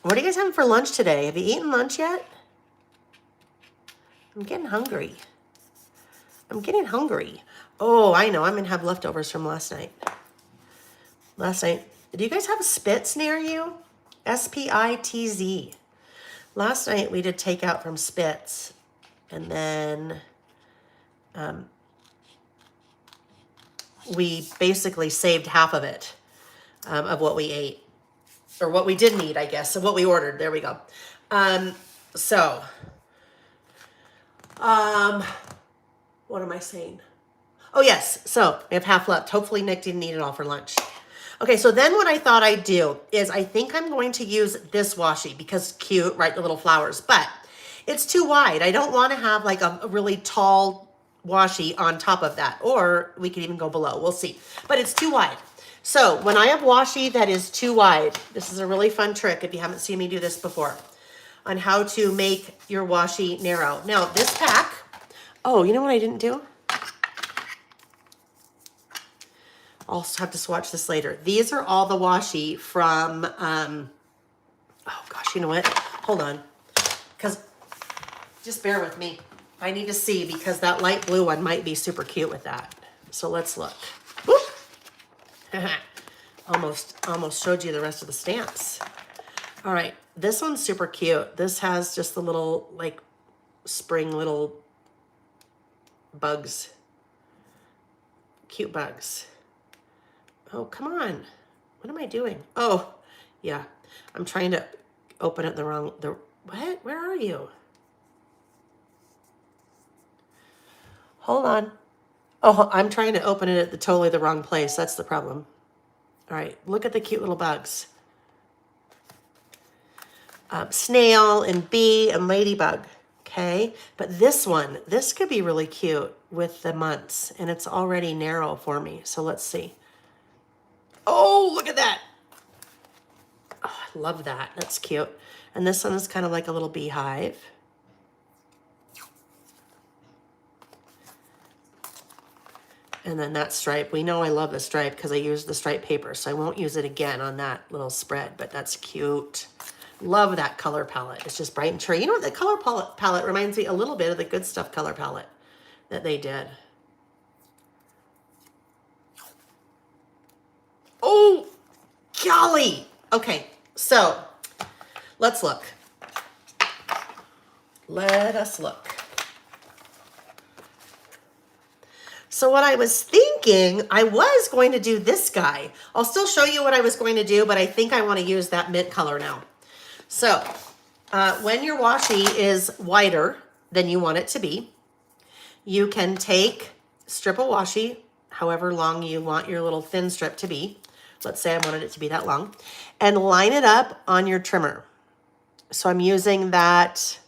What are you guys having for lunch today? Have you eaten lunch yet? I'm getting hungry. I'm getting hungry. Oh, I know. I'm going to have leftovers from last night. Do you guys have Spitz near you? Spitz. Last night we did takeout from Spitz. And then we basically saved half of it, of what we ate. Or what we didn't eat, I guess. So what we ordered. There we go. What am I saying? Oh, yes. So we have half left. Hopefully Nick didn't eat it all for lunch. Okay, so then what I thought I'd do is I think I'm going to use this washi because it's cute, right? The little flowers. But it's too wide. I don't want to have like a really tall washi on top of that. Or we could even go below. We'll see. But it's too wide. So when I have washi that is too wide, this is a really fun trick if you haven't seen me do this before, on how to make your washi narrow. Now this pack, oh, you know what I didn't do? I'll have to swatch this later. These are all the washi from, oh gosh, you know what? Hold on. Because, just bear with me. I need to see because that light blue one might be super cute with that. So let's look. Whoop. almost showed you the rest of the stamps. All right, this one's super cute. This has just the little, like, spring little bugs. Cute bugs. Oh, come on. What am I doing? Oh, yeah. I'm trying to open it what? Where are you? Hold on. Oh, I'm trying to open it at totally the wrong place. That's the problem. All right, look at the cute little bugs. Snail and bee and ladybug. Okay, but this could be really cute with the months, and it's already narrow for me. So let's see. Oh, look at that. Oh, I love that. That's cute. And this one is kind of like a little beehive. And then that stripe. We know I love the stripe because I used the stripe paper, so I won't use it again on that little spread, but that's cute. Love that color palette. It's just bright and cheery. You know what? The color palette reminds me a little bit of the Good Stuff color palette that they did. Oh, golly. Okay, so let's look. Let us look. So what I was thinking, I was going to do this guy. I'll still show you what I was going to do, but I think I want to use that mint color now. So when your washi is wider than you want it to be, you can take strip of washi, however long you want your little thin strip to be. Let's say I wanted it to be that long, and line it up on your trimmer. So I'm using that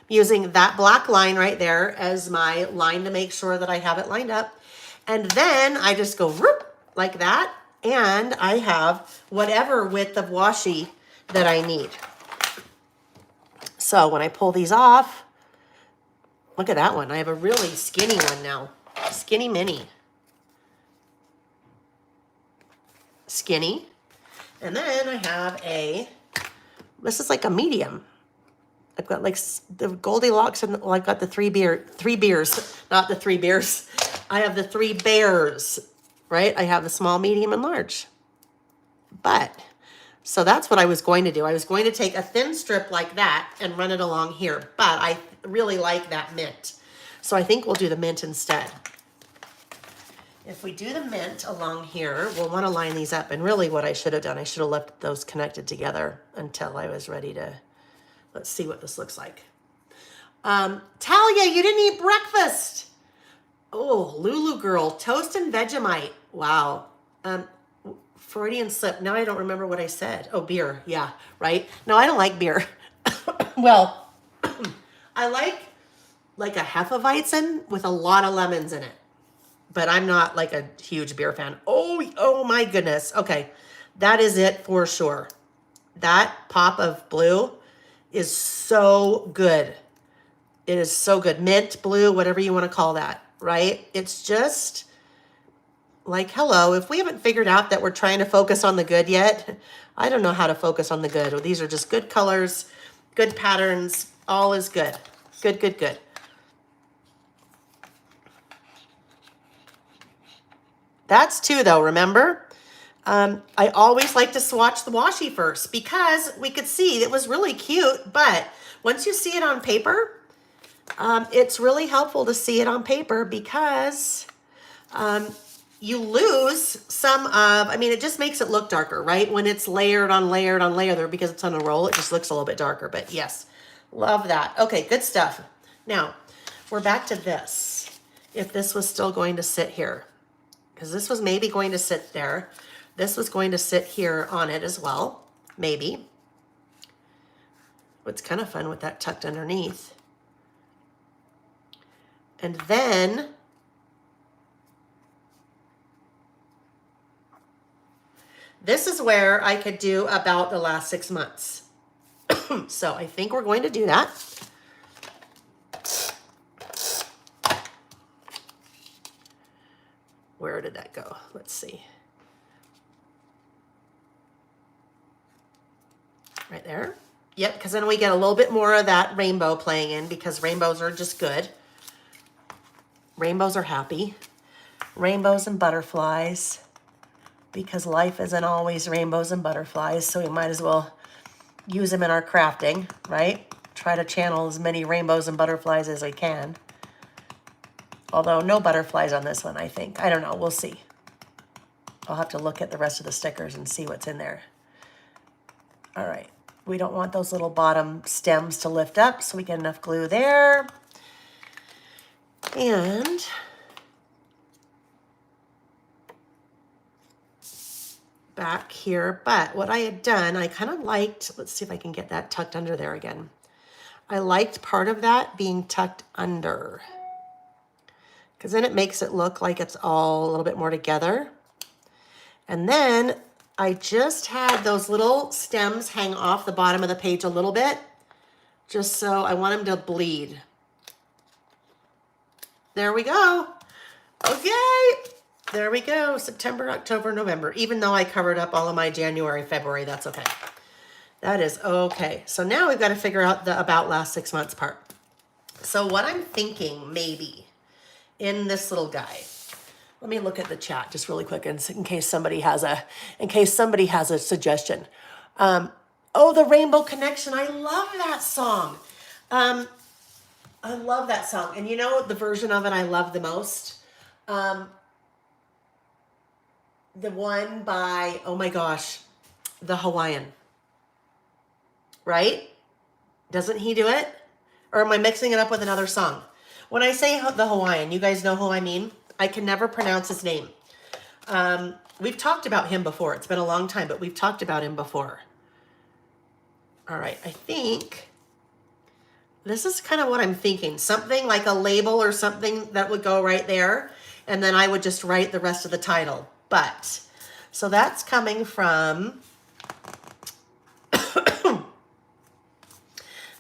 black line right there as my line to make sure that I have it lined up. And then I just go whoop, like that, and I have whatever width of washi that I need. So when I pull these off, look at that one. I have a really skinny one now. Skinny mini. Skinny. And then I have this is like a medium. I've got like the Goldilocks and I've got the three beers, not the three beers. I have the three bears, right? I have the small, medium, and large. So that's what I was going to do. I was going to take a thin strip like that and run it along here, but I really like that mint. So I think we'll do the mint instead. If we do the mint along here, we'll want to line these up. And really what I should have done, I should have left those connected together until I was ready to, let's see what this looks like. Talia, you didn't eat breakfast. Oh, Lulu girl, toast and Vegemite. Wow. Freudian slip. Now I don't remember what I said. Oh, beer. Yeah, right. No, I don't like beer. Well, I like a Hefeweizen with a lot of lemons in it. But I'm not like a huge beer fan. Oh my goodness. Okay, that is it for sure. That pop of blue is so good. It is so good. Mint, blue, whatever you want to call that, right? It's just like, hello, if we haven't figured out that we're trying to focus on the good yet, I don't know how to focus on the good. Well, these are just good colors, good patterns, all is good. Good, good, good. That's two though, remember? I always like to swatch the washi first because we could see it was really cute, but once you see it on paper, it's really helpful to see it on paper because you lose some of, I mean, it just makes it look darker, right? When it's layered on layered on layered, because it's on a roll, it just looks a little bit darker, but yes, love that. Okay, good stuff. Now, we're back to this. If this was still going to sit here, because this was maybe going to sit there. This was going to sit here on it as well, maybe. What's kind of fun with that tucked underneath. And then this is where I could do about the last 6 months. So I think we're going to do that. Where did that go? Let's see. Right there. Yep, because then we get a little bit more of that rainbow playing in because rainbows are just good. Rainbows are happy. Rainbows and butterflies. Because life isn't always rainbows and butterflies, so we might as well use them in our crafting, right? Try to channel as many rainbows and butterflies as I can. Although no butterflies on this one, I think. I don't know, we'll see. I'll have to look at the rest of the stickers and see what's in there. All right, we don't want those little bottom stems to lift up, so we get enough glue there. And back here, but what I had done, I kind of liked, let's see if I can get that tucked under there again. I liked part of that being tucked under because then it makes it look like it's all a little bit more together. And then I just had those little stems hang off the bottom of the page a little bit, just so I want them to bleed. There we go. Okay. There we go. September, October, November. Even though I covered up all of my January, February, that's okay. That is okay. So now we've got to figure out the about last 6 months part. So what I'm thinking maybe in this little guy, let me look at the chat just really quick in case somebody has a suggestion. Oh, the Rainbow Connection. I love that song. I love that song. And you know the version of it I love the most? The one by, oh my gosh, the Hawaiian. Right? Doesn't he do it? Or am I mixing it up with another song? When I say the Hawaiian, you guys know who I mean? I can never pronounce his name. We've talked about him before. It's been a long time, but we've talked about him before. All right, I think this is kind of what I'm thinking. Something like a label or something that would go right there. And then I would just write the rest of the title. But, so that's coming from,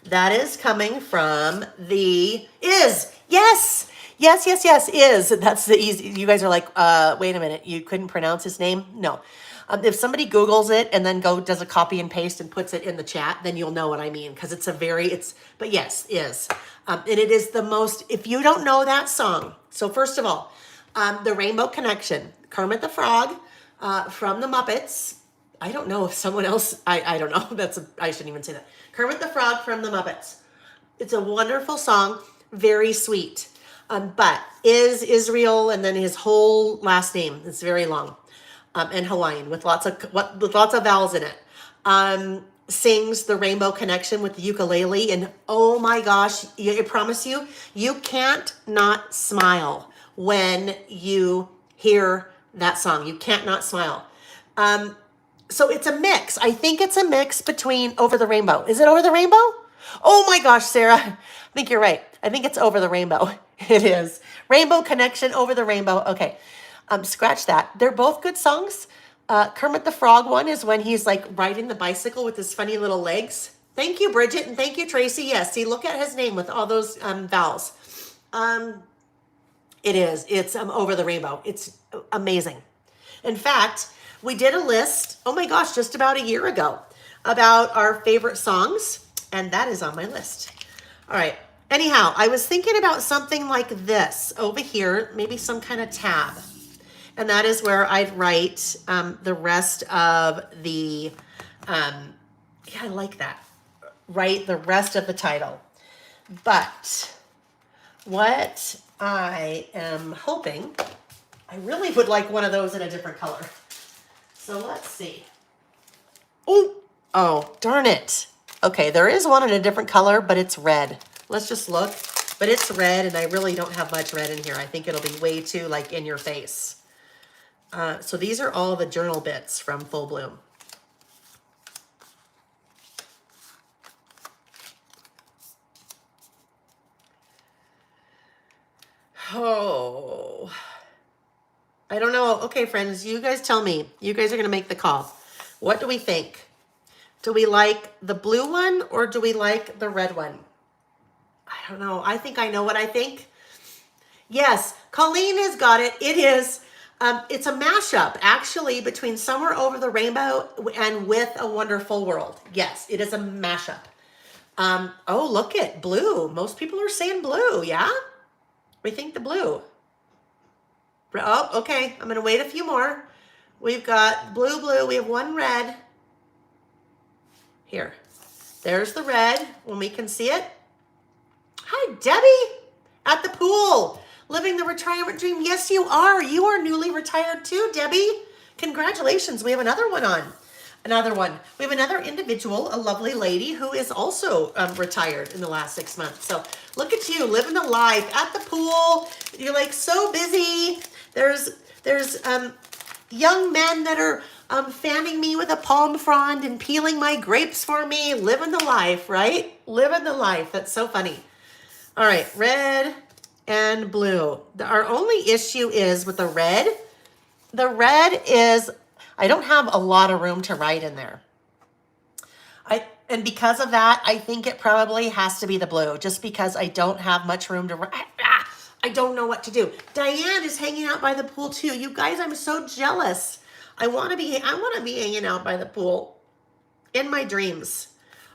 that is coming from the is. Yes. Yes, yes, yes, is. That's the easy. You guys are like, wait a minute. You couldn't pronounce his name? No. If somebody Googles it and then does a copy and paste and puts it in the chat, then you'll know what I mean. Because but yes, is. And it is the most, if you don't know that song. So first of all, the Rainbow Connection, Kermit the Frog from the Muppets. I don't know if someone else, I don't know. I shouldn't even say that. Kermit the Frog from the Muppets. It's a wonderful song, very sweet. But is Israel and then his whole last name. It's very long. And Hawaiian with lots of vowels in it. Sings the Rainbow Connection with the ukulele. And oh my gosh, I promise you, you can't not smile when you hear that song. You can't not smile. So it's a mix. I think it's a mix between Over the Rainbow. Is it Over the Rainbow? Oh my gosh, Sarah. I think you're right. I think it's Over the Rainbow. It is. Rainbow Connection, Over the Rainbow. Okay. Scratch that. They're both good songs. Kermit the Frog one is when he's like riding the bicycle with his funny little legs. Thank you, Bridget, and thank you, Tracy. Yes, see, look at his name with all those vowels. It is. It's over the rainbow. It's amazing. In fact, we did a list, oh my gosh, just about a year ago about our favorite songs, and that is on my list. All right. Anyhow, I was thinking about something like this over here, maybe some kind of tab. And that is where I'd write the rest of the, yeah, I like that. Write the rest of the title. But what I am hoping, I really would like one of those in a different color. So let's see. Oh, darn it. Okay, there is one in a different color, but it's red. Let's just look. But it's red, and I really don't have much red in here. I think it'll be way too, like, in your face. So these are all the journal bits from Full Bloom. Oh, I don't know. Okay, friends, you guys tell me. You guys are going to make the call. What do we think? Do we like the blue one or do we like the red one? I don't know. I think I know what I think. Yes, Colleen has got it. It is. It's a mashup, actually, between Somewhere Over the Rainbow and With a Wonderful World. Yes, it is a mashup. Oh, look at blue. Most people are saying blue, yeah? We think the blue. Oh, okay. I'm going to wait a few more. We've got blue. We have one red. Here. There's the red when we can see it. Hi, Debbie. At the pool. Living the retirement dream. Yes, you are. You are newly retired too, Debbie. Congratulations. We have another one on. Another one. We have another individual, a lovely lady who is also retired in the last 6 months. So look at you living the life at the pool. You're like so busy. There's young men that are fanning me with a palm frond and peeling my grapes for me. Living the life, right? Living the life. That's so funny. All right, red and blue. Our only issue is with the red. The red is, I don't have a lot of room to write in there. And because of that, I think it probably has to be the blue, just because I don't have much room to write. I don't know what to do. Diane is hanging out by the pool too. You guys, I'm so jealous. I want to be hanging out by the pool in my dreams.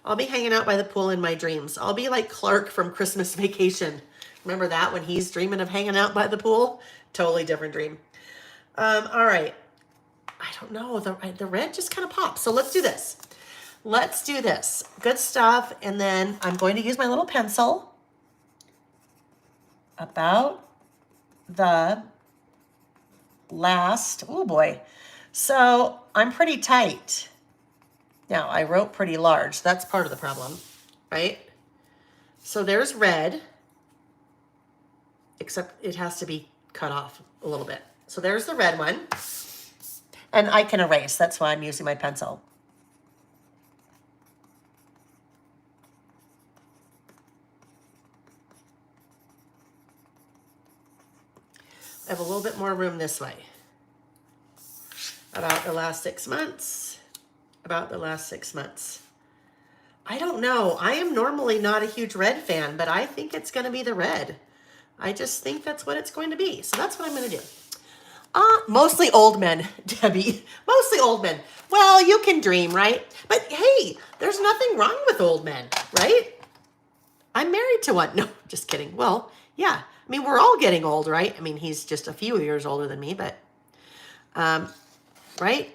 I'll be hanging out by the pool in my dreams. I'll be like Clark from Christmas Vacation. Remember that when he's dreaming of hanging out by the pool? Totally different dream. All right. I don't know. The red just kind of pops. So let's do this. Let's do this. Good stuff. And then I'm going to use my little pencil about the last, oh boy. So I'm pretty tight. Now I wrote pretty large. That's part of the problem, right? So there's red, except it has to be cut off a little bit. So there's the red one. And I can erase. That's why I'm using my pencil. I have a little bit more room this way. About the last 6 months. About the last 6 months. I don't know. I am normally not a huge red fan, but I think it's going to be the red. I just think that's what it's going to be. So that's what I'm going to do. Mostly old men, Debbie. Mostly old men. Well, you can dream, right? But hey, there's nothing wrong with old men, right? I'm married to one. No, just kidding. Well, yeah. I mean, we're all getting old, right? I mean, he's just a few years older than me, but, right?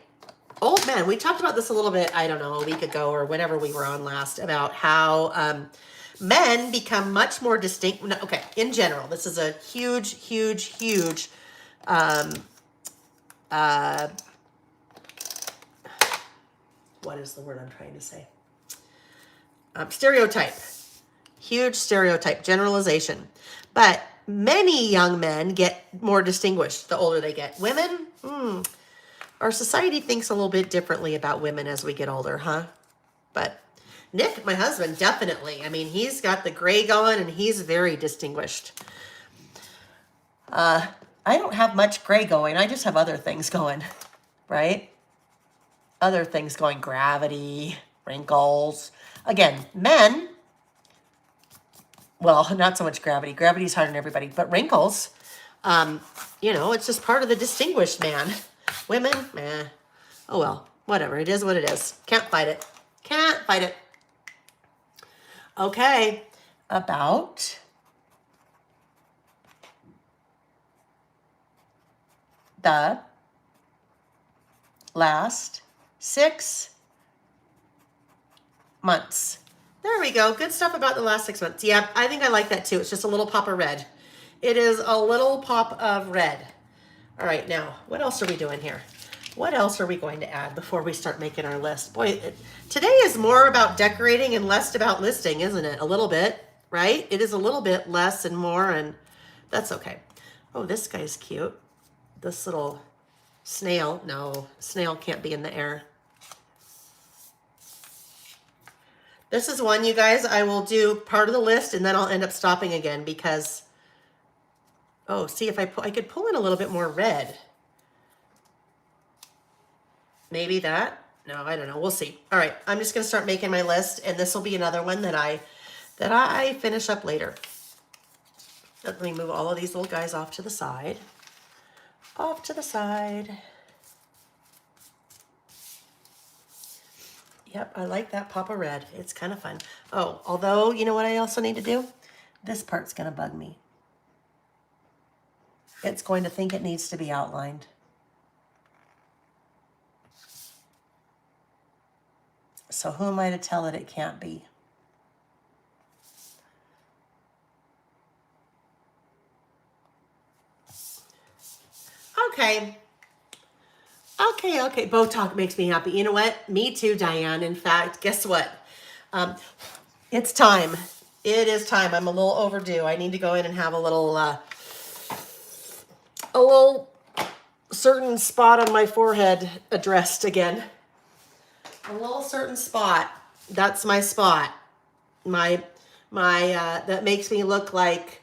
Old men. We talked about this a little bit, I don't know, a week ago or whenever we were on last, about how men become much more distinct. Okay, in general, this is a huge what is the word I'm trying to say? Stereotype. Huge stereotype, generalization. But many young men get more distinguished the older they get. Women, our society thinks a little bit differently about women as we get older, huh? But Nick, my husband, definitely. I mean, he's got the gray going and he's very distinguished. I don't have much gray going. I just have other things going, right? Other things going, gravity, Wrinkles. Again, men, well, not so much gravity. Gravity's hard on everybody, but wrinkles, you know, it's just part of the distinguished man. Women, meh. Oh well, whatever. It is what it is. Can't fight it. Can't fight it. Okay, about the last 6 months. There we go. Good stuff about the last 6 months. Yeah, I think I like that too. It's just a little pop of red. It is a little pop of red. All right, now, what else are we doing here? What else are we going to add before we start making our list? Boy, today is more about decorating and less about listing, isn't it? A little bit, right? It is a little bit less and more, and that's okay. Oh, this guy's cute. This little snail. No, snail can't be in the air. This is one, you guys, I will do part of the list and then I'll end up stopping again because, oh, see if I could pull in a little bit more red. Maybe that? No, I don't know. We'll see. All right, I'm just going to start making my list, and this will be another one that I finish up later. Let me move all of these little guys off to the side. Off to the side. Yep, I like that pop of red. It's kind of fun. Oh, although, you know what I also need to do? This part's going to bug me. It's going to think it needs to be outlined. So who am I to tell it it can't be? Okay. Okay. Botox makes me happy. You know what? Me too, Diane. In fact, guess what? It's time. It is time. I'm a little overdue. I need to go in and have a little certain spot on my forehead addressed again. A little certain spot. That's my spot. My that makes me look like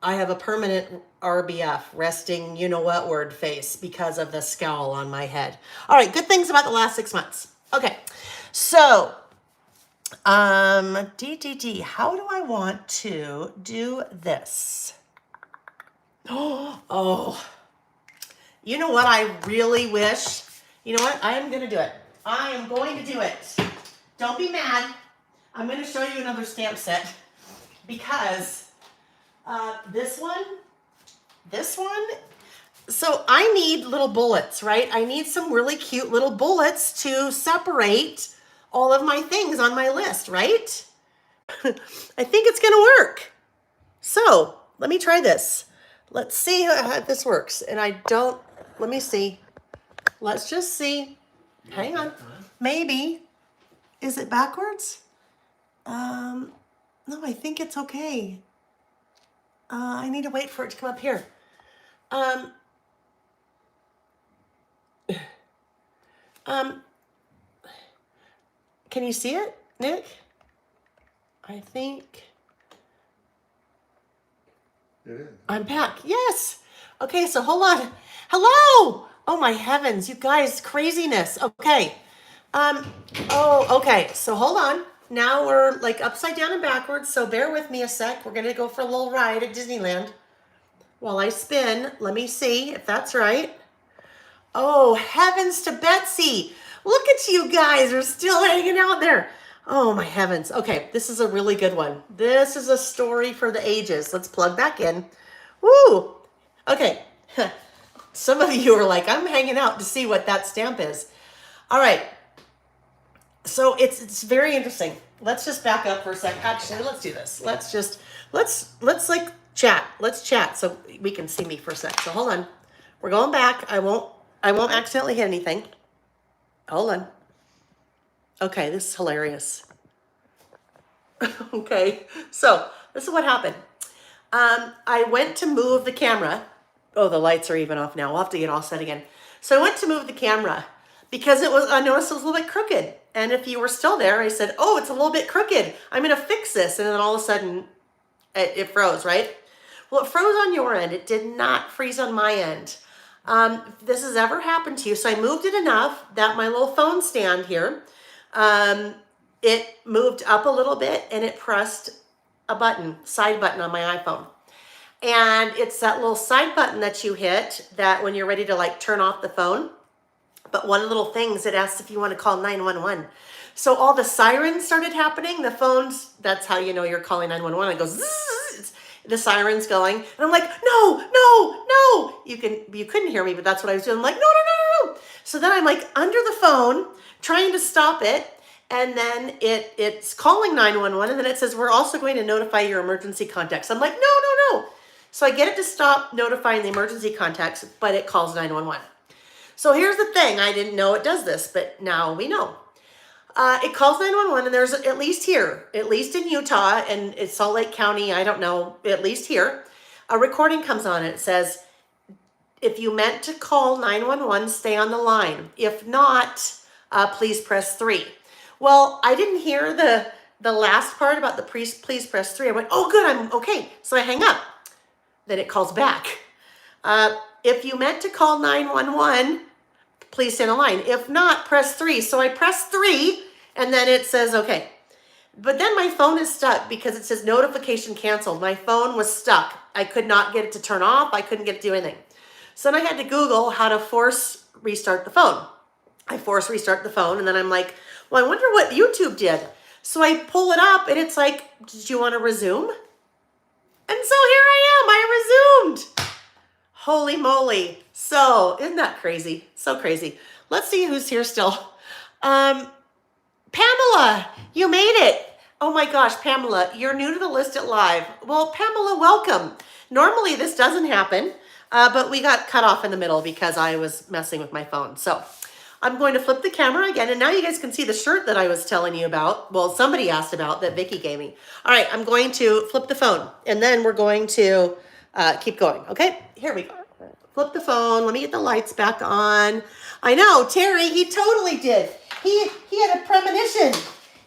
I have a permanent RBF, resting you know what word face, because of the scowl on my head. All right, good things about the last 6 months. Okay, so DDD, how do I want to do this? Oh, you know what I really wish? You know what? I am going to do it. I am going to do it. Don't be mad. I'm going to show you another stamp set because this one, so I need little bullets, right? I need some really cute little bullets to separate all of my things on my list, right? I think it's going to work. So let me try this. Let's see how this works. And let me see. Let's just see. Hang on. Maybe. Is it backwards? No, I think it's okay. I need to wait for it to come up here. Can you see it, Nick? I think. It is. I'm back. Yes. Okay, so hold on. Hello. Oh my heavens, you guys, craziness. Okay. Okay. So hold on. Now we're like upside down and backwards. So bear with me a sec. We're gonna go for a little ride at Disneyland. While I spin, let me see if that's right. Oh, heavens to Betsy. Look at you guys. Are still hanging out there. Oh my heavens. Okay, this is a really good one. This is a story for the ages. Let's plug back in. Woo. Okay. Some of you are like, I'm hanging out to see what that stamp is. All right. So it's very interesting. Let's just back up for a sec. Actually, let's do this. Let's like chat. Let's chat so we can see me for a sec. So hold on. We're going back. I won't accidentally hit anything. Hold on. Okay, this is hilarious. Okay, so this is what happened. I went to move the camera. Oh, the lights are even off now. We'll have to get all set again. So I went to move the camera because I noticed it was a little bit crooked. And if you were still there, I said, oh, it's a little bit crooked. I'm going to fix this. And then all of a sudden it froze, right? Well, it froze on your end. It did not freeze on my end. If this has ever happened to you. So I moved it enough that my little phone stand here it moved up a little bit and it pressed a button, side button on my iPhone. And it's that little side button that you hit that when you're ready to like turn off the phone. But one of the little things, it asks if you want to call 911. So all the sirens started happening. The phones, that's how you know you're calling 911. It goes, zzz, the siren's going. And I'm like, no, no, no. You couldn't hear me, but that's what I was doing. I'm like, no, no, no, no, no. So then I'm like under the phone trying to stop it. And then it's calling 911. And then it says, we're also going to notify your emergency contacts. I'm like, no, no, no. So I get it to stop notifying the emergency contacts, but it calls 911. So here's the thing. I didn't know it does this, but now we know. It calls 911, and there's at least here, at least in Utah, and it's Salt Lake County, I don't know, at least here, a recording comes on and it says, if you meant to call 911, stay on the line. If not, please press 3. Well, I didn't hear the last part about the please press 3. I went, oh, good, I'm okay. So I hang up. Then it calls back. If you meant to call 911, please stay on the line. If not, press 3. So I press 3, and then it says, okay. But then my phone is stuck because it says notification canceled. My phone was stuck. I could not get it to turn off. I couldn't get it to do anything. So then I had to Google how to force restart the phone. I force restart the phone, and then I'm like, well, I wonder what YouTube did. So I pull it up, and it's like, did you want to resume? And so here I am. I resumed. Holy moly. So, isn't that crazy? So crazy. Let's see who's here still. Pamela, you made it. Oh my gosh, Pamela, you're new to the List It Live. Well, Pamela, welcome. Normally this doesn't happen, but we got cut off in the middle because I was messing with my phone. So I'm going to flip the camera again, and now you guys can see the shirt that I was telling you about. Well, somebody asked about that Vicky gave me. All right, I'm going to flip the phone, and then we're going to keep going, okay? Here we go. Flip the phone. Let me get the lights back on. I know, Terry, he totally did. He had a premonition.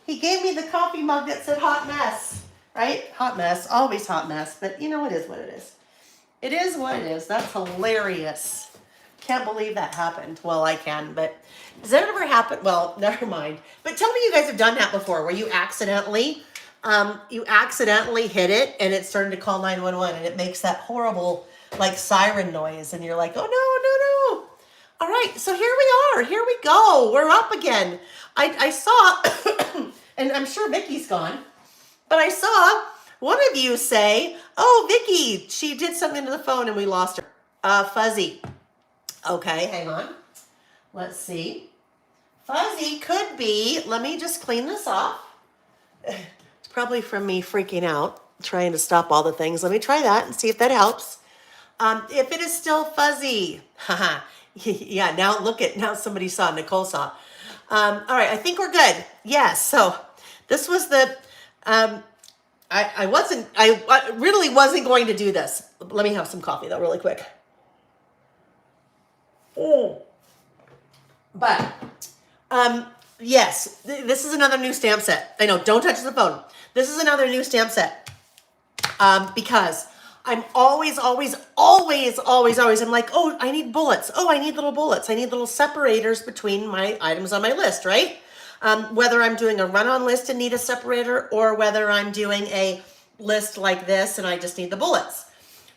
He gave me the coffee mug that said hot mess, right? Hot mess, always hot mess, but you know, it is what it is. It is what it is. That's hilarious. Can't believe that happened. Well, I can, but does that ever happen? Well, never mind. But tell me you guys have done that before where you accidentally hit it and it started to call 911 and it makes that horrible like siren noise and you're like, oh no, no, no. All right, so here we are. Here we go. We're up again. I saw, and I'm sure Vicky's gone, but I saw one of you say, oh, Vicky, she did something to the phone and we lost her. Fuzzy. Okay, hang on. Let's see. Fuzzy could be, let me just clean this off. It's probably from me freaking out, trying to stop all the things. Let me try that and see if that helps. If it is still fuzzy, yeah, now somebody saw, Nicole saw. All right, I think we're good. Yes, so this was the, I really wasn't going to do this. Let me have some coffee though, really quick. Oh, but, yes, this is another new stamp set. I know, don't touch the phone. This is another new stamp set, because I'm always, I'm like, oh, I need bullets. Oh, I need little bullets. I need little separators between my items on my list, right? Whether I'm doing a run-on list and need a separator or whether I'm doing a list like this and I just need the bullets.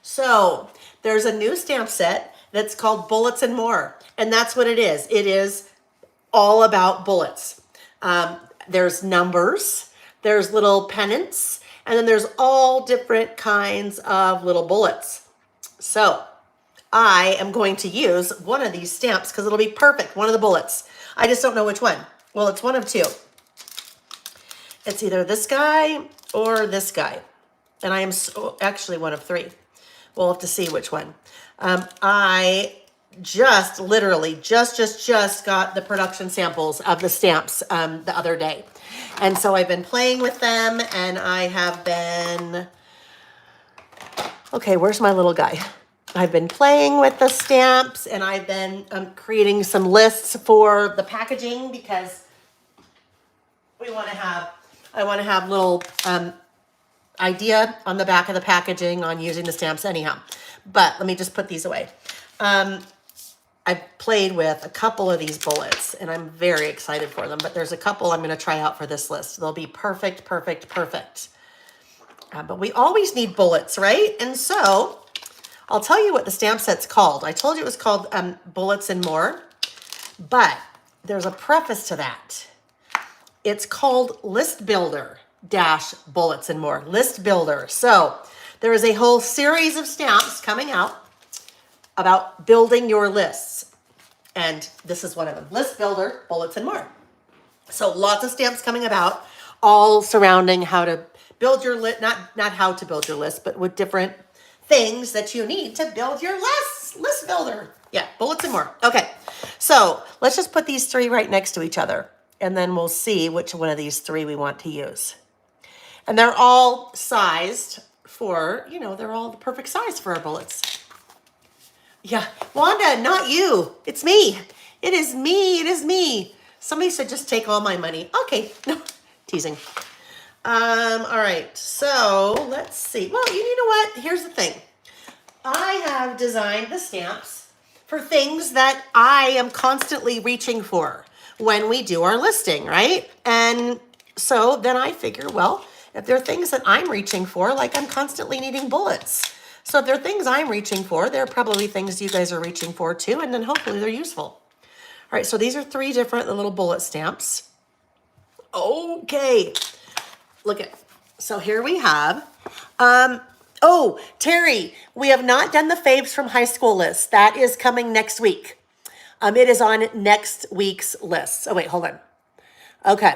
So there's a new stamp set that's called Bullets and More. And that's what it is. It is all about bullets. There's numbers, there's little pennants, and then there's all different kinds of little bullets. So I am going to use one of these stamps because it'll be perfect, one of the bullets. I just don't know which one. Well, it's one of two. It's either this guy or this guy. And I am actually one of three. We'll have to see which one. I just literally just got the production samples of the stamps the other day. And so I've been playing with them and I have been, okay, where's my little guy? I've been playing with the stamps and I've been creating some lists for the packaging because I want to have little idea on the back of the packaging on using the stamps anyhow. But let me just put these away. I've played with a couple of these bullets and I'm very excited for them, but there's a couple I'm going to try out for this list. They'll be perfect, perfect, perfect. But we always need bullets, right? And so I'll tell you what the stamp set's called. I told you it was called Bullets and More, but there's a preface to that. It's called List Builder dash Bullets and More. List Builder. So there is a whole series of stamps coming out about building your lists. And this is one of them. List Builder, Bullets and More. So lots of stamps coming about, all surrounding how to build your list, not how to build your list, but with different things that you need to build your list builder. Yeah, Bullets and More. Okay, so let's just put these three right next to each other, and then we'll see which one of these three we want to use. And they're all sized for, they're all the perfect size for our bullets. Yeah, Wanda, not you. It's me. It is me. It is me. Somebody said just take all my money. Okay, no, teasing. All right, so let's see. Well, you know what? Here's the thing. I have designed the stamps for things that I am constantly reaching for when we do our listing, right? And so then I figure, well, if there are things that I'm reaching for, like I'm constantly needing bullets. So if there are things I'm reaching for, there are probably things you guys are reaching for too, and then hopefully they're useful. All right, so these are three different little bullet stamps. Okay. Look at, so here we have, oh, Terry, we have not done the faves from high school list. That is coming next week. It is on next week's list. Oh, wait, hold on. Okay.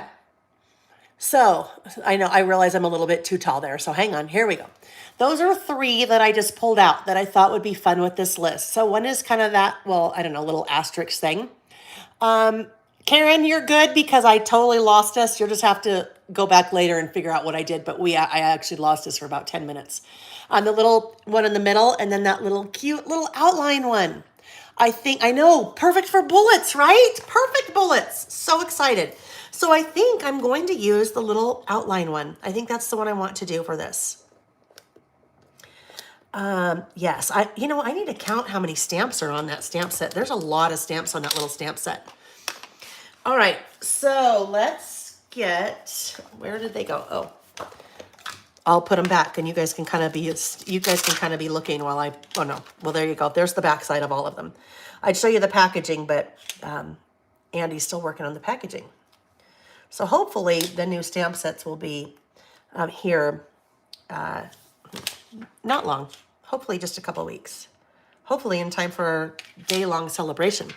So I realize I'm a little bit too tall there. So hang on, here we go. Those are three that I just pulled out that I thought would be fun with this list. So one is kind of that, well, I don't know, little asterisk thing. Karen, you're good because I totally lost us. You'll just have to go back later and figure out what I did. But I actually lost us for about 10 minutes. The little one in the middle and then that little cute little outline one. I know, perfect for bullets, right? Perfect bullets. So excited. So I think I'm going to use the little outline one. I think that's the one I want to do for this. Yes, I need to count how many stamps are on that stamp set. There's a lot of stamps on that little stamp set. All right, so let's get, where did they go? Oh, I'll put them back and you guys can kind of be looking while oh no, well, there you go. There's the back side of all of them. I'd show you the packaging, but Andy's still working on the packaging. So hopefully the new stamp sets will be here not long, hopefully just a couple weeks, hopefully in time for our day-long celebration.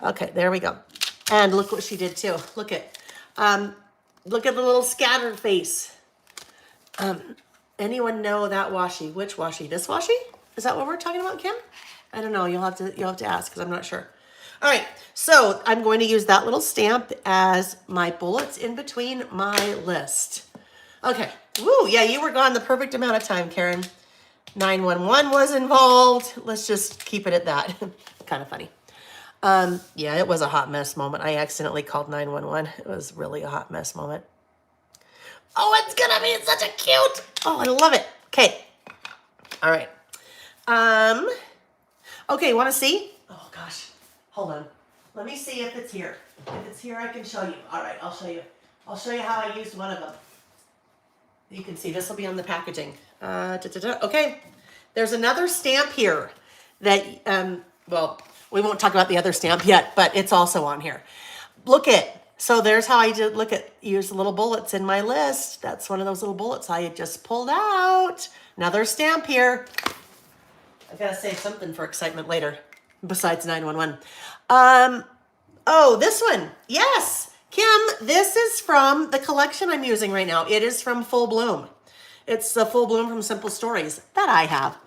Okay, there we go. And look what she did too. Look at the little scattered face. Anyone know that washi? Which washi? This washi? Is that what we're talking about, Kim? I don't know. You'll have to ask because I'm not sure. All right, so I'm going to use that little stamp as my bullets in between my list. Okay. Woo, yeah, you were gone the perfect amount of time, Karen. 911 was involved. Let's just keep it at that. Kind of funny. Yeah, it was a hot mess moment. I accidentally called 911. It was really a hot mess moment. Oh, it's gonna be such a cute. Oh, I love it. Okay. All right. Okay, want to see? Oh gosh, hold on. Let me see if it's here. If it's here, I can show you. All right, I'll show you. I'll show you how I used one of them. You can see this will be on the packaging. Okay, there's another stamp here that, well, we won't talk about the other stamp yet, but it's also on here. Look at, so there's how I did, use the little bullets in my list. That's one of those little bullets I had just pulled out. Another stamp here. I've got to save something for excitement later, besides 911. Oh, this one. Yes, Kim, this is from the collection I'm using right now. It is from Full Bloom. It's the Full Bloom from Simple Stories that I have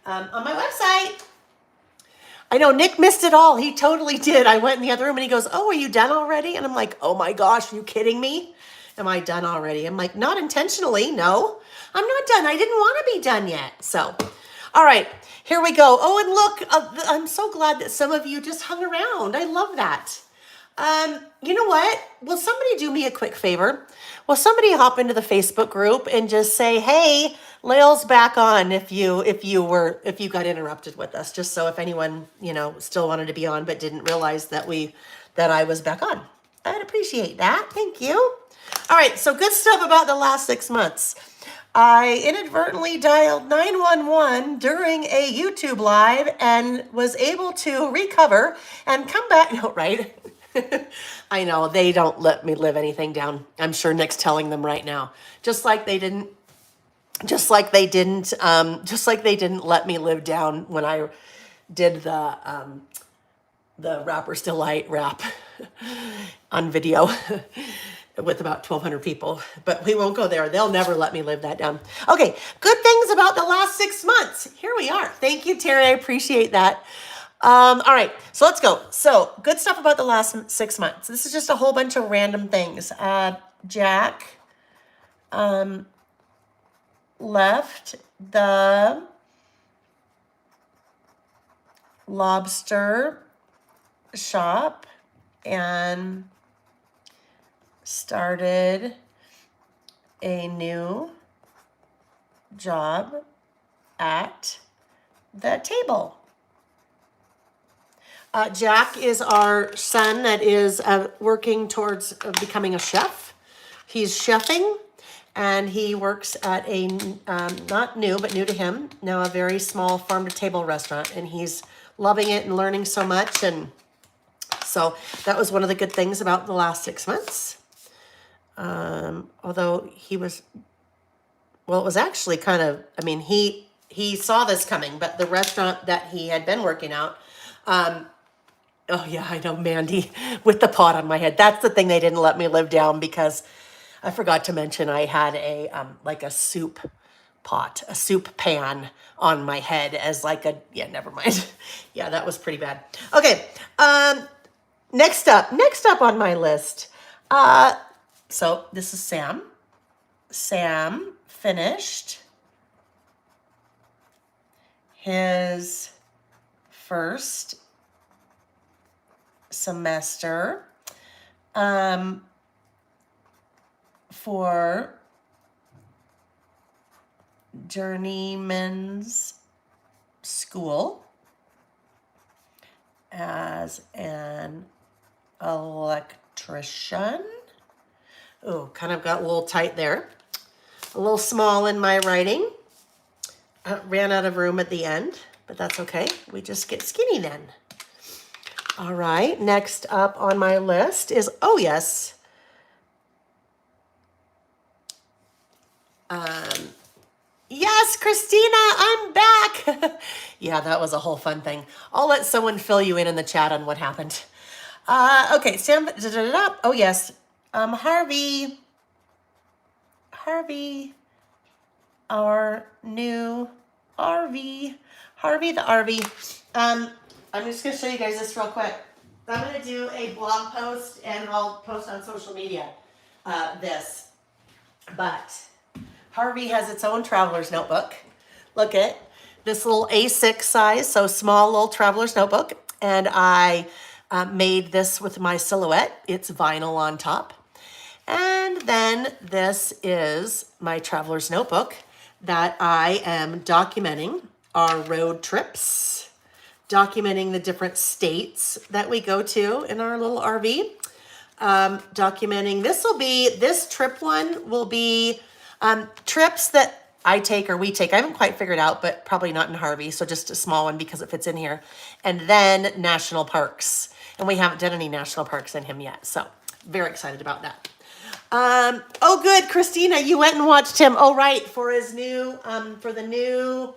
on my website. I know Nick missed it all. He totally did. I went in the other room and he goes, oh, are you done already? And I'm like, oh my gosh, are you kidding me? Am I done already? I'm like, not intentionally. No, I'm not done. I didn't want to be done yet. So, all right, here we go. Oh, and look, I'm so glad that some of you just hung around. I love that. You know what? Will somebody do me a quick favor? Will somebody hop into the Facebook group and just say, hey, Lael's back on if you got interrupted with us, just so if anyone, still wanted to be on but didn't realize that I was back on. I'd appreciate that. Thank you. All right, so good stuff about the last 6 months. I inadvertently dialed 911 during a YouTube live and was able to recover and come back. No, right? I know they don't let me live anything down. I'm sure Nick's telling them right now. Just like they didn't let me live down when I did the Rapper's Delight rap on video with about 1,200 people, but we won't go there. They'll never let me live that down. Okay, good things about the last 6 months. Here we are. Thank you, Terry. I appreciate that. All right, so let's go. So good stuff about the last 6 months. This is just a whole bunch of random things. Jack left the lobster shop and started a new job at the table. Jack is our son that is working towards becoming a chef. He's chefing, and he works at a, not new, but new to him, now a very small farm-to-table restaurant, and he's loving it and learning so much, and so that was one of the good things about the last 6 months. Although it was actually kind of, he saw this coming, but the restaurant that he had been working out, oh yeah, I know, Mandy, with the pot on my head. That's the thing they didn't let me live down, because I forgot to mention I had a soup pot, a soup pan on my head as never mind. Yeah, that was pretty bad. Okay, next up on my list. So this is Sam. Sam finished his first semester for Journeyman's School as an electrician. Oh, kind of got a little tight there. A little small in my writing. Ran out of room at the end, but that's okay. We just get skinny then. All right, next up on my list is, oh yes. Yes, Christina, I'm back. Yeah, that was a whole fun thing. I'll let someone fill you in the chat on what happened. Okay, Sam, oh yes. Harvey, our new RV, Harvey the RV. I'm just gonna show you guys this real quick. I'm gonna do a blog post and I'll post on social media this. But Harvey has its own traveler's notebook. Look at this little A6 size, so small little traveler's notebook. And I made this with my silhouette. It's vinyl on top. And then this is my traveler's notebook that I am documenting our road trips, documenting the different states that we go to in our little RV, documenting, this trip one will be trips that I take or we take. I haven't quite figured out, but probably not in Harvey, so just a small one because it fits in here. And then national parks. And we haven't done any national parks in him yet, so very excited about that. Oh good, Christina, you went and watched him. Oh right, for his new, oh,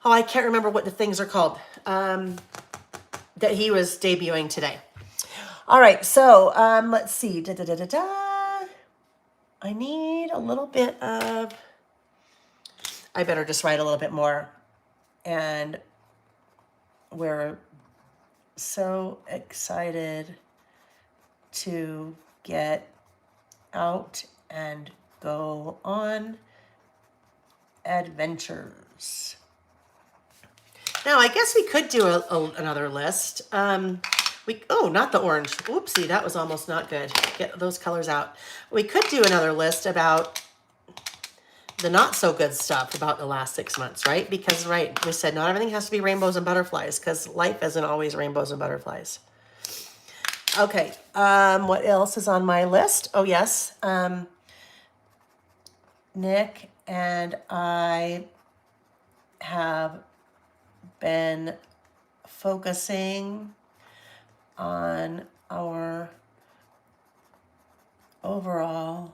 I can't remember what the things are called, that he was debuting today. All right, so, let's see, I need a little bit of, I better just write a little bit more. And we're so excited to get out and go on adventures. Now, I guess we could do another list. Oh, not the orange. Oopsie, that was almost not good. Get those colors out. We could do another list about the not so good stuff about the last 6 months, right? Because, right, we said not everything has to be rainbows and butterflies because life isn't always rainbows and butterflies. Okay, what else is on my list? Oh, yes. Nick and I have been focusing on our overall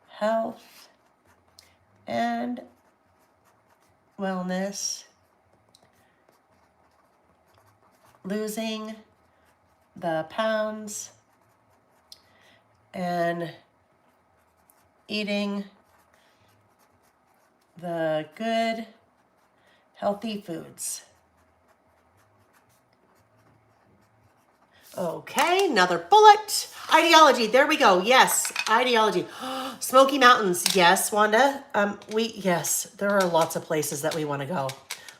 health and wellness, losing the pounds and eating the good, healthy foods. Okay, another bullet. Ideology, there we go. Yes, ideology. Smoky Mountains, yes, Wanda. Yes, there are lots of places that we want to go.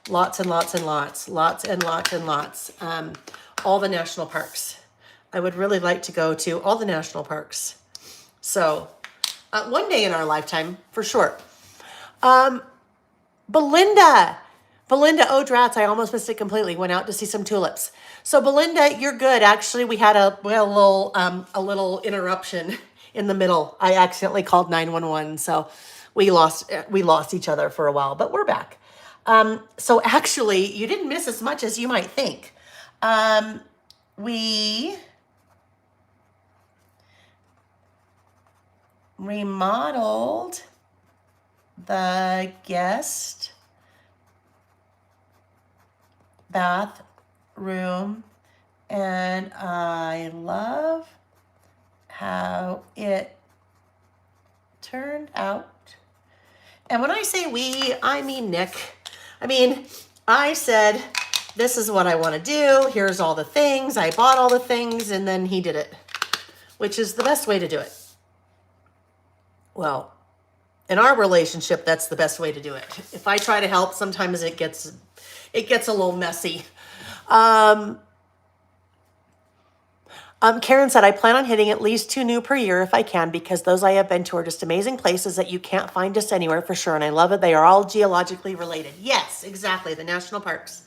Lots and lots and lots, lots and lots and lots. All the national parks. I would really like to go to all the national parks. So, one day in our lifetime, for sure. Belinda, oh drats, I almost missed it completely. Went out to see some tulips. So Belinda, you're good. Actually, we had a little interruption in the middle. I accidentally called 911, so we lost each other for a while, but we're back. So actually, you didn't miss as much as you might think. We remodeled the guest bathroom, and I love how it turned out. And when I say we, I mean Nick. I said, this is what I want to do. Here's all the things. I bought all the things, and then he did it, which is the best way to do it. Well, in our relationship, that's the best way to do it. If I try to help, sometimes it gets a little messy. Karen said, I plan on hitting at least 2 new per year if I can, because those I have been to are just amazing places that you can't find just anywhere for sure. And I love it. They are all geologically related. Yes, exactly. The national parks.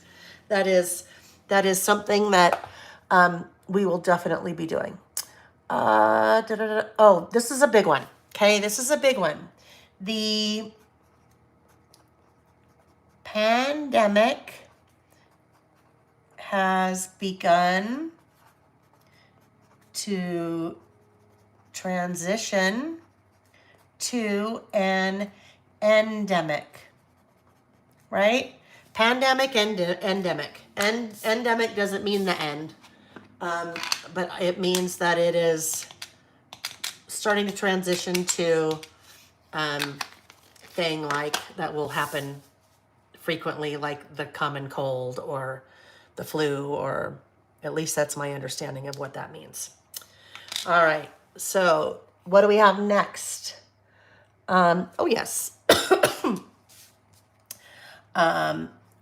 That is something that we will definitely be doing. Oh, this is a big one. Okay, this is a big one. The pandemic has begun to transition to an endemic, right? Pandemic and endemic. Endemic doesn't mean the end, but it means that it is starting to transition to thing like that will happen frequently, like the common cold or the flu, or at least that's my understanding of what that means. All right, so what do we have next? Oh yes.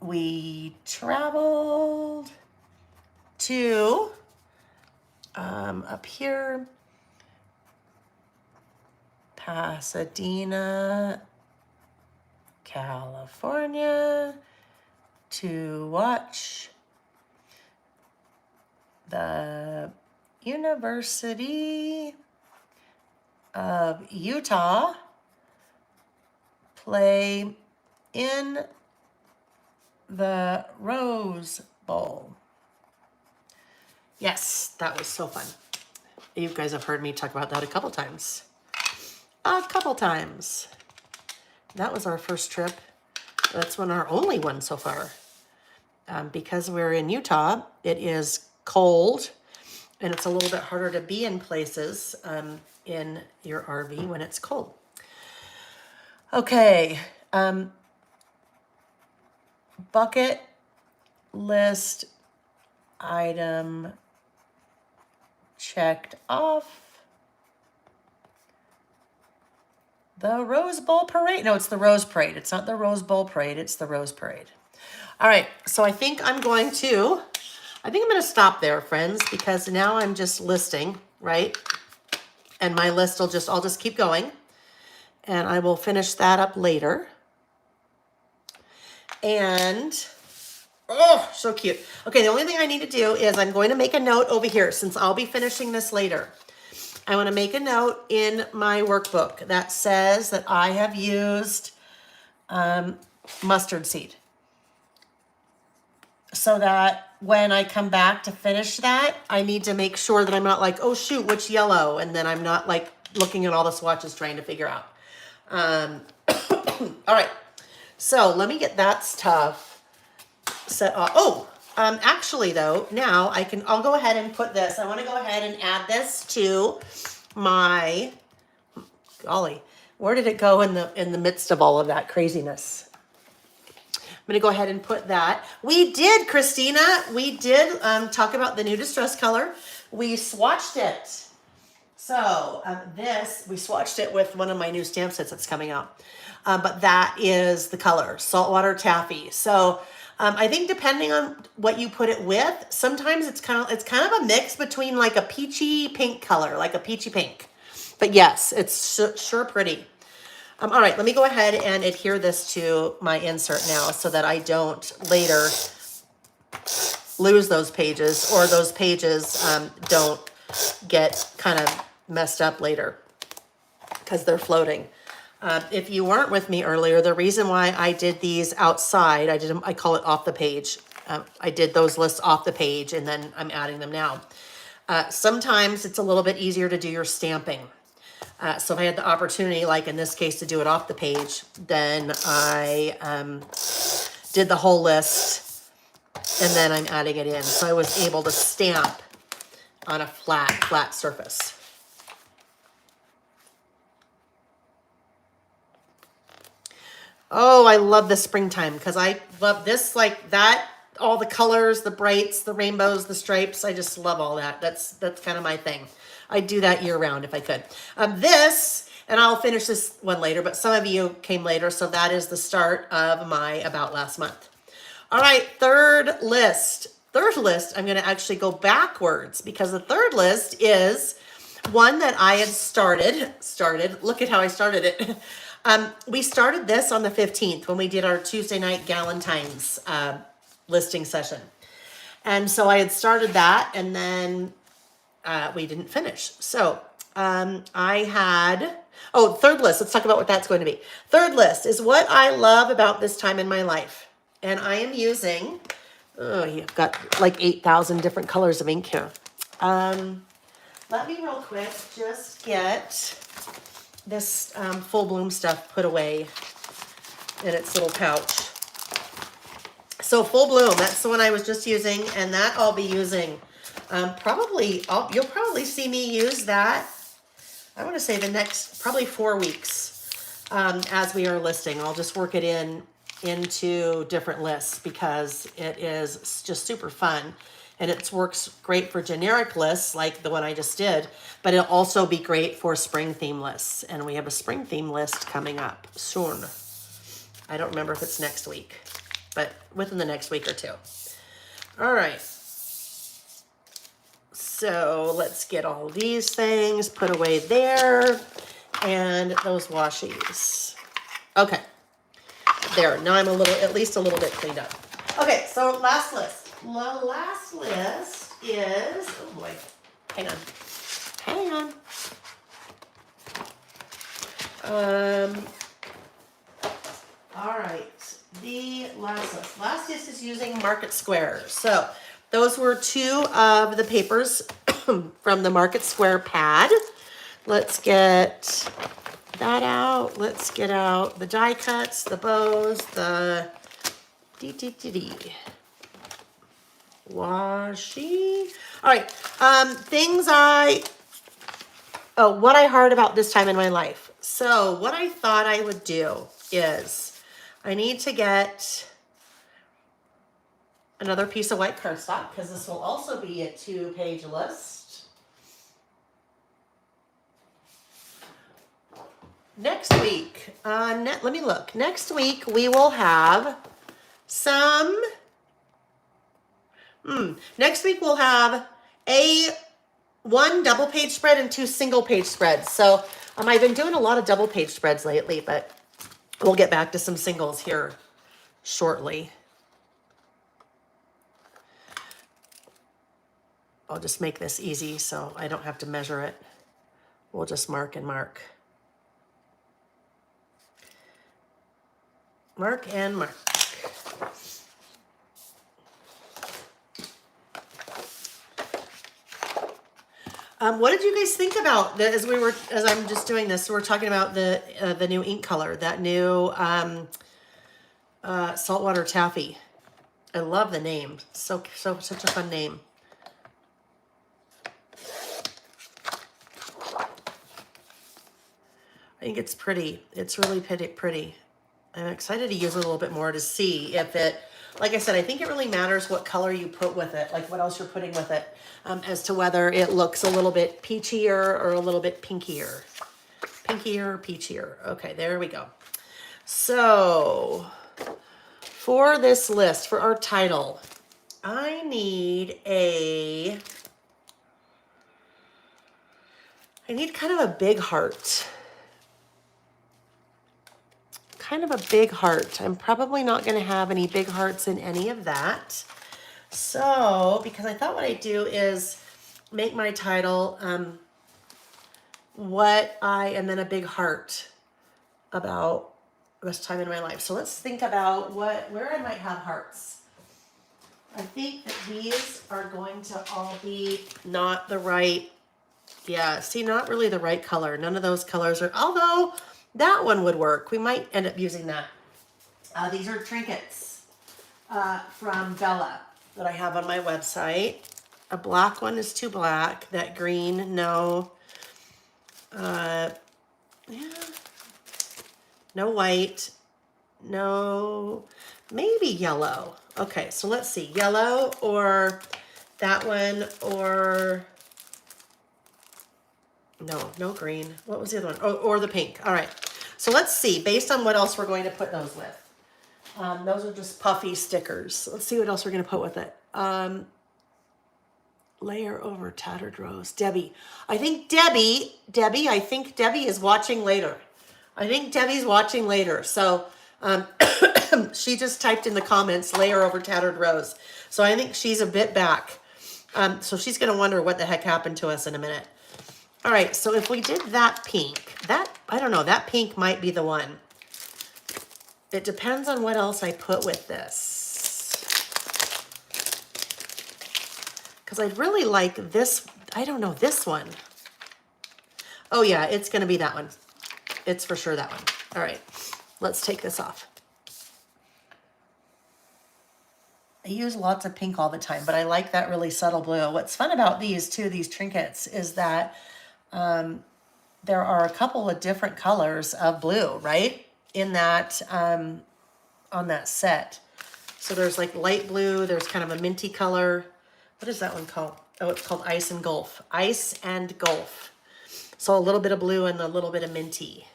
We traveled to up here, Pasadena, California, to watch the University of Utah play in the Rose Bowl. Yes, that was so fun. You guys have heard me talk about that a couple times. That was our first trip. That's our only one so far. Because we're in Utah, it is cold, and it's a little bit harder to be in places in your RV when it's cold. Okay, bucket list item checked off. The Rose Bowl Parade. No, it's the Rose Parade. It's not the Rose Bowl Parade. It's the Rose Parade. All right, so I think I'm going to stop there, friends, because now I'm just listing, right? And my list I'll just keep going. And I will finish that up later. And, oh, so cute. Okay, the only thing I need to do is I'm going to make a note over here since I'll be finishing this later. I want to make a note in my workbook that says that I have used mustard seed. So that when I come back to finish that, I need to make sure that I'm not like, oh shoot, which yellow? And then I'm not like looking at all the swatches trying to figure out. All right, so let me get that stuff set off. Oh, actually though, now I'll go ahead and put this. I want to go ahead and add this to my, golly, where did it go in the midst of all of that craziness? I'm going to go ahead and put that. We did, Christina, we did talk about the new distress color. We swatched it. So we swatched it with one of my new stamp sets that's coming out. But that is the color, Saltwater Taffy. So I think depending on what you put it with, sometimes it's kind of a mix between like a peachy pink color, like a peachy pink. But yes, it's sure pretty. All right, let me go ahead and adhere this to my insert now so that I don't later lose those pages, or those pages don't get kind of messed up later because they're floating. If you weren't with me earlier, the reason why I did these outside, I call it off the page. I did those lists off the page and then I'm adding them now. Sometimes it's a little bit easier to do your stamping. So if I had the opportunity, like in this case, to do it off the page, then I did the whole list and then I'm adding it in. So I was able to stamp on a flat surface. Oh, I love the springtime because I love this, like that, all the colors, the brights, the rainbows, the stripes. I just love all that. That's kind of my thing. I'd do that year round if I could. This, and I'll finish this one later, but some of you came later, so that is the start of my About Last Month. All right, third list. Third list, I'm going to actually go backwards because the third list is one that I had started. Look at how I started it. We started this on the 15th when we did our Tuesday night Galentine's listing session. And so I had started that and then we didn't finish. So I had, third list. Let's talk about what that's going to be. Third list is what I love about this time in my life. And I am using, you've got like 8,000 different colors of ink here. Let me real quick just get this Full Bloom stuff put away in its little pouch. So Full Bloom, that's the one I was just using, and that I'll be using you'll probably see me use that, I want to say the next probably 4 weeks as we are listing. I'll just work it into different lists because it is just super fun. And it works great for generic lists like the one I just did, but it'll also be great for spring theme lists. And we have a spring theme list coming up soon. I don't remember if it's next week, but within the next week or two. All right. So let's get all these things put away there and those washies. Okay. There, now I'm at least a little bit cleaned up. Okay, so last list. The last list is, oh boy, hang on. All right, the last list. Last list is using Market Square. So those were 2 of the papers from the Market Square pad. Let's get that out. Let's get out the die cuts, the bows, the washi. All right, what I heard about this time in my life. So what I thought I would do is I need to get another piece of white cardstock because this will also be a 2-page list. Next week, let me look. Next week we will have some. Next week we'll have 1 double-page spread and 2 single-page spreads. So I've been doing a lot of double page spreads lately, but we'll get back to some singles here shortly. I'll just make this easy so I don't have to measure it. We'll just mark and mark. Mark and mark. What did you guys think about as I'm just doing this? So we're talking about the new ink color, that new Saltwater Taffy. I love the name. Such a fun name. I think it's pretty. It's really pretty. I'm excited to use it a little bit more to see if it, like I said, I think it really matters what color you put with it, like what else you're putting with it, as to whether it looks a little bit peachier or a little bit pinkier. Pinkier or peachier. Okay, there we go. So for this list, for our title, I need kind of a big heart. Kind of a big heart. I'm probably not going to have any big hearts in any of that. So, because I thought what I'd do is make my title and then a big heart about this time in my life. So let's think about where I might have hearts. I think that these are going to all be not the right, not really the right color. None of those colors are, although that one would work. We might end up using that. These are trinkets from Bella that I have on my website. A black one is too black. That green, no. No white. No, maybe yellow. Okay, so let's see. Yellow or that one or... No green. What was the other one? Oh, or the pink. All right. So let's see, based on what else we're going to put those with. Those are just puffy stickers. Let's see what else we're going to put with it. Layer over tattered rose. Debbie. I think Debbie is watching later. I think Debbie's watching later. So she just typed in the comments, layer over tattered rose. So I think she's a bit back. So she's going to wonder what the heck happened to us in a minute. All right, so if we did that pink, I don't know, that pink might be the one. It depends on what else I put with this. Because I'd really like this, I don't know, this one. Oh yeah, it's gonna be that one. It's for sure that one. All right, let's take this off. I use lots of pink all the time, but I like that really subtle blue. What's fun about these trinkets, is that there are a couple of different colors of blue, right? In that, on that set. So there's like light blue, there's kind of a minty color. What is that one called? Oh, it's called Ice and Gulf. Ice and Gulf. So a little bit of blue and a little bit of minty.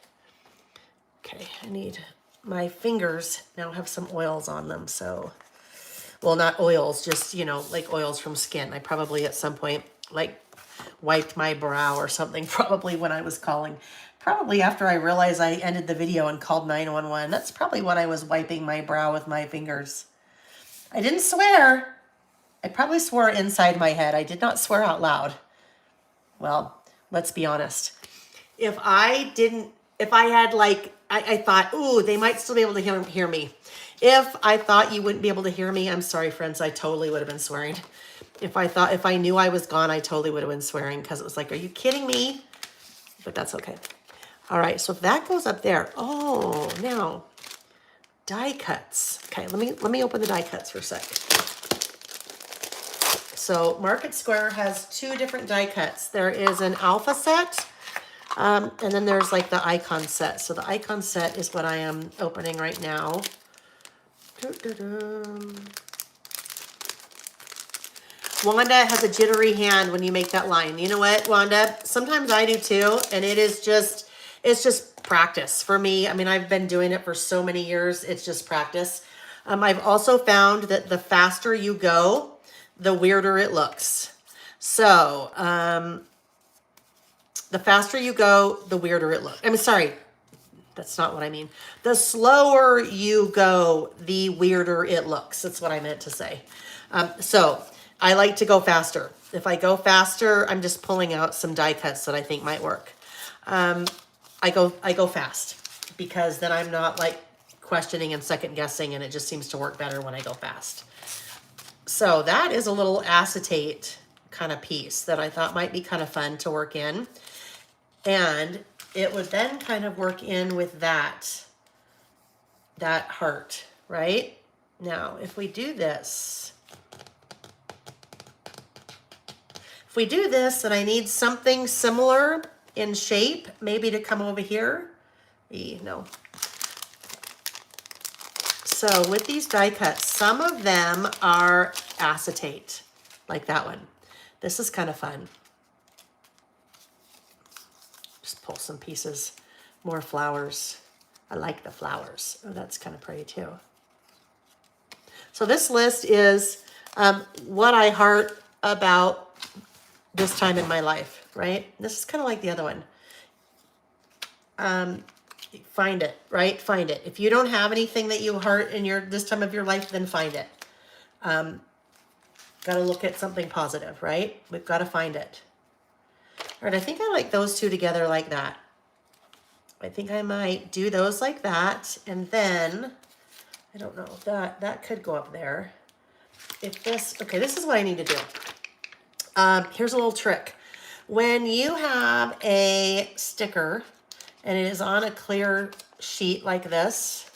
Okay, I need, my fingers now have some oils on them, so, well, not oils, just, like oils from skin. I probably at some point, like, wiped my brow or something, probably when I was calling. Probably after I realized I ended the video and called 911. That's probably when I was wiping my brow with my fingers. I didn't swear. I probably swore inside my head. I did not swear out loud. Well, let's be honest. If I had like, I thought, ooh, they might still be able to hear me. If I thought you wouldn't be able to hear me, I'm sorry, friends, I totally would have been swearing. If I knew I was gone, I totally would have been swearing, because it was like, are you kidding me? But that's okay. All right, so if that goes up there, oh, now die cuts. Okay, let me open the die cuts for a sec. So Market Square has 2 different die cuts. There is an alpha set, and then there's like the icon set. So the icon set is what I am opening right now. Wanda has a jittery hand when you make that line. You know what, Wanda? Sometimes I do too, and it's just practice for me. I mean, I've been doing it for so many years. It's just practice. I've also found that the faster you go, the weirder it looks. So, The faster you go, the weirder it looks. I mean, sorry, that's not what I mean. The slower you go, the weirder it looks. That's what I meant to say. So I like to go faster. If I go faster, I'm just pulling out some die cuts that I think might work. I go fast because then I'm not like questioning and second guessing, and it just seems to work better when I go fast. So that is a little acetate kind of piece that I thought might be kind of fun to work in. And it would then kind of work in with that heart, right? Now, if we do this, then I need something similar in shape, maybe to come over here. No. So with these die cuts, some of them are acetate, like that one. This is kind of fun. Just pull some pieces, more flowers. I like the flowers. Oh, that's kind of pretty too. So this list is what I heart about this time in my life, right? This is kind of like the other one. Find it, right? Find it. If you don't have anything that you heart in this time of your life, then find it. Got to look at something positive, right? We've got to find it. All right, I think I like those two together like that. I think I might do those like that, and then, I don't know, that could go up there. If this, okay, this is what I need to do. Here's a little trick. When you have a sticker and it is on a clear sheet like this,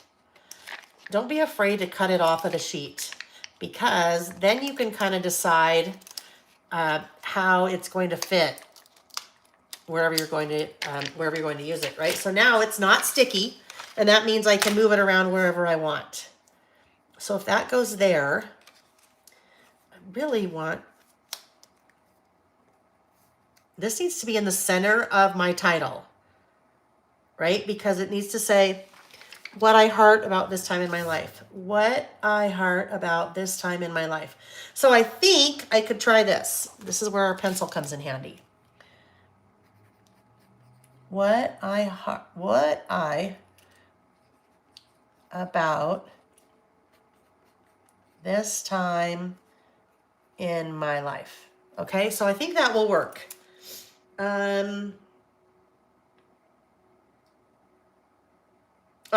don't be afraid to cut it off of the sheet, because then you can kind of decide how it's going to fit wherever you're going to use it, right? So now it's not sticky, and that means I can move it around wherever I want. So if that goes there, I really want, this needs to be in the center of my title, right? Because it needs to say what I heart about this time in my life. What I heart about this time in my life. So I think I could try this. This is where our pencil comes in handy. What I about this time in my life. Okay, so I think that will work. All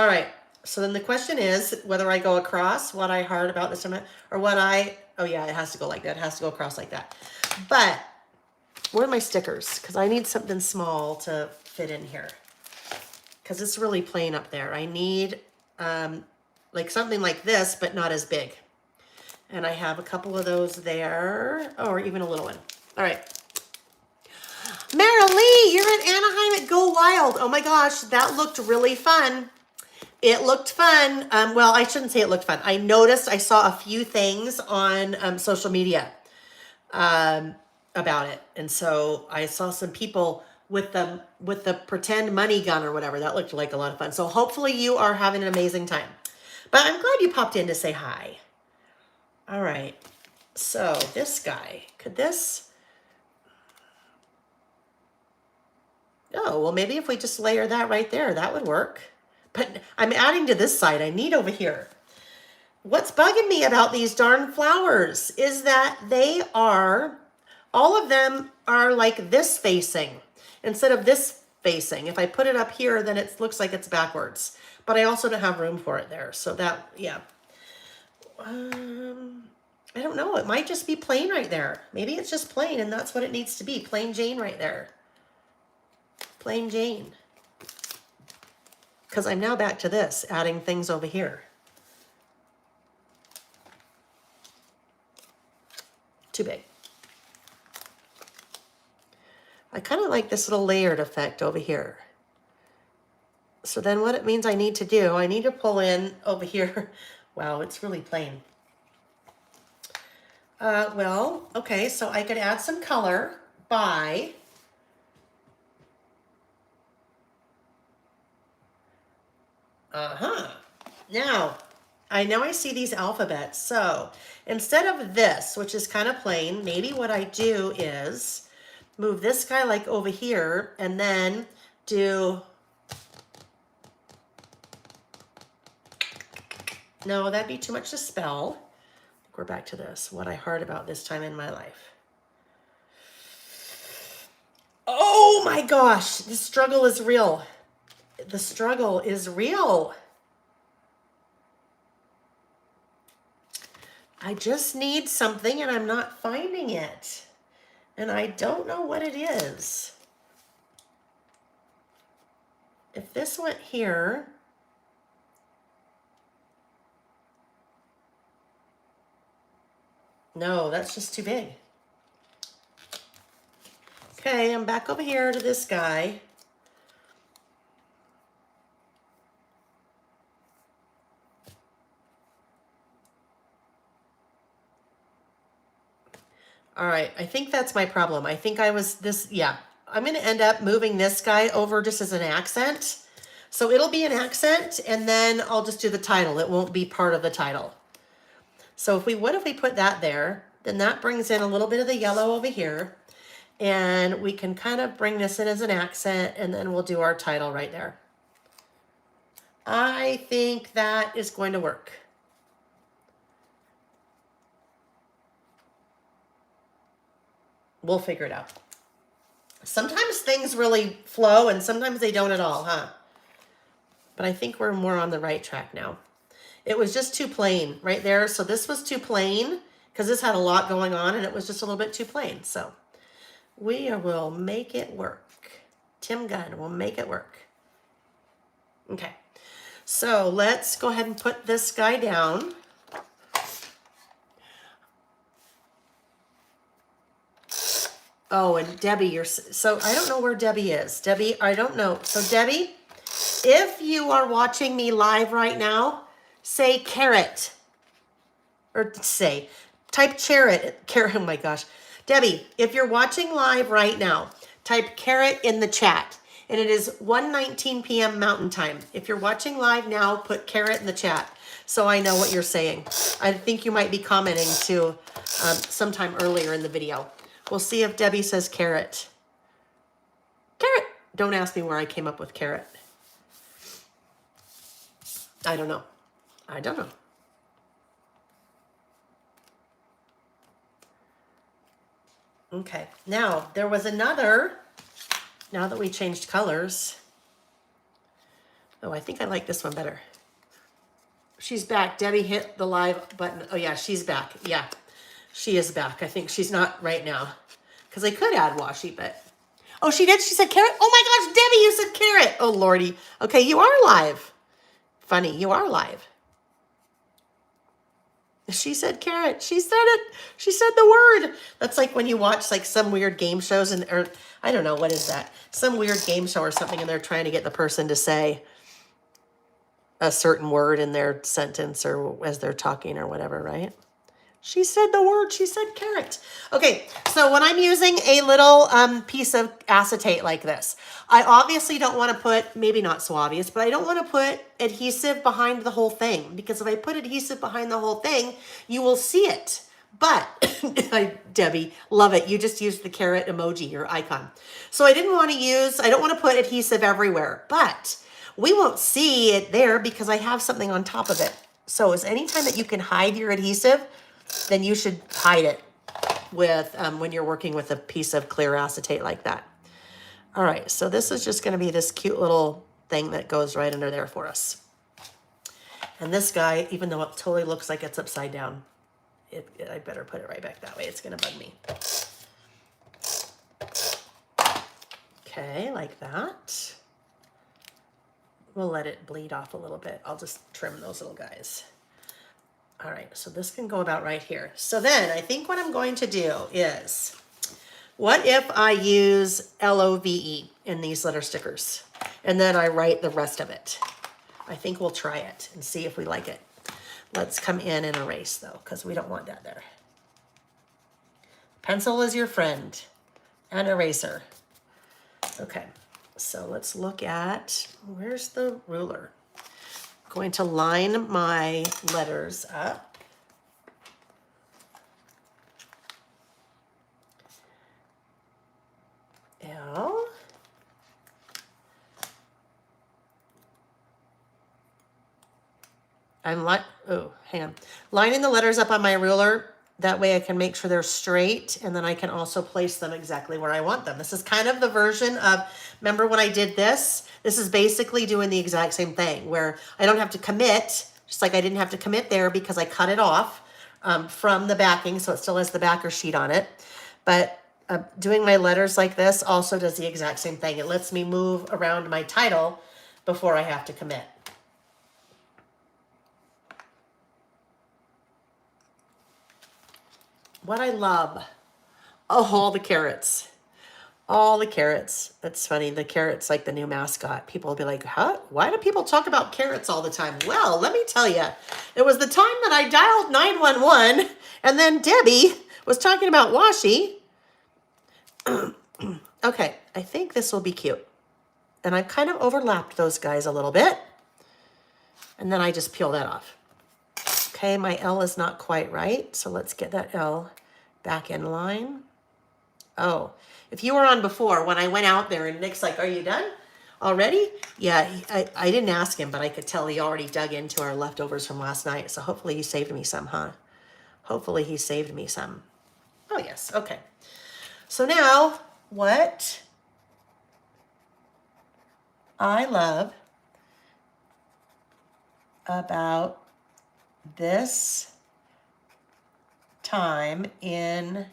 right, so then the question is whether I go across what I heart about this time, or oh yeah, it has to go like that. It has to go across like that. But where are my stickers? Because I need something small to fit in here, because it's really plain up there. I need like something like this, but not as big. And I have a couple of those there, or even a little one. All right. Meryl Lee, you're in Anaheim at Go Wild. Oh my gosh, that looked really fun. It looked fun. Well, I shouldn't say it looked fun. I saw a few things on social media about it. And so I saw some people with the pretend money gun or whatever. That looked like a lot of fun. So hopefully you are having an amazing time. But I'm glad you popped in to say hi. All right. So this guy, could this? Oh, well, maybe if we just layer that right there, that would work. But I'm adding to this side. I need over here. What's bugging me about these darn flowers is that all of them are like this facing instead of this facing. If I put it up here, then it looks like it's backwards. But I also don't have room for it there. So that, yeah. I don't know. It might just be plain right there. Maybe it's just plain, and that's what it needs to be. Plain Jane right there. Plain Jane. Because I'm now back to this, adding things over here. Too big. I kind of like this little layered effect over here. So then what it means I need to do, I need to pull in over here. Wow, it's really plain. Well, okay, so I could add some color by now I know I see these alphabets. So instead of this, which is kind of plain, maybe what I do is move this guy like over here and then do, no, that'd be too much to spell. We're back to this, what I heard about this time in my life. Oh my gosh, the struggle is real. The struggle is real. I just need something and I'm not finding it. And I don't know what it is. If this went here, no, that's just too big. Okay, I'm back over here to this guy. All right, I think that's my problem. I think I was this, yeah. I'm gonna end up moving this guy over just as an accent. So it'll be an accent and then I'll just do the title. It won't be part of the title. So what if we put that there? Then that brings in a little bit of the yellow over here. And we can kind of bring this in as an accent and then we'll do our title right there. I think that is going to work. We'll figure it out. Sometimes things really flow and sometimes they don't at all, huh? But I think we're more on the right track now. It was just too plain right there. So this was too plain because this had a lot going on and it was just a little bit too plain. So we will make it work. Tim Gunn will make it work. Okay. So let's go ahead and put this guy down. Oh, and Debbie, so I don't know where Debbie is. Debbie, I don't know. So Debbie, if you are watching me live right now, say carrot. Or type carrot. Oh my gosh. Debbie, if you're watching live right now, type carrot in the chat. And it is 1:19 p.m. Mountain Time. If you're watching live now, put carrot in the chat so I know what you're saying. I think you might be commenting to sometime earlier in the video. We'll see if Debbie says carrot. Carrot. Don't ask me where I came up with carrot. I don't know. I don't know. Okay. Now, there was another, now that we changed colors. Oh, I think I like this one better. She's back. Debbie hit the live button. Oh, yeah, she's back. Yeah. She is back. I think she's not right now because I could add washi, but oh, she did. She said carrot. Oh my gosh, Debbie, you said carrot. Oh Lordy. Okay, you are live. Funny, you are live. She said carrot. She said it. She said the word. That's like when you watch like some weird game shows or I don't know, what is that? Some weird game show or something and they're trying to get the person to say a certain word in their sentence or as they're talking or whatever, right? She said the word, she said carrot. Okay, so when I'm using a little piece of acetate like this, I obviously don't want to put, maybe not so obvious, but I don't want to put adhesive behind the whole thing because if I put adhesive behind the whole thing, you will see it. But, Debbie, love it. You just used the carrot emoji, your icon. So I don't want to put adhesive everywhere, but we won't see it there because I have something on top of it. So is anytime that you can hide your adhesive, then you should hide it with when you're working with a piece of clear acetate like that. All right, so this is just going to be this cute little thing that goes right under there for us. And this guy, even though it totally looks like it's upside down, I better put it right back that way. It's going to bug me. Okay, like that. We'll let it bleed off a little bit. I'll just trim those little guys. All right, so this can go about right here. So then I think what I'm going to do is, what if I use LOVE in these letter stickers? And then I write the rest of it. I think we'll try it and see if we like it. Let's come in and erase though, because we don't want that there. Pencil is your friend and eraser. Okay, so let's look at, where's the ruler? Going to line my letters up. oh, hang on. Lining the letters up on my ruler. That way I can make sure they're straight, and then I can also place them exactly where I want them. This is kind of the version of, remember when I did this? This is basically doing the exact same thing where I don't have to commit, just like I didn't have to commit there because I cut it off from the backing, so it still has the backer sheet on it. But doing my letters like this also does the exact same thing. It lets me move around my title before I have to commit. What I love, oh, all the carrots. All the carrots. That's funny. The carrots, like the new mascot. People will be like, huh? Why do people talk about carrots all the time? Well, let me tell you, it was the time that I dialed 911 and then Debbie was talking about washi. Okay, I think this will be cute. And I kind of overlapped those guys a little bit. And then I just peel that off. Okay, my L is not quite right. So let's get that L back in line. Oh, if you were on before, when I went out there and Nick's like, are you done already? Yeah, I didn't ask him, but I could tell he already dug into our leftovers from last night. So hopefully he saved me some, huh? Hopefully he saved me some. Oh, yes. Okay. So now what I love about this time in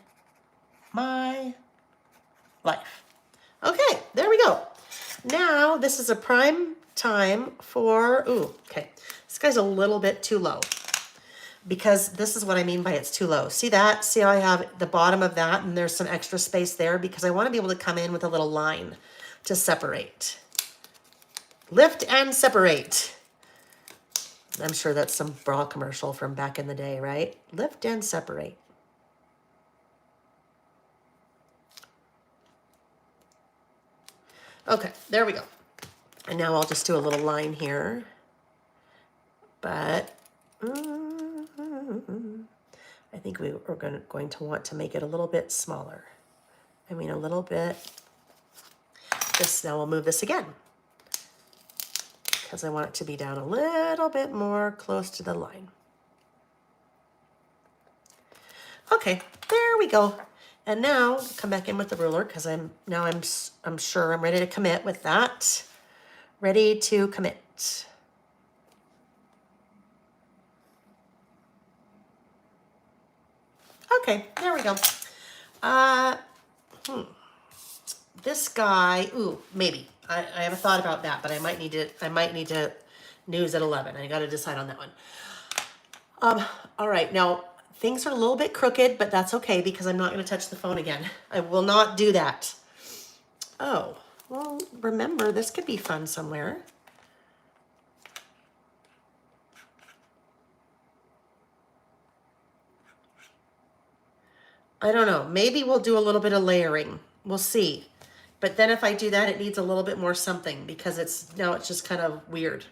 my life. Okay, there we go. Now this is a prime time for, ooh, okay. This guy's a little bit too low because this is what I mean by it's too low. See that? See how I have the bottom of that and there's some extra space there because I want to be able to come in with a little line to separate. Lift and separate. I'm sure that's some bra commercial from back in the day, right? Lift and separate. Okay, there we go. And now I'll just do a little line here. But I think we're going to want to make it a little bit smaller. I mean, a little bit. Just now we'll move this again. Because I want it to be down a little bit more close to the line. Okay, there we go. And now come back in with the ruler because I'm sure I'm ready to commit with that. Ready to commit. Okay, there we go. This guy, ooh, maybe. I haven't thought about that, but I might need to news at 11. I got to decide on that one. All right, now things are a little bit crooked, but that's okay because I'm not going to touch the phone again. I will not do that. Oh, well, remember, this could be fun somewhere. I don't know. Maybe we'll do a little bit of layering. We'll see. But then if I do that, it needs a little bit more something because it's just kind of weird.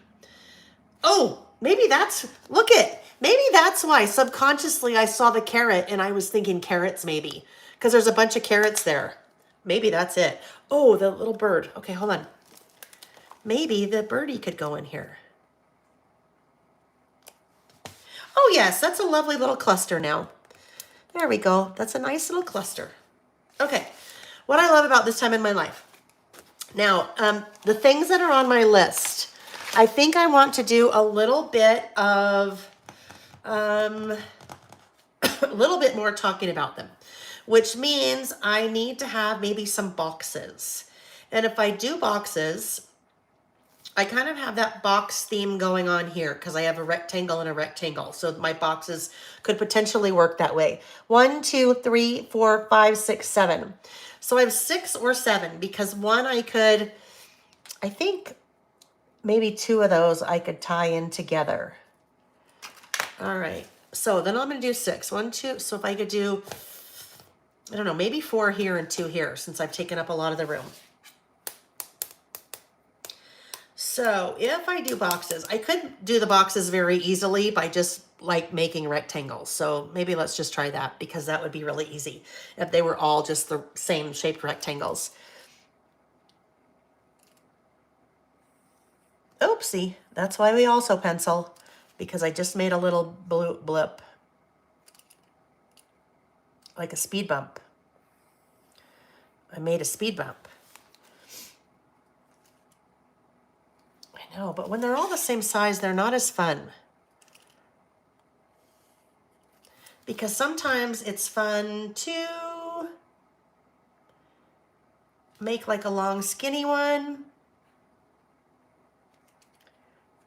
Oh, maybe that's, maybe that's why subconsciously I saw the carrot and I was thinking carrots maybe because there's a bunch of carrots there. Maybe that's it. Oh, the little bird. Okay, hold on. Maybe the birdie could go in here. Oh yes, that's a lovely little cluster now. There we go. That's a nice little cluster. Okay, what I love about this time in my life. Now, the things that are on my list, I think I want to do a little bit of, a little bit more talking about them, which means I need to have maybe some boxes. And if I do boxes, I kind of have that box theme going on here because I have a rectangle and a rectangle. So my boxes could potentially work that way. 1, 2, 3, 4, 5, 6, 7. So I have 6 or 7 because one I think maybe 2 of those I could tie in together. All right. So then I'm going to do 6. 1, 2. So if I could do, I don't know, maybe 4 here and 2 here since I've taken up a lot of the room. So if I do boxes, I could do the boxes very easily by just like making rectangles. So maybe let's just try that because that would be really easy if they were all just the same shaped rectangles. Oopsie, that's why we also pencil. because I just made a little blip, like a speed bump. I made a speed bump. I know, but when they're all the same size, they're not as fun. Because sometimes it's fun to make like a long skinny one.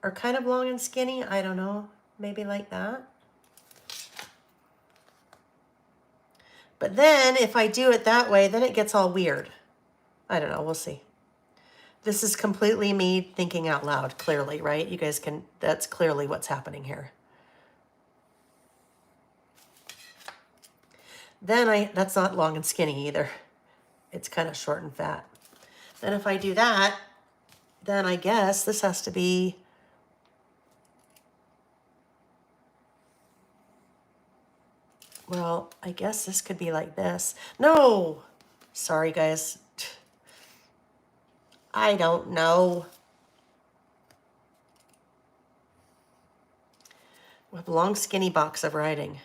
Or kind of long and skinny, I don't know, maybe like that. But then if I do it that way, then it gets all weird. I don't know, we'll see. This is completely me thinking out loud, clearly, right? You guys can, that's clearly what's happening here. Then that's not long and skinny either. It's kind of short and fat. Then if I do that, then I guess this has to be, well, I guess this could be like this. No, sorry guys. I don't know. With a long skinny box of writing.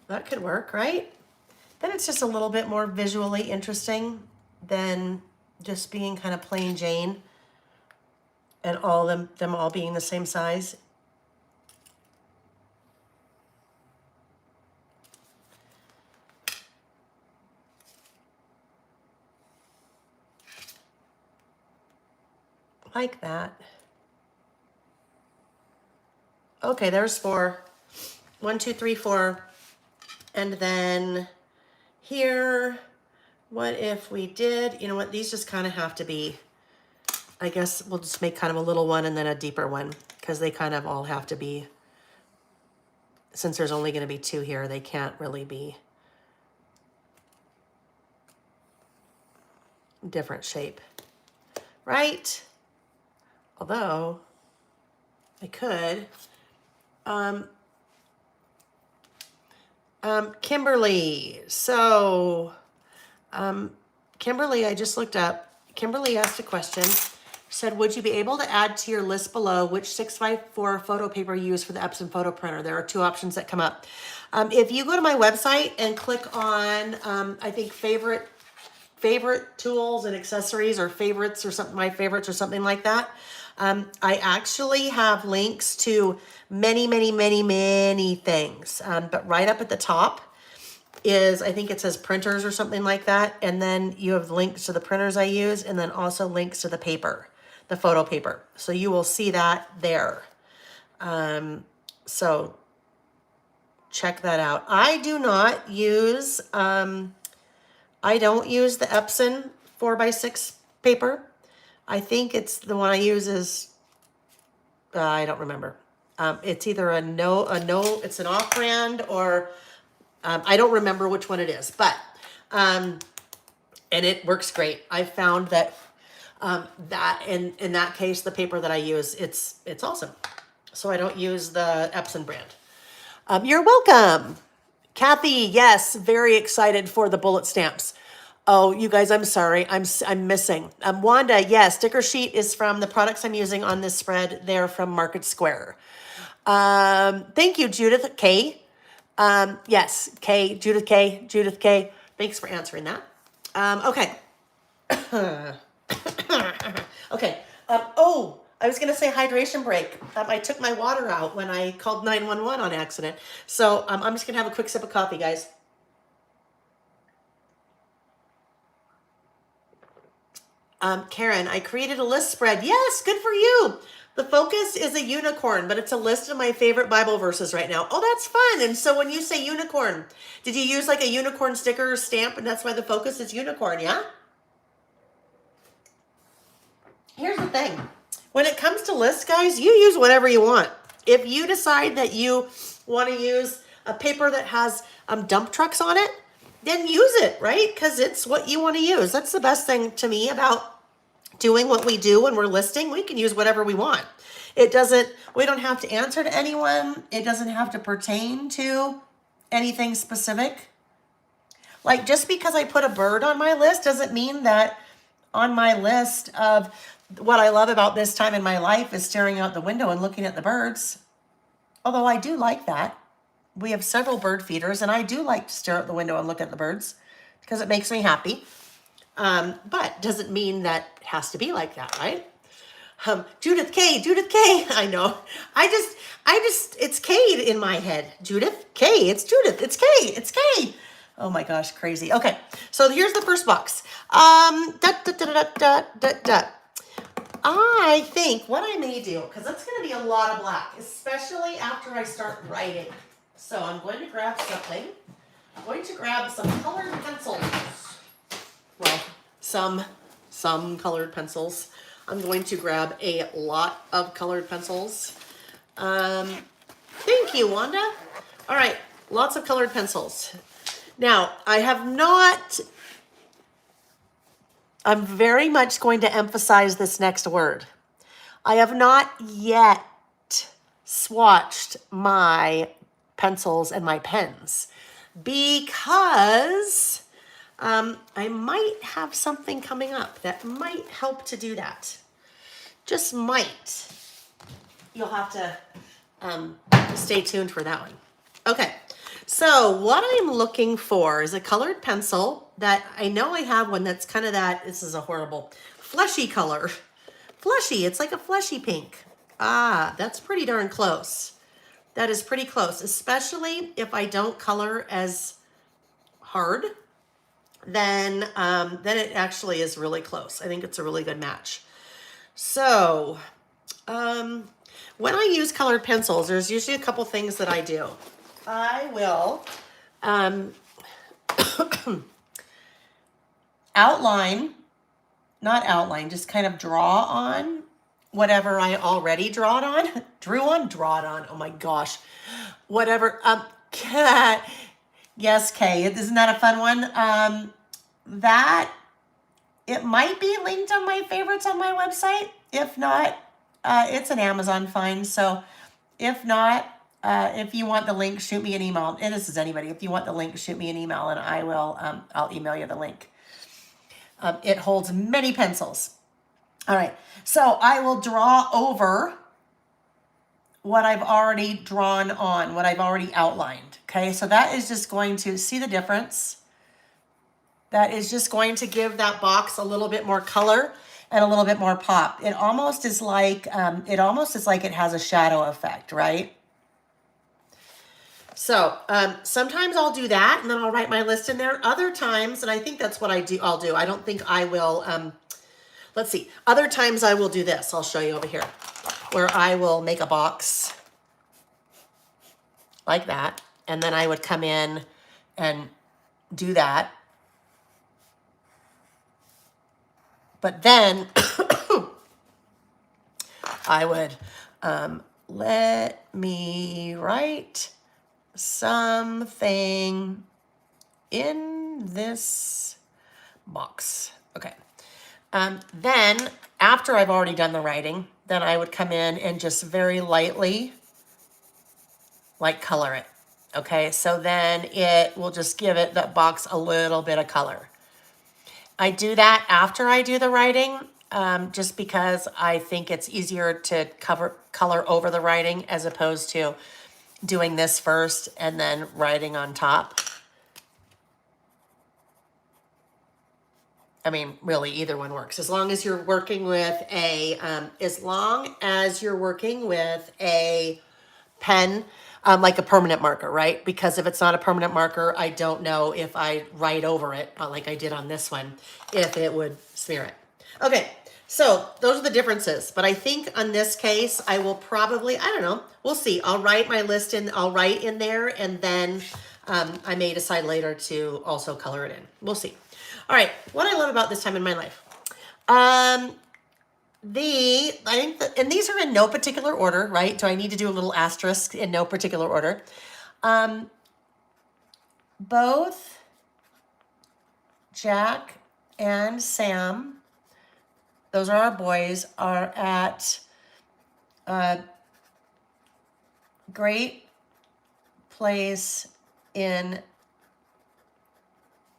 That could work, right? Then it's just a little bit more visually interesting than just being kind of plain Jane and all them all being the same size. Like that. Okay, there's 4. 1, 2, 3, 4. And then here, what if we did, you know what, these just kind of have to be, I guess we'll just make kind of a little one and then a deeper one, because they kind of all have to be, since there's only going to be 2 here, they can't really be different shape, right? Although I could. Kimberly. So, Kimberly, I just looked up. Kimberly asked a question. Said, would you be able to add to your list below which 6x4 photo paper you use for the Epson photo printer? There are 2 options that come up. If you go to my website and click on, I think favorite tools and accessories, or favorites or something, my favorites or something like that. I actually have links to many, many, many, many things. But right up at the top is, I think it says printers or something like that. And then you have links to the printers I use, and then also links to the paper, the photo paper. So you will see that there. So check that out. I do not use, I don't use the Epson 4x6 paper. I think it's the one I use is, I don't remember. It's either it's an off-brand, or I don't remember which one it is, but, and it works great. I found that, that in that case, the paper that I use, it's awesome. So I don't use the Epson brand. You're welcome. Kathy, yes, very excited for the bullet stamps. Oh, you guys, I'm sorry. I'm missing. Wanda, yes, sticker sheet is from the products I'm using on this spread. They're from Market Square. Thank you, Judith K. Yes, Judith K. Thanks for answering that. Okay. Okay. Oh, I was going to say hydration break. I took my water out when I called 911 on accident. So I'm just going to have a quick sip of coffee, guys. Karen, I created a list spread. Yes, good for you. The focus is a unicorn, but it's a list of my favorite Bible verses right now. Oh, that's fun. And so when you say unicorn, did you use like a unicorn sticker or stamp, and that's why the focus is unicorn, yeah? Here's the thing. When it comes to lists, guys, you use whatever you want. If you decide that you want to use a paper that has dump trucks on it, then use it, right? Because it's what you want to use. That's the best thing to me about doing what we do when we're listing. We can use whatever we want. We don't have to answer to anyone. It doesn't have to pertain to anything specific. Like, just because I put a bird on my list doesn't mean that on my list of what I love about this time in my life is staring out the window and looking at the birds. Although I do like that. We have several bird feeders, and I do like to stare out the window and look at the birds because it makes me happy. But doesn't mean that it has to be like that, right? Judith K. I know. It's K in my head. Judith K. It's Judith. It's K. It's K. Oh my gosh, crazy. Okay, so here's the first box. I think what I may do, because that's going to be a lot of black, especially after I start writing. So I'm going to grab something. I'm going to grab some colored pencils. Well, some colored pencils. I'm going to grab a lot of colored pencils. Thank you, Wanda. All right, lots of colored pencils. Now, I'm very much going to emphasize this next word. I have not yet swatched my pencils and my pens because I might have something coming up that might help to do that. Just might. You'll have to stay tuned for that one. Okay, so what I'm looking for is a colored pencil that I know I have one that's kind of this is a horrible, fleshy color. Fleshy, it's like a fleshy pink. Ah, that's pretty darn close. That is pretty close, especially if I don't color as hard, then it actually is really close. I think it's a really good match. So, when I use colored pencils, there's usually a couple things that I do. I will just kind of draw on whatever I already draw it on. Oh my gosh. Whatever. Yes, Kay, isn't that a fun one? That, it might be linked on my favorites on my website. If not, it's an Amazon find. So if not, if you want the link, shoot me an email. And this is anybody. If you want the link, shoot me an email and I will, I'll email you the link. It holds many pencils. All right. So I will draw over what I've already drawn on, what I've already outlined. Okay. So that is just going to see the difference. That is just going to give that box a little bit more color and a little bit more pop. It almost is like it has a shadow effect, right? So sometimes I'll do that and then I'll write my list in there. Other times, and I think that's what I'll do. I don't think I will, let's see. Other times I will do this. I'll show you over here where I will make a box like that. And then I would come in and do that. But then I would let me write something in this box. Okay. Then after I've already done the writing, then I would come in and just very lightly like color it. Okay. So then it will just give that box a little bit of color. I do that after I do the writing, just because I think it's easier to color over the writing as opposed to doing this first and then writing on top. I mean, really, either one works. As long as you're working with a pen, like a permanent marker, right? Because if it's not a permanent marker, I don't know if I write over it, like I did on this one, if it would smear it. Okay, so those are the differences. But I think on this case, I will probably, I don't know, we'll see. I'll write my list I'll write in there, and then I may decide later to also color it in. We'll see. All right, what I love about this time in my life. And these are in no particular order, right? Do I need to do a little asterisk in no particular order? Both Jack and Sam, those are our boys, are at a great place in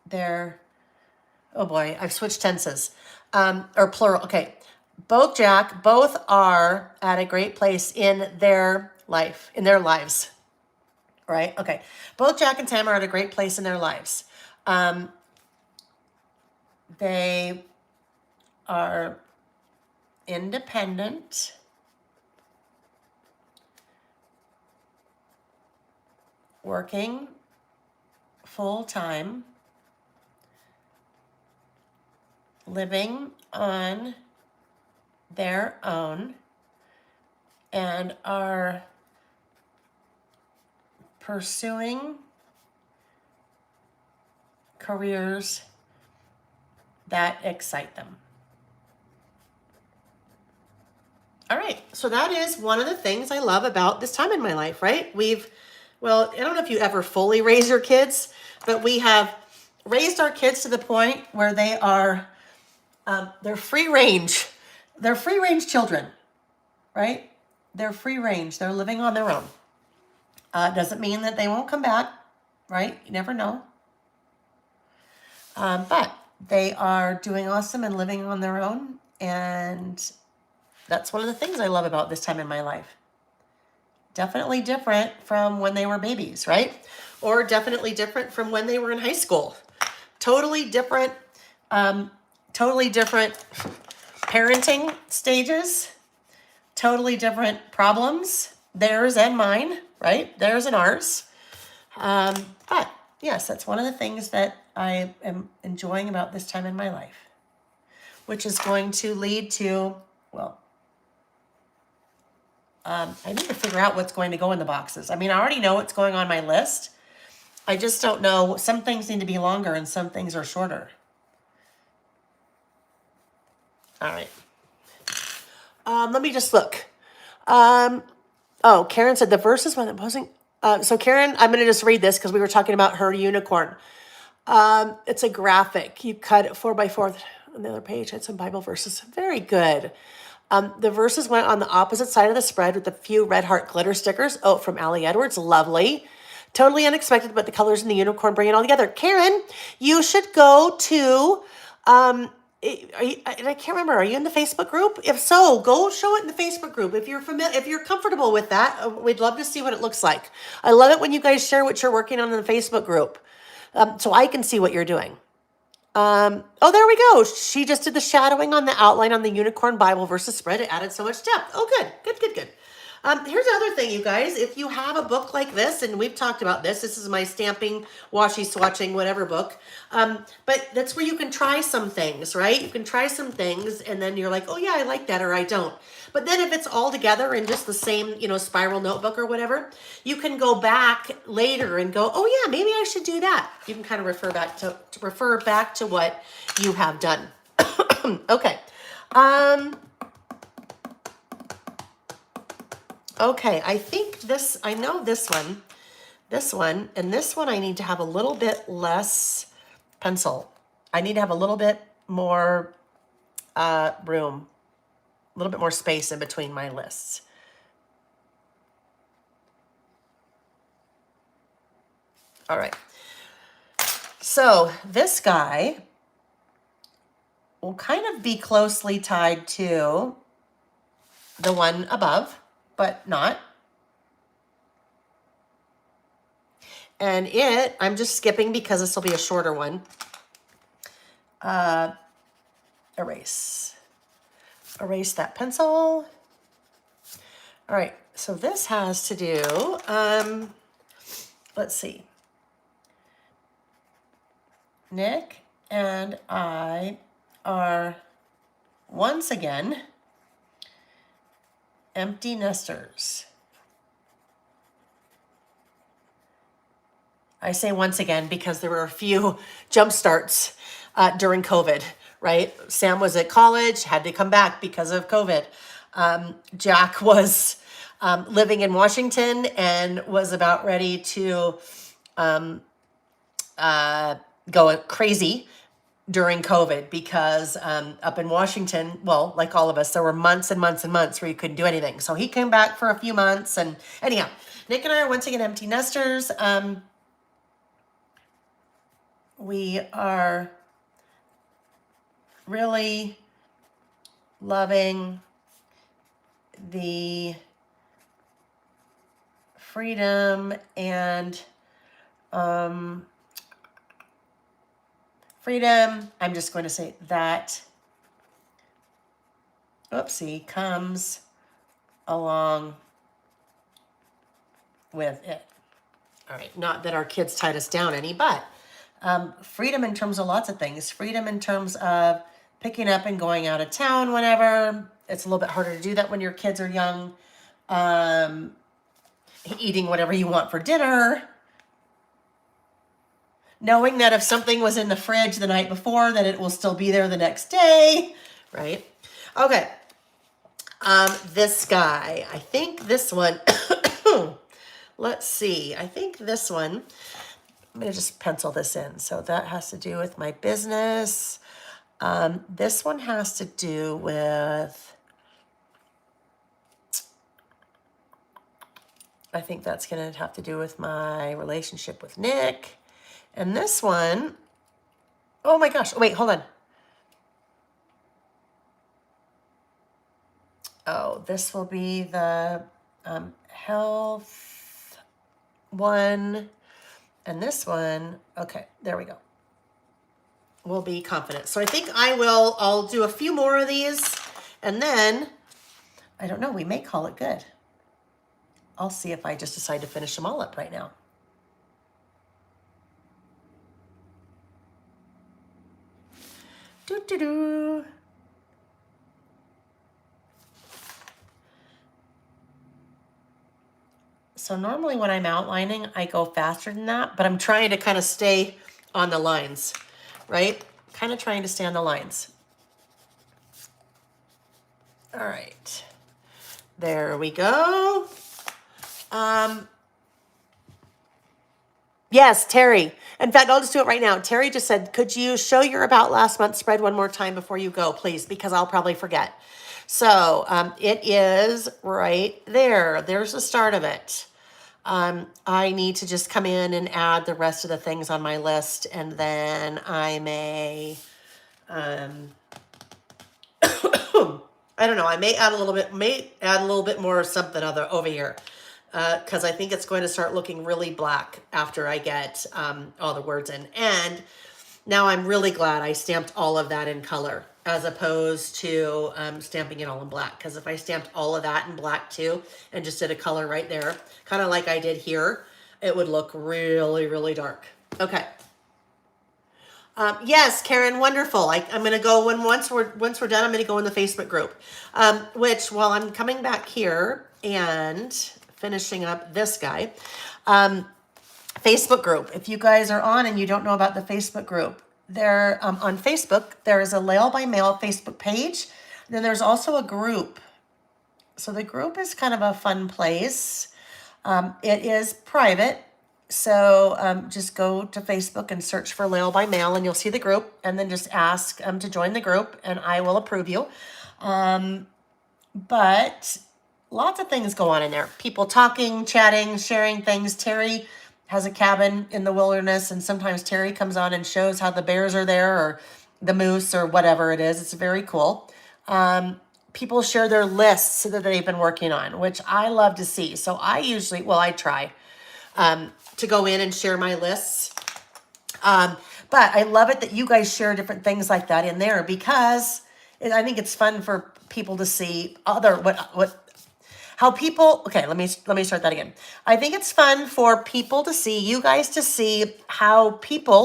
they're, oh boy, I've switched tenses, or plural. Okay. Both are at a great place in their lives, right? Okay. Both Jack and Sam are at a great place in their lives. They are independent, working full time, living on their own, and are pursuing careers that excite them. All right, so that is one of the things I love about this time in my life, right? Well, I don't know if you ever fully raise your kids, but we have raised our kids to the point where they are, they're free range. They're free range children, right? They're free range. They're living on their own. Doesn't mean that they won't come back, right? You never know. But they are doing awesome and living on their own. And that's one of the things I love about this time in my life. Definitely different from when they were babies, right? Or definitely different from when they were in high school. Totally different parenting stages, totally different problems, theirs and mine, right? Theirs and ours. But yes, that's one of the things that I am enjoying about this time in my life, which is going to lead to, well, I need to figure out what's going to go in the boxes. I mean, I already know what's going on my list. I just don't know. Some things need to be longer and some things are shorter. All right. Let me just look. Karen said the verses when I'm posing. So Karen, I'm going to just read this because we were talking about her unicorn. It's a graphic. You cut it 4x4 on the other page. Had some Bible verses. Very good. The verses went on the opposite side of the spread with a few red heart glitter stickers. Oh, from Allie Edwards. Lovely. Totally unexpected, but the colors in the unicorn bring it all together. Karen, you should go to, I can't remember. Are you in the Facebook group? If so, go show it in the Facebook group. If you're comfortable with that, we'd love to see what it looks like. I love it when you guys share what you're working on in the Facebook group, so I can see what you're doing. There we go. She just did the shadowing on the outline on the unicorn Bible versus spread. It added so much depth. Oh, good. Here's the other thing, you guys. If you have a book like this, and we've talked about this is my stamping, washy, swatching, whatever book. But that's where you can try some things, right? You can try some things, and then you're like, oh yeah, I like that, or I don't. But then if it's all together in just the same, spiral notebook or whatever, you can go back later and go, oh yeah, maybe I should do that. You can kind of refer back to what you have done. Okay. Okay, I know this one, and this one I need to have a little bit less pencil. I need to have a little bit more room, a little bit more space in between my lists. All right. So this guy will kind of be closely tied to the one above, but not. And I'm just skipping because this will be a shorter one. Erase that pencil. All right, so this has to do, let's see. Nick and I are once again empty nesters. I say once again because there were a few jump starts during COVID, right? Sam was at college, had to come back because of COVID. Jack was living in Washington and was about ready to go crazy during COVID because up in Washington, well, like all of us, there were months and months and months where you couldn't do anything. So he came back for a few months, and anyhow, Nick and I are once again empty nesters. we are really loving the freedom and freedom, I'm just going to say that, oopsie, comes along with it. All right, not that our kids tied us down any, but freedom in terms of lots of things. Freedom in terms of picking up and going out of town whenever. It's a little bit harder to do that when your kids are young. Eating whatever you want for dinner. Knowing that if something was in the fridge the night before, that it will still be there the next day, right? Okay. This guy, I think this one, let's see. I think this one, I'm going to just pencil this in. So that has to do with my business. This one has to do with, I think that's going to have to do with my relationship with Nick. And this one, oh my gosh, wait, hold on. Oh, this will be the health one. And this one, okay, there we go. Will be confident. So I think I'll do a few more of these. And then, I don't know, we may call it good. I'll see if I just decide to finish them all up right now. Doo-doo-doo. So normally when I'm outlining, I go faster than that, but I'm trying to kind of stay on the lines, right? Kind of trying to stay on the lines. All right. There we go. Yes, Terry. In fact, I'll just do it right now. Terry just said, could you show your About Last Month spread one more time before you go, please? Because I'll probably forget. So it is right there. There's the start of it. I need to just come in and add the rest of the things on my list, and then I may, I don't know, I may add a little bit more of something over here. Because I think it's going to start looking really black after I get all the words in. And now I'm really glad I stamped all of that in color as opposed to stamping it all in black. Because if I stamped all of that in black too and just did a color right there, kind of like I did here, it would look really, really dark. Okay. Yes, Karen, wonderful. I'm going to go once we're done, I'm going to go in the Facebook group, which while I'm coming back here and finishing up this guy, Facebook group. If you guys are on and you don't know about the Facebook group, there on Facebook, there is a Lail by Mail Facebook page. Then there's also a group. So the group is kind of a fun place. It is private. So just go to Facebook and search for Lail by Mail and you'll see the group, and then just ask to join the group and I will approve you. But lots of things go on in there. People talking, chatting, sharing things. Terry has a cabin in the wilderness, and sometimes Terry comes on and shows how the bears are there or the moose or whatever it is. It's very cool. People share their lists that they've been working on, which I love to see. So I try to go in and share my lists. But I love it that you guys share different things like that in there, because I think it's fun for people to see how people, okay, let me start that again. I think it's fun for people to see, you guys to see how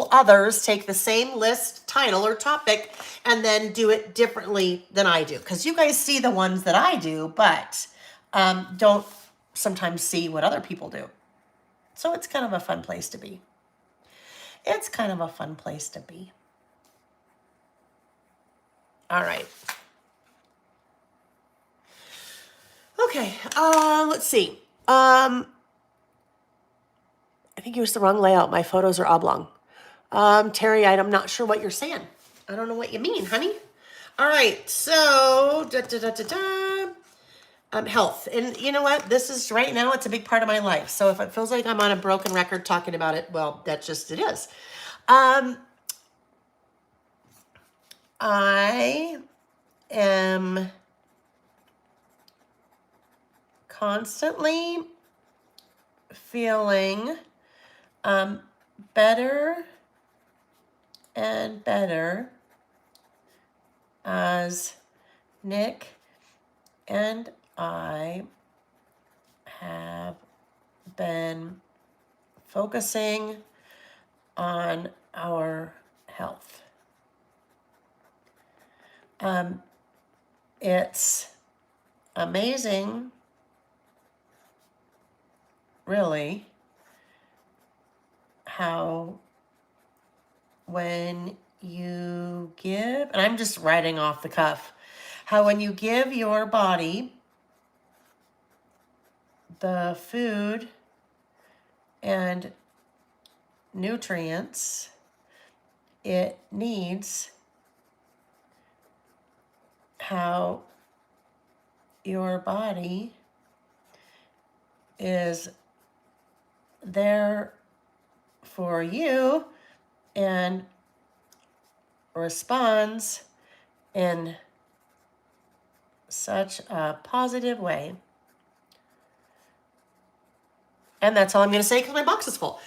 others take the same list, title, or topic and then do it differently than I do. Because you guys see the ones that I do, but don't sometimes see what other people do. So it's kind of a fun place to be. It's kind of a fun place to be. All right. Okay, let's see. I think you used the wrong layout. My photos are oblong. Terry, I'm not sure what you're saying. I don't know what you mean, honey. All right, so, health. And you know what? This is, right now, it's a big part of my life. So if it feels like I'm on a broken record talking about it, well, that's just, it is. I am constantly feeling better and better as Nick and I have been focusing on our health. It's amazing, really, how when you give, and I'm just writing off the cuff, how when you give your body the food and nutrients it needs, how your body is there for you and responds in such a positive way. And that's all I'm going to say because my box is full.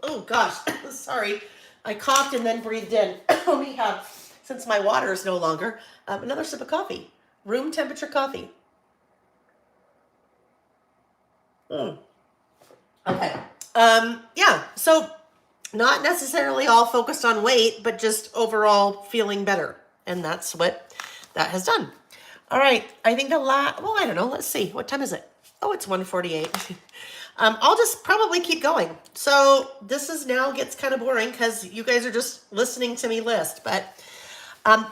Oh gosh, sorry. I coughed and then breathed in. Let me have, since my water is no longer, another sip of coffee. Room temperature coffee. Okay. Yeah, so not necessarily all focused on weight, but just overall feeling better. And that's what that has done. All right, I think well, I don't know. Let's see. What time is it? Oh, it's 1:48. I'll just probably keep going. So this is now gets kind of boring because you guys are just listening to me list. But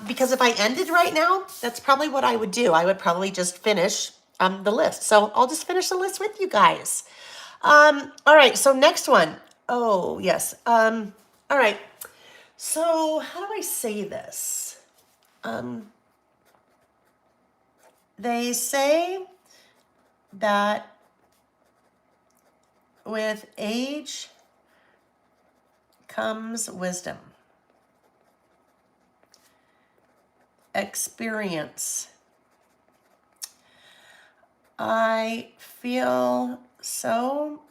because if I ended right now, that's probably what I would do. I would probably just finish the list. So I'll just finish the list with you guys. All right, so next one. Oh, yes. All right. So how do I say this? They say that with age comes wisdom, experience. I feel so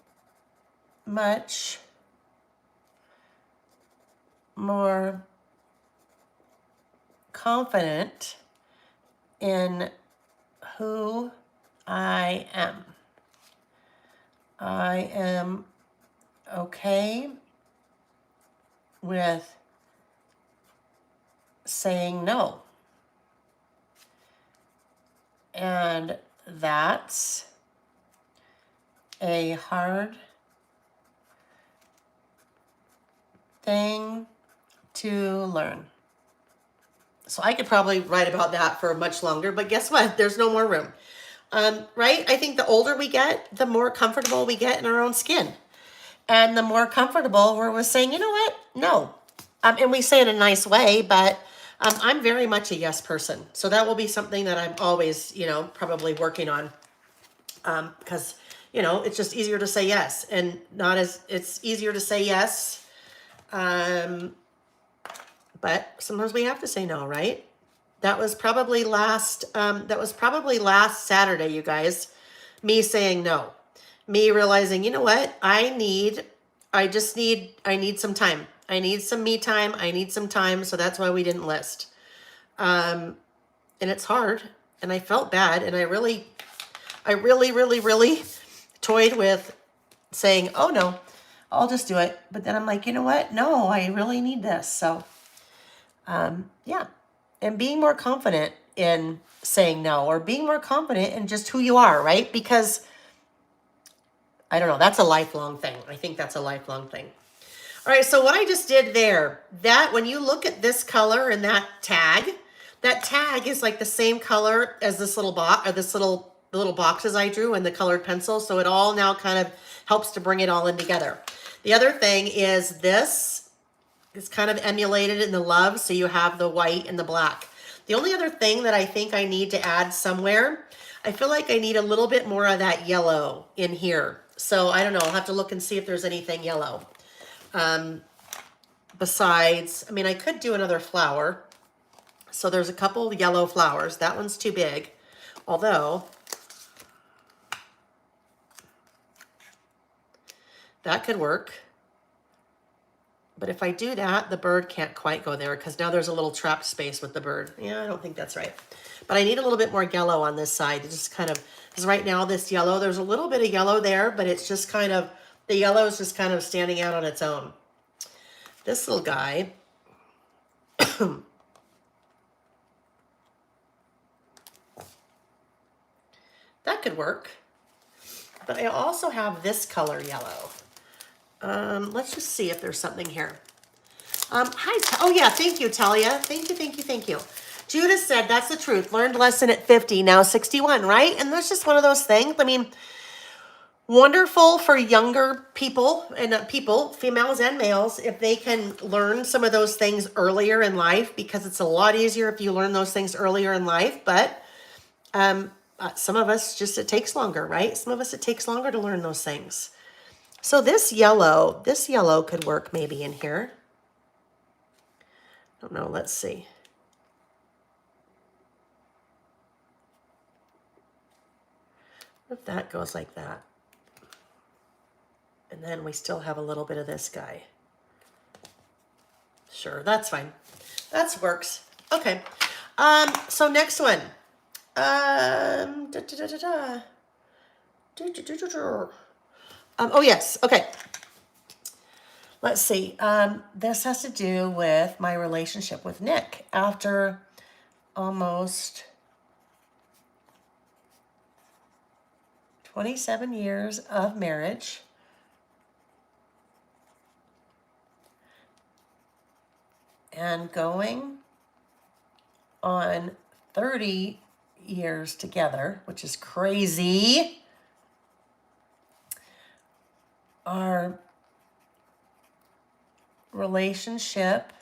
much more confident in who I am. I am okay with saying no. And that's a hard thing to learn. So I could probably write about that for much longer, but guess what? There's no more room. Right? I think the older we get, the more comfortable we get in our own skin. And the more comfortable we're saying, you know what? No. And we say it in a nice way, but I'm very much a yes person. So that will be something that I'm always, probably working on. Because, it's just easier to say yes and it's easier to say yes. But sometimes we have to say no, right? That was probably last Saturday, you guys, me saying no, me realizing, you know what? I need some time. I need some me time. I need some time. So that's why we didn't list. And it's hard and I felt bad. And I really toyed with saying, oh no, I'll just do it. But then I'm like, you know what? No, I really need this. So, yeah. And being more confident in saying no, or being more confident in just who you are, right? Because, I don't know, that's a lifelong thing. I think that's a lifelong thing. All right, so what I just did there, that when you look at this color and that tag is like the same color as this little box, or this the little boxes I drew and the colored pencil. So it all now kind of helps to bring it all in together. The other thing is this is kind of emulated in the love. So you have the white and the black. The only other thing that I think I need to add somewhere, I feel like I need a little bit more of that yellow in here. So I don't know, I'll have to look and see if there's anything yellow. Besides, I mean, I could do another flower. So there's a couple yellow flowers. That one's too big. Although, that could work. But if I do that, the bird can't quite go there because now there's a little trapped space with the bird. Yeah, I don't think that's right. But I need a little bit more yellow on this side to just kind of, because right now this yellow, there's a little bit of yellow there, but it's just kind of, the yellow is just kind of standing out on its own. This little guy, that could work. But I also have this color yellow. Let's just see if there's something here. Hi, oh yeah, thank you, Talia. Thank you. Judith said, that's the truth. Learned lesson at 50, now 61, right? And that's just one of those things. I mean, wonderful for younger people and females and males, if they can learn some of those things earlier in life, because it's a lot easier if you learn those things earlier in life. But some of us just, it takes longer, right? Some of us, it takes longer to learn those things. So this yellow could work maybe in here. I don't know, let's see. What if that goes like that? And then we still have a little bit of this guy. Sure, that's fine. That works. Okay. So next one. Oh yes, okay. Let's see. This has to do with my relationship with Nick after almost 27 years of marriage. And going on 30 years together, which is crazy. Our relationship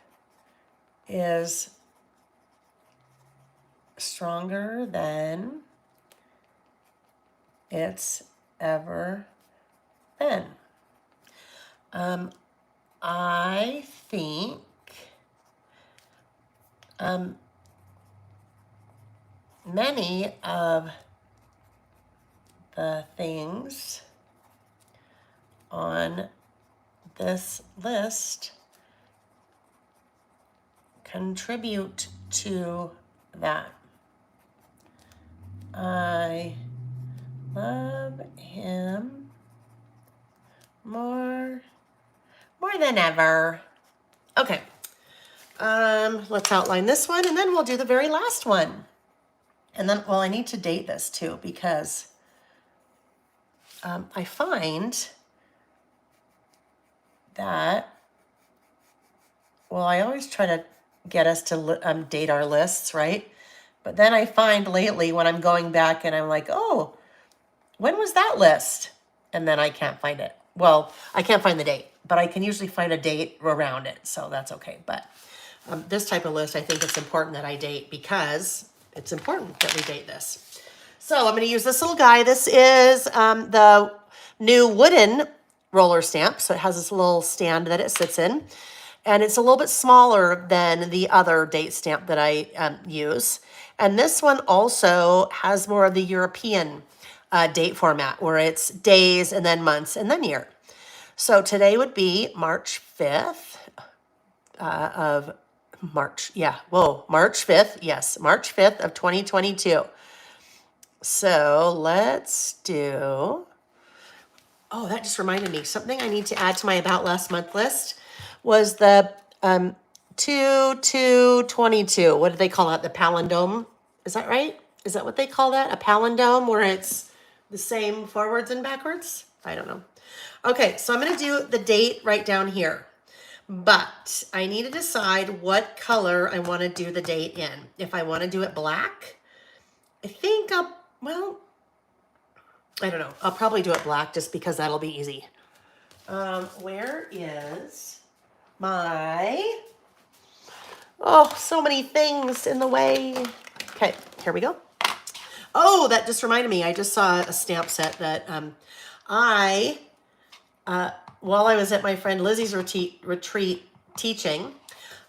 is stronger than it's ever been. I think many of the things on this list contribute to that. I love him more than ever. Okay. Let's outline this one, and then we'll do the very last one. And then, well, I need to date this too, because I find that, well, I always try to get us to date our lists, right? But then I find lately when I'm going back and I'm like, oh, when was that list? And then I can't find it. Well, I can't find the date, but I can usually find a date around it, so that's okay. But this type of list, I think it's important that I date, because it's important that we date this. So I'm going to use this little guy. This is the new wooden roller stamp. So it has this little stand that it sits in. And it's a little bit smaller than the other date stamp that I use. And this one also has more of the European date format, where it's days and then months and then year. So today would be March 5th of March. Yeah, whoa, March 5th. Yes, March 5th of 2022. So let's do, oh, that just reminded me. Something I need to add to my About Last Month list was the 2-2-22. What do they call that? The palindrome? Is that right? Is that what they call that? A palindrome, where it's the same forwards and backwards? I don't know. Okay, so I'm going to do the date right down here. But I need to decide what color I want to do the date in. If I want to do it black, I think I don't know. I'll probably do it black just because that'll be easy. Where is my, oh, so many things in the way. Okay, here we go. Oh, that just reminded me. I just saw a stamp set that I while I was at my friend Lizzie's retreat teaching,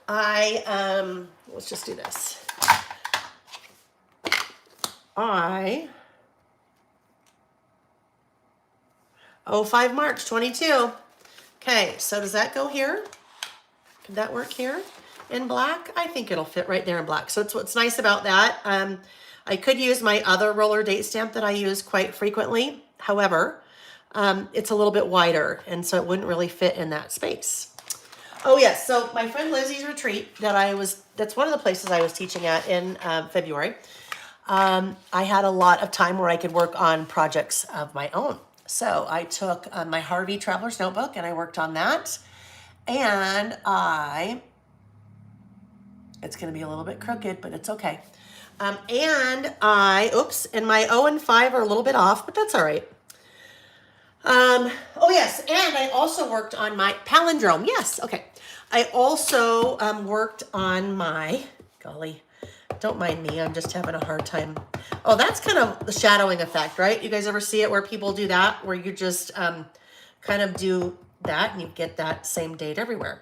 let's just do this. 05 March 22. Okay, so does that go here? Could that work here in black? I think it'll fit right there in black. So it's what's nice about that. I could use my other roller date stamp that I use quite frequently. However, it's a little bit wider, and so it wouldn't really fit in that space. Oh yes, so my friend Lizzie's retreat that's one of the places I was teaching at in February. I had a lot of time where I could work on projects of my own. So I took my Harvey Traveler's Notebook and I worked on that. And it's going to be a little bit crooked, but it's okay. And my O and 5 are a little bit off, but that's all right. Oh yes, and I also worked on my palindrome. Yes, okay. I also worked on my, golly, don't mind me, I'm just having a hard time. Oh, that's kind of the shadowing effect, right? You guys ever see it where people do that, where you just kind of do that and you get that same date everywhere?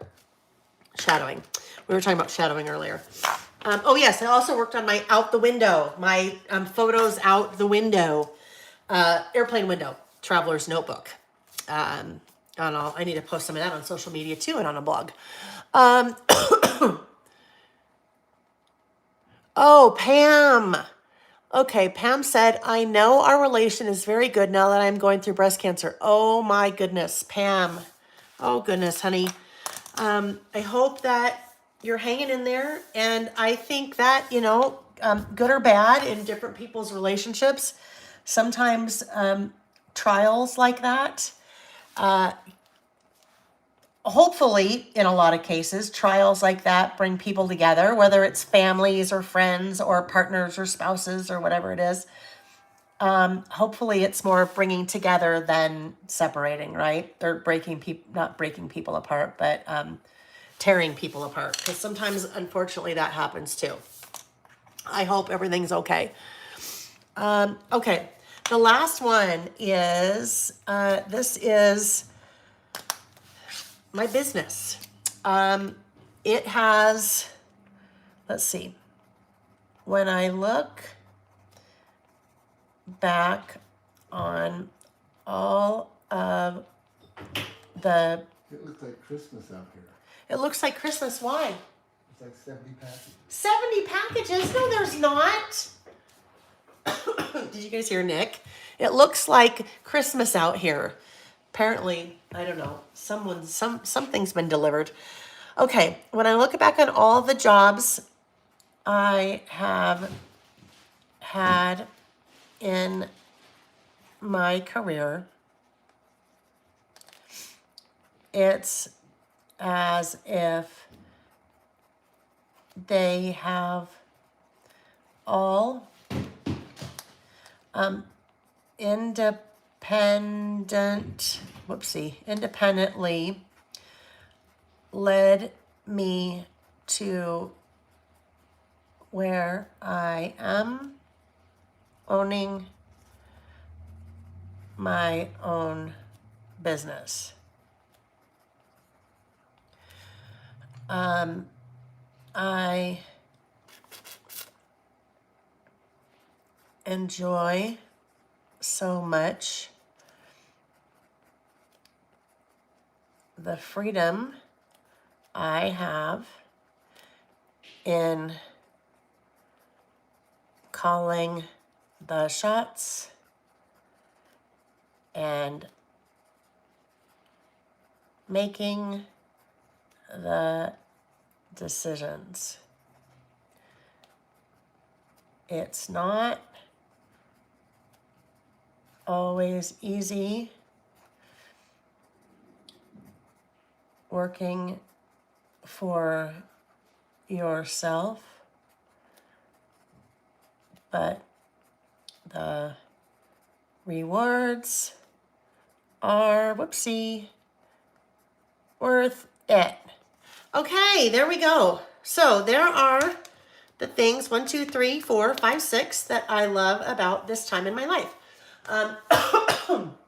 Shadowing. We were talking about shadowing earlier. Oh yes, I also worked on my out the window, my photos out the window, airplane window, traveler's notebook. I need to post some of that on social media too and on a blog. Oh, Pam. Okay, Pam said, I know our relation is very good now that I'm going through breast cancer. Oh my goodness, Pam. Oh goodness, honey. I hope that you're hanging in there. And I think that, good or bad in different people's relationships, sometimes trials like that, hopefully, in a lot of cases, trials like that bring people together, whether it's families or friends or partners or spouses or whatever it is. Hopefully it's more bringing together than separating, right? They're not breaking people apart, but tearing people apart. Because sometimes, unfortunately, that happens too. I hope everything's okay. Okay, the last one is, this is my business. It has, let's see, when I look back on all of the... It looks like Christmas out here. It looks like Christmas. Why? It's like 70 packages. 70 packages? No, there's not. Did you guys hear Nick? It looks like Christmas out here. Apparently, I don't know, something's been delivered. Okay, when I look back on all the jobs I have had in my career, it's as if they have all independently led me to where I am, owning my own business. I enjoy so much the freedom I have in calling the shots and making the decisions. It's not always easy working for yourself, but the rewards are, worth it. Okay, there we go. So there are the things, 1, 2, 3, 4, 5, 6 that I love about this time in my life.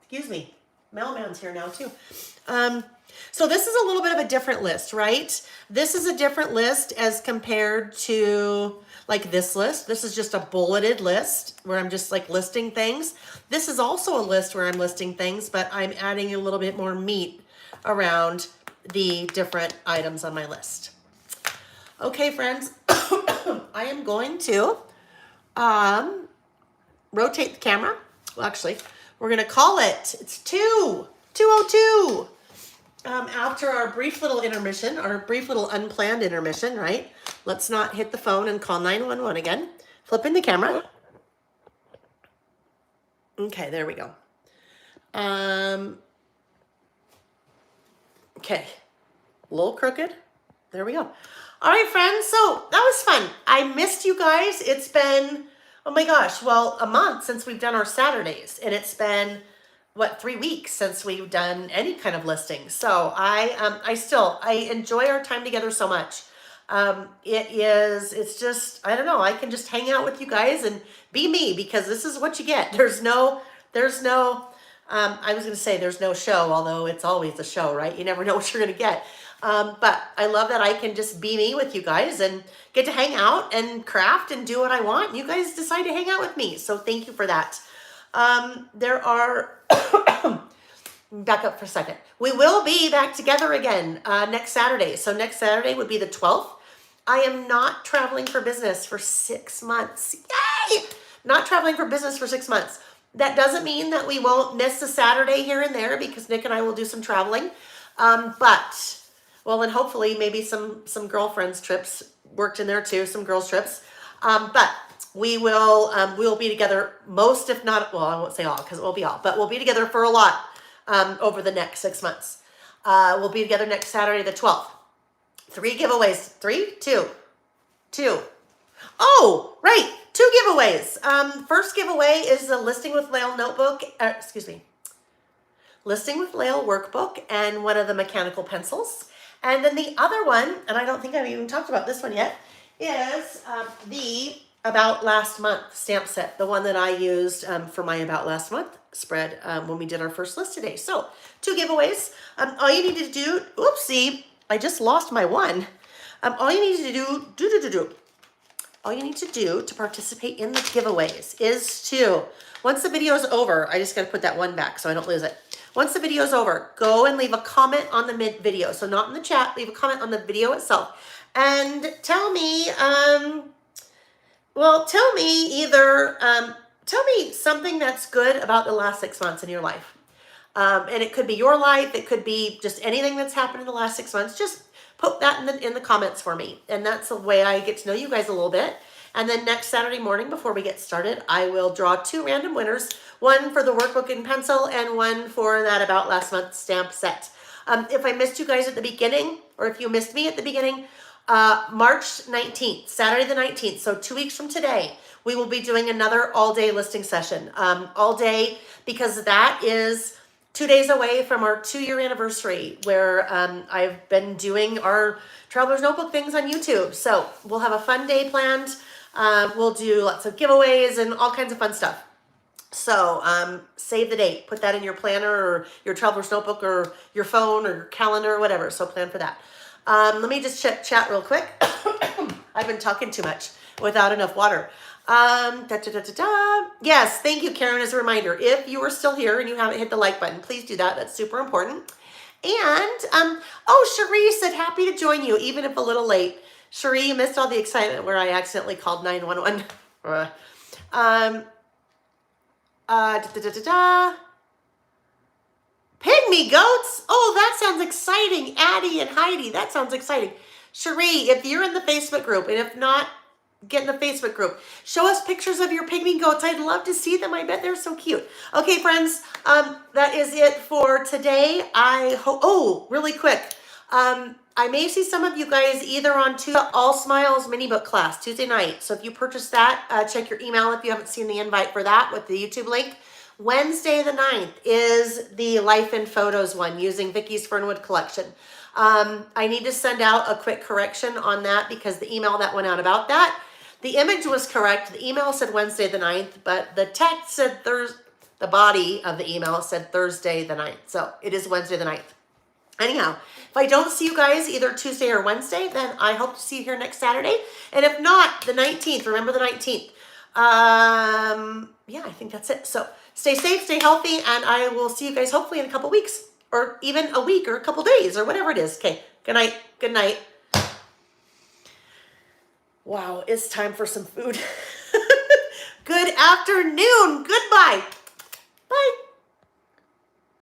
Excuse me. mailman's here now too. So this is a little bit of a different list, right? This is a different list as compared to like this list. This is just a bulleted list where I'm just like listing things. This is also a list where I'm listing things, but I'm adding a little bit more meat around the different items on my list. Okay, friends, I am going to rotate the camera. Well, actually, we're going to call it. It's 2:02. After our brief little intermission, our brief little unplanned intermission, right? Let's not hit the phone and call 911 again. Flipping the camera. Okay, there we go. Okay, a little crooked. There we go. All right, friends, so that was fun. I missed you guys. It's been, oh my gosh, well, a month since we've done our Saturdays, and it's been, what, 3 weeks since we've done any kind of listing. So I enjoy our time together so much. It's just, I don't know, I can just hang out with you guys and be me, because this is what you get. There's no, I was going to say there's no show, although it's always a show, right? You never know what you're going to get. But I love that I can just be me with you guys and get to hang out and craft and do what I want. You guys decide to hang out with me. So thank you for that. There are, back up for a second. We will be back together again next Saturday. So next Saturday would be the 12th. I am not traveling for business for 6 months. Yay! Not traveling for business for 6 months. That doesn't mean that we won't miss a Saturday here and there, because Nick and I will do some traveling. Well, and hopefully maybe some girlfriends trips worked in there too, some girls trips. But we'll be together most, if not, well, I won't say all because it won't be all, but we'll be together for a lot over the next 6 months. We'll be together next Saturday, the 12th. 3 giveaways. 3, 2. Oh, right. 2 giveaways. First giveaway is the Listing with Lael notebook. Listing with Lael workbook and one of the mechanical pencils. And then the other one, and I don't think I've even talked about this one yet, is the About Last Month stamp set, the one that I used for my About Last Month spread when we did our first list today. So 2 giveaways. All you need to do, oopsie, I just lost my one. All you need to do, all you need to do to participate in the giveaways is to, once the video is over, I just got to put that one back so I don't lose it. Once the video is over, go and leave a comment on the video. So not in the chat, leave a comment on the video itself. And tell me, tell me something that's good about the last 6 months in your life. And it could be your life. It could be just anything that's happened in the last 6 months. Just put that in the comments for me. And that's the way I get to know you guys a little bit. And then next Saturday morning, before we get started, I will draw 2 random winners, one for the workbook and pencil and one for that About Last Month stamp set. If I missed you guys at the beginning, or if you missed me at the beginning, March 19th, Saturday the 19th, so 2 weeks from today, we will be doing another all-day listing session. All day, because that is 2 days away from our 2-year anniversary, where I've been doing our Traveler's Notebook things on YouTube. So we'll have a fun day planned. We'll do lots of giveaways and all kinds of fun stuff. So save the date. Put that in your planner or your Traveler's Notebook or your phone or your calendar or whatever. So plan for that. Let me just chat real quick. I've been talking too much without enough water. Yes, thank you, Karen, as a reminder. If you are still here and you haven't hit the like button, please do that. That's super important. And, Cherie said, happy to join you, even if a little late. Cherie, you missed all the excitement where I accidentally called 911. Pygmy goats. Oh, that sounds exciting. Addie and Heidi, that sounds exciting. Cherie, if you're in the Facebook group, and if not, get in the Facebook group. Show us pictures of your pygmy goats. I'd love to see them. I bet they're so cute. Okay, friends, that is it for today. I hope, really quick. I may see some of you guys either on All Smiles mini book class Tuesday night. So if you purchase that, check your email if you haven't seen the invite for that with the YouTube link. Wednesday the 9th is the Life in Photos one using Vicky's Fernwood collection. I need to send out a quick correction on that because the email that went out about that, the image was correct. The email said Wednesday the 9th, but the text said the body of the email said Thursday the 9th. So it is Wednesday the 9th. Anyhow, if I don't see you guys either Tuesday or Wednesday, then I hope to see you here next Saturday. And if not, the 19th, remember the 19th. Yeah, I think that's it. So stay safe, stay healthy, and I will see you guys hopefully in a couple weeks or even a week or a couple days or whatever it is. Okay, good night. Good night. Wow, it's time for some food. Good afternoon. Goodbye. Bye.